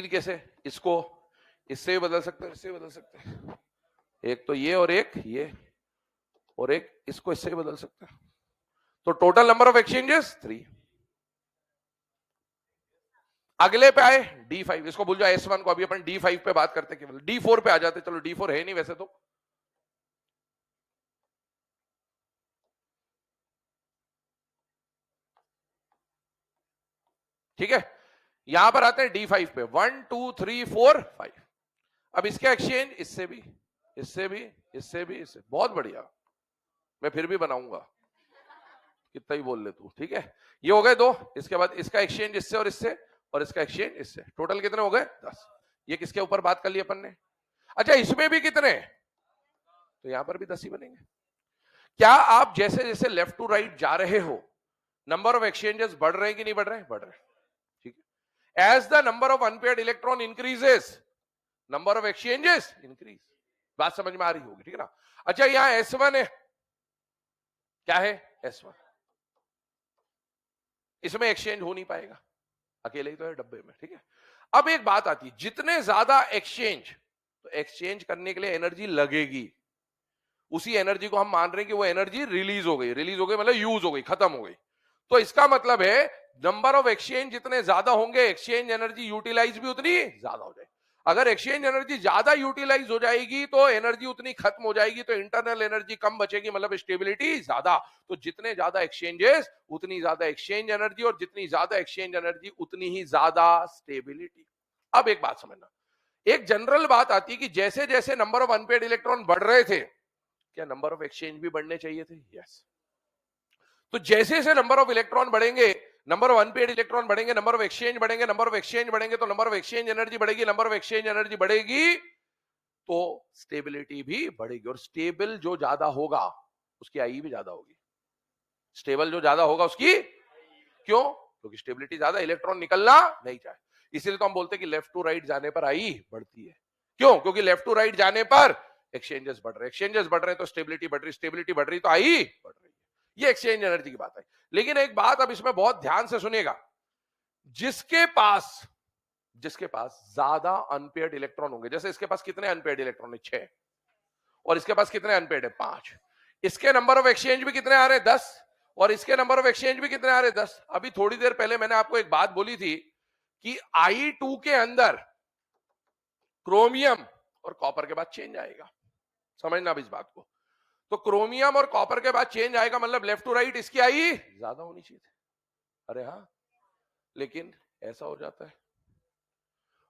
कैसे, इसको इससे भी बदल सकते हैं, इससे भी बदल सकते हैं, एक तो ये और एक ये, और एक इसको इससे भी बदल सकते हैं, तो टोटल नंबर ऑफ एक्सचेंजेस 3। अगले पे आए D5, इसको भूल जाओ, S1 को, अभी अपन D5 पे बात करते हैं, केवल D4 पे आ जाते, चलो D4 है नहीं वैसे तो, ठीक है। यहां पर आते हैं D5 पे, 1 2 3 4 5। अब इसका एक्सचेंज इससे भी, इससे भी, इससे भी, इससे, बहुत बढ़िया, मैं फिर भी बनाऊंगा, कितना ही बोल ले तू, ठीक है। ये हो गए 2, इसके बाद इसका एक्सचेंज इससे और इससे, और इसका एक्सचेंज इससे, टोटल कितने हो गए 10। ये किसके ऊपर बात कर ली अपन ने, अच्छा इसमें भी कितने, तो यहां पर भी 10 ही बनेंगे। क्या आप जैसे जैसे लेफ्ट टू राइट जा रहे हो, नंबर ऑफ एक्सचेंजेस बढ़ रहे हैं कि नहीं बढ़ रहे हैं, बढ़ रहे हैं, ठीक है। As the number of unpaired electron increases, number of exchanges increase, बात समझ में आ रही होगी, ठीक है ना। अच्छा यहां S1 है, क्या है S1, इसमें एक्सचेंज हो नहीं पाएगा, अकेले ही तो है डब्बे में, ठीक है। अब एक बात आती है, जितने ज्यादा एक्सचेंज, तो एक्सचेंज करने के लिए एनर्जी लगेगी, उसी एनर्जी को हम मान रहे हैं कि वो एनर्जी रिलीज हो गई, रिलीज हो गई मतलब यूज हो गई, खत्म हो गई, तो इसका मतलब है नंबर ऑफ एक्सचेंज जितने ज्यादा होंगे, एक्सचेंज एनर्जी यूटिलाइज भी उतनी ज्यादा हो जाएगी। अगर एक्सचेंज एनर्जी ज्यादा यूटिलाइज हो जाएगी तो एनर्जी उतनी खत्म हो जाएगी, तो इंटरनल एनर्जी कम बचेगी, मतलब स्टेबिलिटी ज्यादा। तो जितने ज्यादा एक्सचेंजेस उतनी ज्यादा एक्सचेंज एनर्जी, और जितनी ज्यादा एक्सचेंज एनर्जी उतनी ही ज्यादा स्टेबिलिटी। अब एक बात समझना, एक जनरल बात आती है कि जैसे जैसे नंबर ऑफ अनपेयर्ड इलेक्ट्रॉन बढ़ रहे थे, क्या नंबर ऑफ एक्सचेंज भी बढ़ने चाहिए थे, यस। तो जैसे जैसे नंबर ऑफ इलेक्ट्रॉन बढ़ेंगे, नंबर ऑफ अनपेयर्ड इलेक्ट्रॉन बढ़ेंगे, नंबर ऑफ एक्सचेंज बढ़ेंगे, नंबर ऑफ एक्सचेंज बढ़ेंगे तो नंबर ऑफ एक्सचेंज एनर्जी बढ़ेगी, नंबर ऑफ एक्सचेंज एनर्जी बढ़ेगी तो स्टेबिलिटी भी बढ़ेगी, और स्टेबल जो ज्यादा होगा उसकी आई भी ज्यादा होगी, स्टेबल जो ज्यादा होगा उसकी, क्यों, क्योंकि स्टेबिलिटी ज्यादा, इलेक्ट्रॉन निकलना नहीं चाहे, इसीलिए तो हम बोलते हैं कि लेफ्ट टू राइट जाने पर आई बढ़ती है, क्यों, क्योंकि लेफ्ट टू राइट जाने पर एक्सचेंजेस बढ़ रहे, एक्सचेंजेस बढ़ रहे तो स्टेबिलिटी बढ़ रही, स्टेबिलिटी बढ़ रही तो आई बढ़ रही है, ये एक्सचेंज एनर्जी की बात है। लेकिन एक बात अब इसमें बहुत ध्यान से सुनिएगा, जिसके पास ज्यादा अनपेयर्ड इलेक्ट्रॉन होंगे, जैसे इसके पास कितने अनपेयर्ड इलेक्ट्रॉन है 6, और इसके पास कितने अनपेयर्ड है 5, इसके नंबर ऑफ एक्सचेंज भी कितने आ रहे हैं 10, और इसके नंबर ऑफ एक्सचेंज भी कितने आ रहे हैं 10। अभी थोड़ी देर पहले मैंने आपको एक बात बोली थी कि I2 के अंदर क्रोमियम और कॉपर के बाद चेंज आएगा, समझना अब इस बात को। तो क्रोमियम और कॉपर के बाद चेंज आएगा, मतलब लेफ्ट टू राइट इसकी आई ज्यादा होनी चाहिए थी, अरे हाँ, लेकिन ऐसा हो जाता है।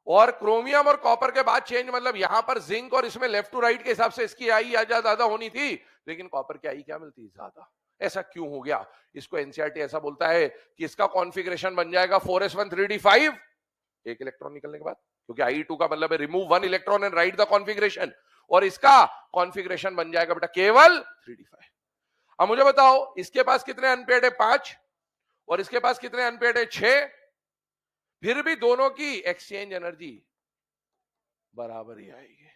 और क्रोमियम और कॉपर के बाद चेंज, मतलब यहां पर जिंक और इसमें लेफ्ट टू राइट के हिसाब से इसकी आई ज्यादा होनी थी, लेकिन कॉपर की आई क्या मिलती ज्यादा, ऐसा क्यों हो गया। इसको एनसीईआरटी ऐसा बोलता है कि इसका कॉन्फ़िगरेशन बन जाएगा 4s1 3d5, एक इलेक्ट्रॉन निकलने के बाद, क्योंकि I2 का मतलब है remove 1 electron and right the configuration, और इसका कॉन्फ़िगरेशन बन जाएगा बेटा केवल 3d5। अब मुझे बताओ इसके पास कितने अनपेयर्ड है 5 और इसके पास कितने अनपेयर्ड है 6, फिर भी दोनों की एक्सचेंज एनर्जी बराबर ही आएगी।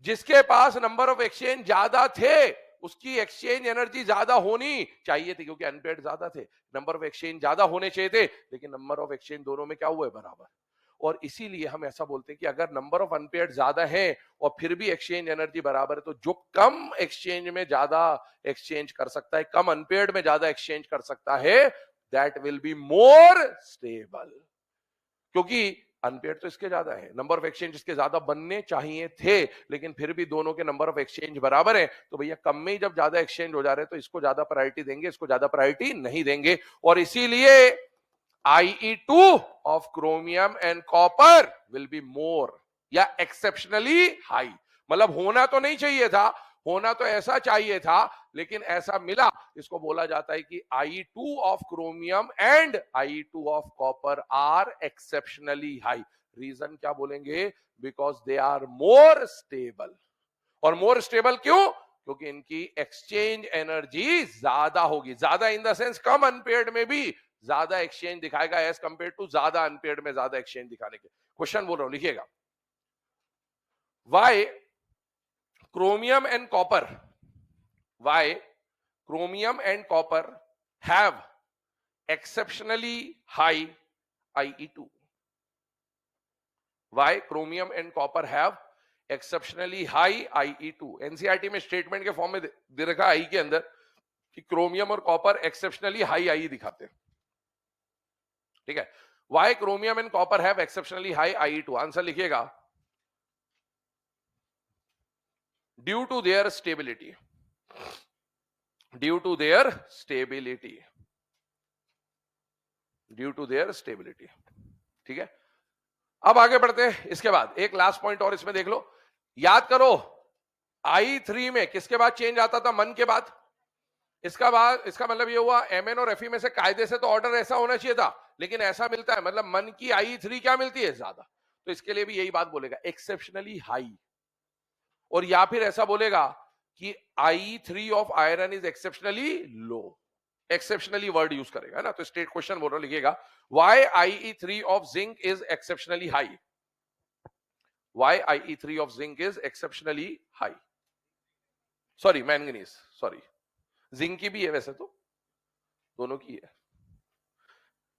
जिसके पास नंबर ऑफ एक्सचेंज ज्यादा थे उसकी एक्सचेंज एनर्जी ज्यादा होनी चाहिए थी, क्योंकि अनपेयर्ड ज्यादा थे, नंबर ऑफ एक्सचेंज ज्यादा होने चाहिए थे, लेकिन नंबर ऑफ एक्सचेंज दोनों में क्या हुआ है बराबर। और इसीलिए हम ऐसा बोलते हैं कि अगर नंबर ऑफ अनपेयर्ड ज्यादा है और फिर भी एक्सचेंज एनर्जी बराबर है, तो जो कम एक्सचेंज में ज्यादा एक्सचेंज कर सकता है, कम अनपेयर्ड में ज्यादा एक्सचेंज कर सकता है, that will be more stable. क्योंकि अनपेयर्ड तो इसके ज्यादा है, नंबर ऑफ एक्सचेंज इसके ज्यादा बनने चाहिए थे, लेकिन फिर भी दोनों के नंबर ऑफ एक्सचेंज बराबर है, तो भैया कम में ही जब ज्यादा एक्सचेंज हो जा रहे हैं तो इसको ज्यादा प्रायोरिटी देंगे, इसको ज्यादा प्रायोरिटी नहीं देंगे। और इसीलिए IE2 of chromium and copper will be more या exceptionally high। मतलब होना तो नहीं चाहिए था, होना तो ऐसा चाहिए था, लेकिन ऐसा मिला, इसको बोला जाता है कि IE2 of chromium and IE2 of copper are exceptionally high। Reason क्या बोलेंगे? because they are more stable। और मोर स्टेबल क्यों? क्योंकि इनकी एक्सचेंज एनर्जी ज्यादा होगी, ज्यादा in the sense come unpaired में भी ज्यादा एक्सचेंज दिखाएगा एज कंपेयर टू ज्यादा अनपेयर्ड में ज्यादा एक्सचेंज दिखाने के। क्वेश्चन बोल रहा हूं, लिखिएगा। Why chromium and copper, why chromium and copper have exceptionally high IE2। Why chromium and copper have exceptionally high IE2। NCERT में स्टेटमेंट के फॉर्म में दे रखा आई के अंदर कि क्रोमियम और कॉपर एक्सेप्शनली हाई IE दिखाते हैं, ठीक है। Why chromium and copper have exceptionally high IE2, answer लिखिएगा due to their stability, due to their stability, due to their stability, ठीक है। अब आगे बढ़ते हैं। इसके बाद एक लास्ट पॉइंट और इसमें देख लो, याद करो I3 में किसके बाद चेंज आता था? मन के बाद। इसका बाद, इसका मतलब ये हुआ Mn और Fe में से कायदे से तो ऑर्डर ऐसा होना चाहिए था, लेकिन ऐसा मिलता है, मतलब मन की I3 क्या मिलती है? ज्यादा। तो इसके लिए भी यही बात बोलेगा, एक्सेप्शनली हाई। और या फिर ऐसा बोलेगा कि I3 of iron is exceptionally low, exceptionally word use करेगा ना। तो स्टेट क्वेश्चन बोल रहा, लिखिएगा why IE3 of zinc is exceptionally high, why IE3 of zinc is exceptionally high, sorry manganese, sorry zinc की भी है वैसे तो, दोनों की है,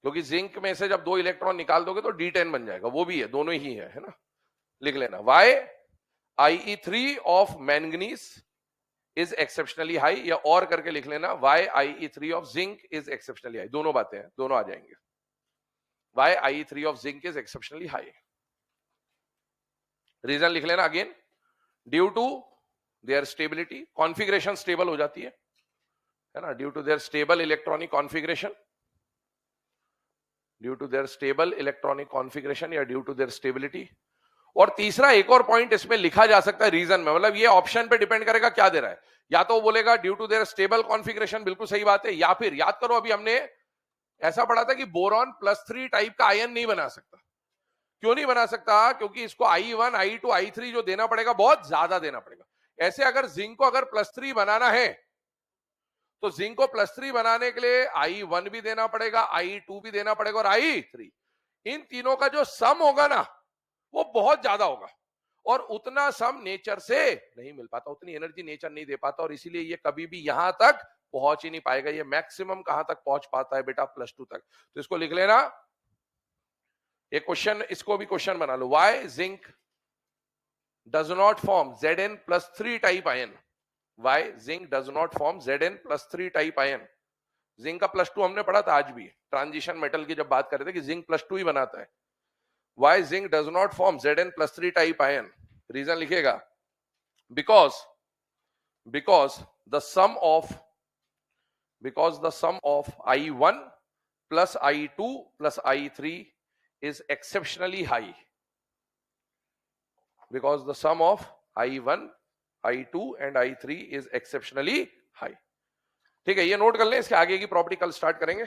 क्योंकि जिंक में से जब 2 इलेक्ट्रॉन निकाल दोगे तो D10 बन जाएगा, वो भी है, दोनों ही है ना। लिख लेना why IE3 of manganese is exceptionally high, या और करके लिख लेना why IE3 of zinc is exceptionally high. दोनों बातें हैं, दोनों आ जाएंगे। Why IE3 of zinc is exceptionally high, reason लिख लेना again, due to their stability, configuration stable हो जाती है ना, due to their stable electronic configuration, due to their stable electronic configuration या ड्यू टू देयर स्टेबिलिटी। और तीसरा एक और पॉइंट इसमें लिखा जा सकता है रीजन में, मतलब ये ऑप्शन पे डिपेंड करेगा क्या दे रहा है, या तो वो बोलेगा due to their stable configuration, बिल्कुल सही बात है, या फिर याद करो अभी हमने ऐसा पढ़ा था कि बोरॉन +3 टाइप का आयन नहीं बना सकता। क्यों नहीं बना सकता? क्योंकि इसको I1, I2, I3 जो देना पड़ेगा बहुत ज्यादा देना पड़ेगा। ऐसे अगर जिंक को अगर +3 बनाना है तो जिंक को +3 बनाने के लिए I1 भी देना पड़ेगा, I2 भी देना पड़ेगा और I3, इन तीनों का जो सम होगा ना वो बहुत ज्यादा होगा, और उतना सम नेचर से नहीं मिल पाता, उतनी एनर्जी नेचर नहीं दे पाता, और इसीलिए ये कभी भी यहां तक पहुंच ही नहीं पाएगा। ये मैक्सिमम कहां तक पहुंच पाता है बेटा? +2 तक। तो इसको लिख लेना, एक क्वेश्चन, इसको भी क्वेश्चन बना लो, why zinc does not form Zn+3 type ion, why zinc does not form Zn+3 type ion. Zinc का +2 हमने पढ़ा था आज भी, ट्रांजिशन मेटल की जब बात कर रहे थे कि जिंक +2 ही बनाता है। Why zinc does not form Zn+3 type ion? Reason लिखेगा, because the sum of I1 plus I2 plus I3 is exceptionally high, because the sum of I1, I2 and I3 is exceptionally high। ठीक है, ये note कर लें, इसके आगे की property कल स्टार्ट करेंगे।